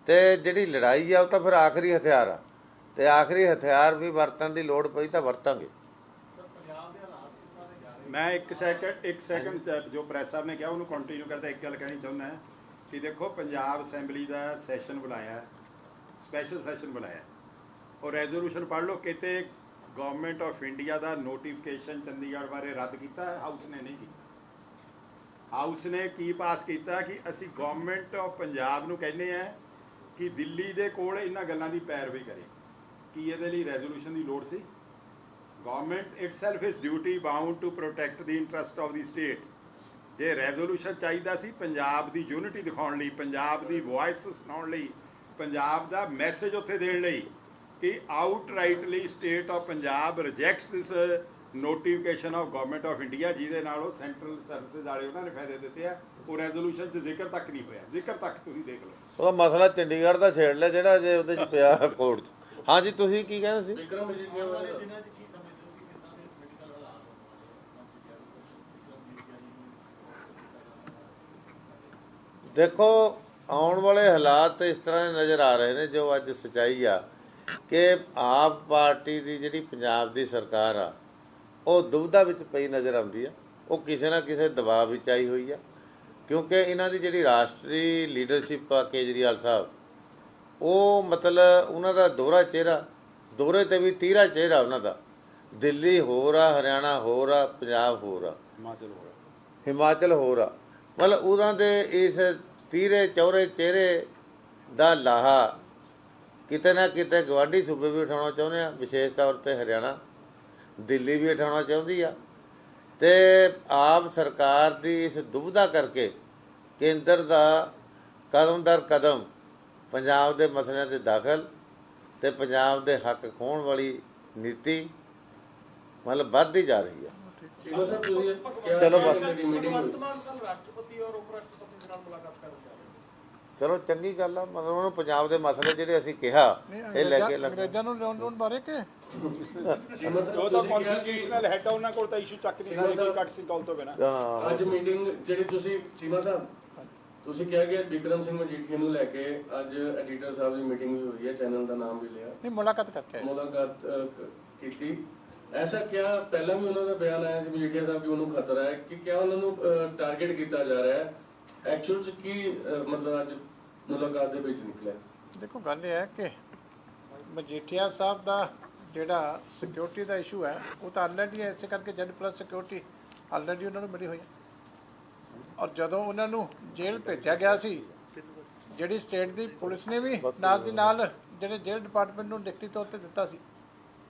ਤੇ ਜਿਹੜੀ ਲੜਾਈ ਆ ਉਹ ਤਾਂ ਫਿਰ ਆਖਰੀ ਹਥਿਆਰ ਆ, ਤੇ ਆਖਰੀ ਹਥਿਆਰ ਵੀ ਵਰਤਣ ਦੀ ਲੋੜ ਪਈ ਤਾਂ ਵਰਤਾਂਗੇ। ਮੈਂ ਇੱਕ ਸੈਕਿੰਡ ਜੋ ਪ੍ਰੈਸ ਸਾਹਿਬ ਨੇ ਕਿਹਾ ਉਹਨੂੰ ਕੰਟੀਨਿਊ ਕਰਦਾ ਇੱਕ ਗੱਲ ਕਹਿਣੀ ਚਾਹੁੰਦਾ ਕਿ ਦੇਖੋ ਪੰਜਾਬ ਅਸੈਂਬਲੀ ਦਾ ਸੈਸ਼ਨ ਬੁਲਾਇਆ, ਸਪੈਸ਼ਲ ਸੈਸ਼ਨ ਬੁਲਾਇਆ, ਉਹ ਰੈਜ਼ੋਲੂਸ਼ਨ ਪੜ੍ਹ ਲਓ। ਕਿਤੇ government of India the notification Chandigarh ਬਾਰੇ ਰੱਦ ਕੀਤਾ, ਹਾਊਸ ਨੇ ਨਹੀਂ ਕੀਤਾ। ਹਾਊਸ ਨੇ ਕੀ ਪਾਸ ਕੀਤਾ ਕਿ ਅਸੀਂ ਗਵਰਨਮੈਂਟ ਆਫ ਪੰਜਾਬ ਨੂੰ ਕਹਿੰਦੇ ਆ ਕਿ ਦਿੱਲੀ ਦੇ ਕੋਲ ਇਹਨਾਂ ਗੱਲਾਂ ਦੀ ਪੈਰਵੀ ਕਰੇ। ਕੀ ਇਹਦੇ ਲਈ ਰੈਜ਼ੋਲੂਸ਼ਨ ਦੀ ਲੋੜ ਸੀ? Government itself is duty bound to protect the interest of the state. ਜੇ ਰੈਜ਼ੋਲੂਸ਼ਨ ਚਾਹੀਦਾ ਸੀ ਪੰਜਾਬ ਦੀ ਯੂਨਿਟੀ ਦਿਖਾਉਣ ਲਈ, ਪੰਜਾਬ ਦੀ ਵੌਇਸ ਸੁਣਾਉਣ ਲਈ, ਪੰਜਾਬ ਦਾ ਮੈਸੇਜ ਉੱਥੇ ਦੇਣ ਲਈ ਕਿ outrightly state of Punjab rejects this notification of government of India, ਜਿਹਦੇ ਨਾਲ ਉਹ ਸੈਂਟਰਲ ਸਰਵਿਸਿਜ਼ ਵਾਲੇ ਉਹਨਾਂ ਨੇ ਫਾਇਦੇ ਦਿੱਤੇ ਆ, ਉਹ ਰੈਜ਼ੋਲੂਸ਼ਨ 'ਚ ਜ਼ਿਕਰ ਤੱਕ ਨਹੀਂ ਹੋਇਆ। ਜ਼ਿਕਰ ਤੱਕ ਤੁਸੀਂ ਦੇਖ ਲਓ। ਉਹਦਾ ਮਸਲਾ ਚੰਡੀਗੜ੍ਹ ਦਾ ਛੇੜ ਲਿਆ ਜਿਹੜਾ ਜੇ ਉਹਦੇ 'ਚ ਪਿਆ ਕੋਰਟ 'ਚ। ਹਾਂਜੀ ਤੁਸੀਂ ਕੀ ਕਹਿੰਦੇ ਸੀ? ਵਿਕਰਮ ਮਜੀਠੀਆ ਬਾਰੇ ਦੇਖੋ ਆਉਣ ਵਾਲੇ ਹਾਲਾਤ ਇਸ ਤਰ੍ਹਾਂ ਦੇ ਨਜ਼ਰ ਆ ਰਹੇ ਨੇ, ਜੋ ਅੱਜ ਸੱਚਾਈ ਆ ਕਿ ਆਪ ਪਾਰਟੀ ਦੀ ਜਿਹੜੀ ਪੰਜਾਬ ਦੀ ਸਰਕਾਰ ਆ ਉਹ ਦੁਬਿਧਾ ਵਿੱਚ ਪਈ ਨਜ਼ਰ ਆਉਂਦੀ ਆ। ਉਹ ਕਿਸੇ ਨਾ ਕਿਸੇ ਦਬਾਅ ਵਿੱਚ ਆਈ ਹੋਈ ਆ, ਕਿਉਂਕਿ ਇਹਨਾਂ ਦੀ ਜਿਹੜੀ ਰਾਸ਼ਟਰੀ ਲੀਡਰਸ਼ਿਪ ਆ, ਕੇਜਰੀਵਾਲ ਸਾਹਿਬ, ਉਹ ਮਤਲਬ ਉਹਨਾਂ ਦਾ ਦੋਹਰਾ ਚਿਹਰਾ, ਦੋਹਰੇ 'ਤੇ ਵੀ ਤੀਹਰਾ ਚਿਹਰਾ ਉਹਨਾਂ ਦਾ। ਦਿੱਲੀ ਹੋਰ ਆ, ਹਰਿਆਣਾ ਹੋਰ ਆ, ਪੰਜਾਬ ਹੋਰ ਆ, ਹਿਮਾਚਲ ਹੋਰ ਆ। ਮਤਲਬ ਉਹਨਾਂ ਦੇ ਇਸ ਤੀਹਰੇ ਚੌਰੇ ਚਿਹਰੇ ਦਾ ਲਾਹਾ ਕਿਤੇ ਨਾ ਕਿਤੇ ਗਵਾਂਢੀ ਸੂਬੇ ਵੀ ਉਠਾਉਣਾ ਚਾਹੁੰਦੇ ਆ, ਵਿਸ਼ੇਸ਼ ਤੌਰ 'ਤੇ ਹਰਿਆਣਾ, ਦਿੱਲੀ ਵੀ ਉਠਾਉਣਾ ਚਾਹੁੰਦੀ ਆ। ਅਤੇ ਆਪ ਸਰਕਾਰ ਦੀ ਇਸ ਦੁਬਿਧਾ ਕਰਕੇ ਕੇਂਦਰ ਦਾ ਕਦਮ ਦਰ ਕਦਮ ਪੰਜਾਬ ਦੇ ਮਸਲਿਆਂ 'ਤੇ ਦਾਖਲ ਅਤੇ ਪੰਜਾਬ ਦੇ ਹੱਕ ਖੋਹਣ ਵਾਲੀ ਨੀਤੀ ਮਤਲਬ ਵੱਧਦੀ ਜਾ ਰਹੀ ਆ। ਚਲੋ ਬਸ ਰਾਸ਼ਟਰਪਤੀ ਔਰ ਉਪ ਰਾਸ਼ਟਰਪਤੀ ਦੇ ਨਾਲ ਮੁਲਾਕਾਤ ਕਰਨ ਜਾ ਰਹੇ। ਚਲੋ ਚੰਗੀ ਗੱਲ ਆ। ਮਤਲਬ ਉਹਨੂੰ ਪੰਜਾਬ ਦੇ ਮਸਲੇ ਜਿਹੜੇ ਅਸੀਂ ਕਿਹਾ ਇਹ ਲੈ ਕੇ ਅੰਗਰੇਜ਼ਾਂ ਨੂੰ ਲਿਆਉਣ ਬਾਰੇ ਕਿ ਉਹ ਤਾਂ ਕਨਸਟੀਟਿਊਸ਼ਨਲ ਹੈਡ ਆ, ਉਹਨਾਂ ਕੋਲ ਤਾਂ ਇਸ਼ੂ ਚੱਕ ਨਹੀਂ ਕੋਈ ਕੱਟ ਸੀ ਕਾਲ ਤੋਂ ਬਿਨਾਂ। ਅੱਜ ਮੀਟਿੰਗ ਜਿਹੜੀ ਤੁਸੀਂ ਚੀਮਾ ਸਾਹਿਬ ਤੁਸੀਂ ਕਿਹਾ ਕਿ ਵਿਕਰਮ ਸਿੰਘ ਮਜੀਠੀਆ ਨੂੰ ਲੈ ਕੇ ਅੱਜ ਐਡੀਟਰ ਸਾਹਿਬ ਦੀ ਮੀਟਿੰਗ ਵੀ ਹੋਈ ਹੈ, ਚੈਨਲ ਦਾ ਨਾਮ ਵੀ ਲਿਆ, ਨਹੀਂ ਮੁਲਾਕਾਤ ਕਰਕੇ ਮੁਲਾਕਾਤ ਕੀਤੀ। ਐਸਾ ਕਿਆ ਪਹਿਲਾਂ ਵੀ ਉਹਨਾਂ ਦਾ ਬਿਆਨ ਆਇਆ ਸੀ ਮਜੀਠੀਆ ਸਾਹਿਬ ਕਿ ਉਹਨੂੰ ਖਤਰਾ ਹੈ ਕਿ ਕਿਆ ਉਹਨਾਂ ਨੂੰ ਟਾਰਗੇਟ ਕੀਤਾ ਜਾ ਰਿਹਾ ਹੈ? ਐਕਚੁਅਲ 'ਚ ਕੀ ਮਤਲਬ ਅੱਜ ਮੁਲਾਕਾਤ ਦੇ ਵਿੱਚ ਨਿਕਲਿਆ? ਦੇਖੋ ਗੱਲ ਇਹ ਹੈ ਕਿ ਮਜੀਠੀਆ ਸਾਹਿਬ ਦਾ ਜਿਹੜਾ ਸਿਕਿਉਰਿਟੀ ਦਾ ਇਸ਼ੂ ਹੈ ਉਹ ਤਾਂ ਆਲਰੇਡੀ ਇਸੇ ਕਰਕੇ ਜੈਡ ਪਲੱਸ ਸਿਕਿਉਰਿਟੀ ਆਲਰੇਡੀ ਉਹਨਾਂ ਨੂੰ ਮਿਲੀ ਹੋਈ ਹੈ। ਔਰ ਜਦੋਂ ਉਹਨਾਂ ਨੂੰ ਜੇਲ੍ਹ ਭੇਜਿਆ ਗਿਆ ਸੀ, ਜਿਹੜੀ ਸਟੇਟ ਦੀ ਪੁਲਿਸ ਨੇ ਵੀ ਨਾਲ ਦੀ ਨਾਲ ਜਿਹੜੇ ਜੇਲ੍ਹ ਡਿਪਾਰਟਮੈਂਟ ਨੂੰ ਲਿਖਤੀ ਤੌਰ 'ਤੇ ਦਿੱਤਾ ਸੀ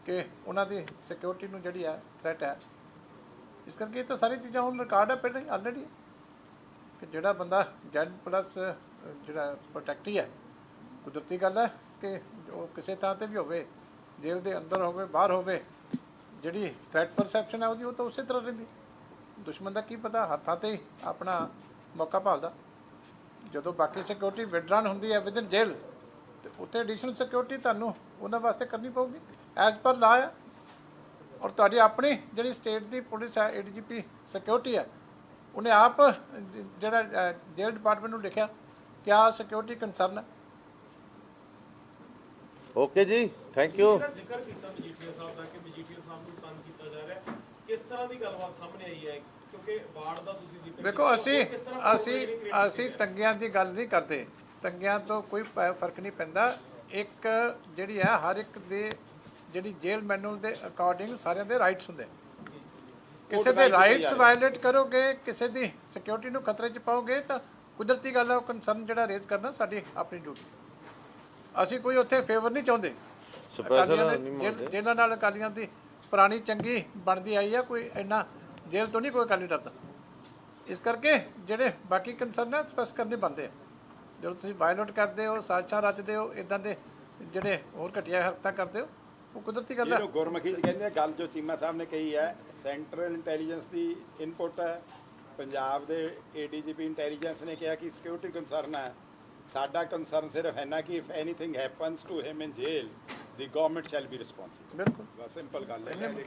ਕਿ ਉਹਨਾਂ ਦੀ ਸਿਕਿਉਰਿਟੀ ਨੂੰ ਜਿਹੜੀ ਹੈ ਥ੍ਰੈਟ ਹੈ। ਇਸ ਕਰਕੇ ਇਹ ਤਾਂ ਸਾਰੀ ਚੀਜ਼ਾਂ ਹੁਣ ਰਿਕਾਰਡ ਹੈ ਪਹਿਲਾਂ ਹੀ ਆਲਰੇਡੀ ਕਿ ਜਿਹੜਾ ਬੰਦਾ ਜੈਡ ਪਲੱਸ ਜਿਹੜਾ ਪ੍ਰੋਟੈਕਟੀ ਹੈ, ਕੁਦਰਤੀ ਗੱਲ ਹੈ ਕਿ ਉਹ ਕਿਸੇ ਥਾਂ 'ਤੇ ਵੀ ਹੋਵੇ, ਜੇਲ੍ਹ ਦੇ ਅੰਦਰ ਹੋਵੇ ਬਾਹਰ ਹੋਵੇ, ਜਿਹੜੀ ਥ੍ਰੈਟ ਪਰਸੈਪਸ਼ਨ ਹੈ ਉਹਦੀ ਉਹ ਤਾਂ ਉਸੇ ਤਰ੍ਹਾਂ ਰਹਿੰਦੀ। ਦੁਸ਼ਮਣ ਦਾ ਕੀ ਪਤਾ, ਹੱਥਾਂ 'ਤੇ ਹੀ ਆਪਣਾ ਮੌਕਾ ਭਾਲਦਾ। ਜਦੋਂ ਬਾਕੀ ਸਿਕਿਉਰਿਟੀ ਵਿਡਰਾਨ ਹੁੰਦੀ ਹੈ ਵਿਦਨ ਜੇਲ੍ਹ, ਅਤੇ ਉੱਥੇ ਐਡੀਸ਼ਨਲ ਸਿਕਿਉਰਿਟੀ ਤੁਹਾਨੂੰ ਉਹਨਾਂ ਵਾਸਤੇ ਕਰਨੀ ਪਊਗੀ ਐਜ਼ ਪਰ ਲਾ ਹੈ। ਔਰ ਤੁਹਾਡੀ ਆਪਣੀ ਜਿਹੜੀ ਸਟੇਟ ਦੀ ਪੁਲਿਸ ਹੈ, ADGP ਸਿਕਿਉਰਿਟੀ ਹੈ, ਉਹਨੇ ਆਪ ਜਿਹੜਾ ਜੇਲ੍ਹ ਡਿਪਾਰਟਮੈਂਟ ਨੂੰ ਲਿਖਿਆ ਕਿਆ ਸਿਕਿਉਰਿਟੀ ਕੰਸਰਨ ਹੈ। ਓਕੇ ਜੀ, ਥੈਂਕ ਯੂ। ਜ਼ਿਕਰ ਕੀਤਾ ਮਜੀਠੀਆ ਸਾਹਿਬ ਦਾ ਕਿ ਮਜੀਠੀਆ ਸਾਹਿਬ ਨੂੰ ਤੰਗ ਕੀਤਾ ਜਾ ਰਿਹਾ, ਕਿਸ ਤਰ੍ਹਾਂ ਦੀ ਗੱਲਬਾਤ ਸਾਹਮਣੇ ਆਈ ਹੈ? ਕਿਉਂਕਿ ਵਾਰਡ ਦਾ ਤੁਸੀਂ ਜ਼ਿਕਰ ਦੇਖੋ ਅਸੀਂ ਤੰਗਿਆਂ ਦੀ ਗੱਲ ਨਹੀਂ ਕਰਦੇ, ਤੰਗਿਆਂ ਤੋਂ ਕੋਈ ਫਰਕ ਨਹੀਂ ਪੈਂਦਾ। ਇੱਕ ਜਿਹੜੀ ਹੈ ਹਰ ਇੱਕ ਦੇ ਜਿਹੜੀ ਜੇਲ੍ਹ ਮੈਨੂਅਲ ਦੇ ਅਕੋਰਡਿੰਗ ਸਾਰਿਆਂ ਦੇ ਰਾਈਟਸ ਹੁੰਦੇ। ਕਿਸੇ ਦੇ ਰਾਈਟਸ ਵਾਇਲੇਟ ਕਰੋਗੇ, ਕਿਸੇ ਦੀ ਸਿਕਿਉਰਿਟੀ ਨੂੰ ਖਤਰੇ 'ਚ ਪਾਓਗੇ ਤਾਂ ਕੁਦਰਤੀ ਗੱਲ ਹੈ ਉਹ ਕੰਸਰਨ ਜਿਹੜਾ ਰੇਜ਼ ਕਰਨਾ ਸਾਡੀ ਆਪਣੀ ਡਿਊਟੀ। ਅਸੀਂ ਕੋਈ ਉੱਥੇ ਫੇਵਰ ਨਹੀਂ ਚਾਹੁੰਦੇ। ਜੇਲ੍ਹਾਂ ਨਾਲ ਅਕਾਲੀਆਂ ਦੀ ਪੁਰਾਣੀ ਚੰਗੀ ਬਣਦੀ ਆਈ ਆ, ਕੋਈ ਇੰਨਾ ਜੇਲ੍ਹ ਤੋਂ ਨਹੀਂ ਕੋਈ ਅਕਾਲੀ ਡਰਦਾ। ਇਸ ਕਰਕੇ ਜਿਹੜੇ ਬਾਕੀ ਕੰਸਰਨ ਹੈ ਸਪੈਸ ਕਰਨੇ ਬਣਦੇ ਆ। ਜਦੋਂ ਤੁਸੀਂ ਵਾਇਲੇਟ ਕਰਦੇ ਹੋ, ਸਾਜ਼ਿਸ਼ਾਂ ਰਚਦੇ ਹੋ, ਇੱਦਾਂ ਦੇ ਜਿਹੜੇ ਹੋਰ ਘਟੀਆ ਹਰਕਤਾਂ ਕਰਦੇ ਹੋ, ਉਹ ਕੁਦਰਤੀ ਗੱਲ ਹੈ। ਗੁਰਮੁਖੀ 'ਚ ਕਹਿੰਦੇ ਗੱਲ ਜੋ ਚੀਮਾ ਸਾਹਿਬ ਨੇ ਕਹੀ ਹੈ, ਸੈਂਟਰਲ ਇੰਟੈਲੀਜੈਂਸ ਦੀ ਇਨਪੁਟ ਹੈ, ਪੰਜਾਬ ਦੇ ADGP ਇੰਟੈਲੀਜੈਂਸ ਨੇ ਕਿਹਾ ਕਿ ਸਿਕਿਉਰਿਟੀ ਕੰਸਰਨ ਹੈ। ਸਾਡਾ ਕੰਸਰਨ ਸਿਰਫ ਹੈ ਨਾ ਕਿ if anything happens to him in jail the government shall be responsible. ਬਿਲਕੁਲ ਬਸ ਸਿੰਪਲ ਗੱਲ ਹੈ। ਪੰਜਾਬੀ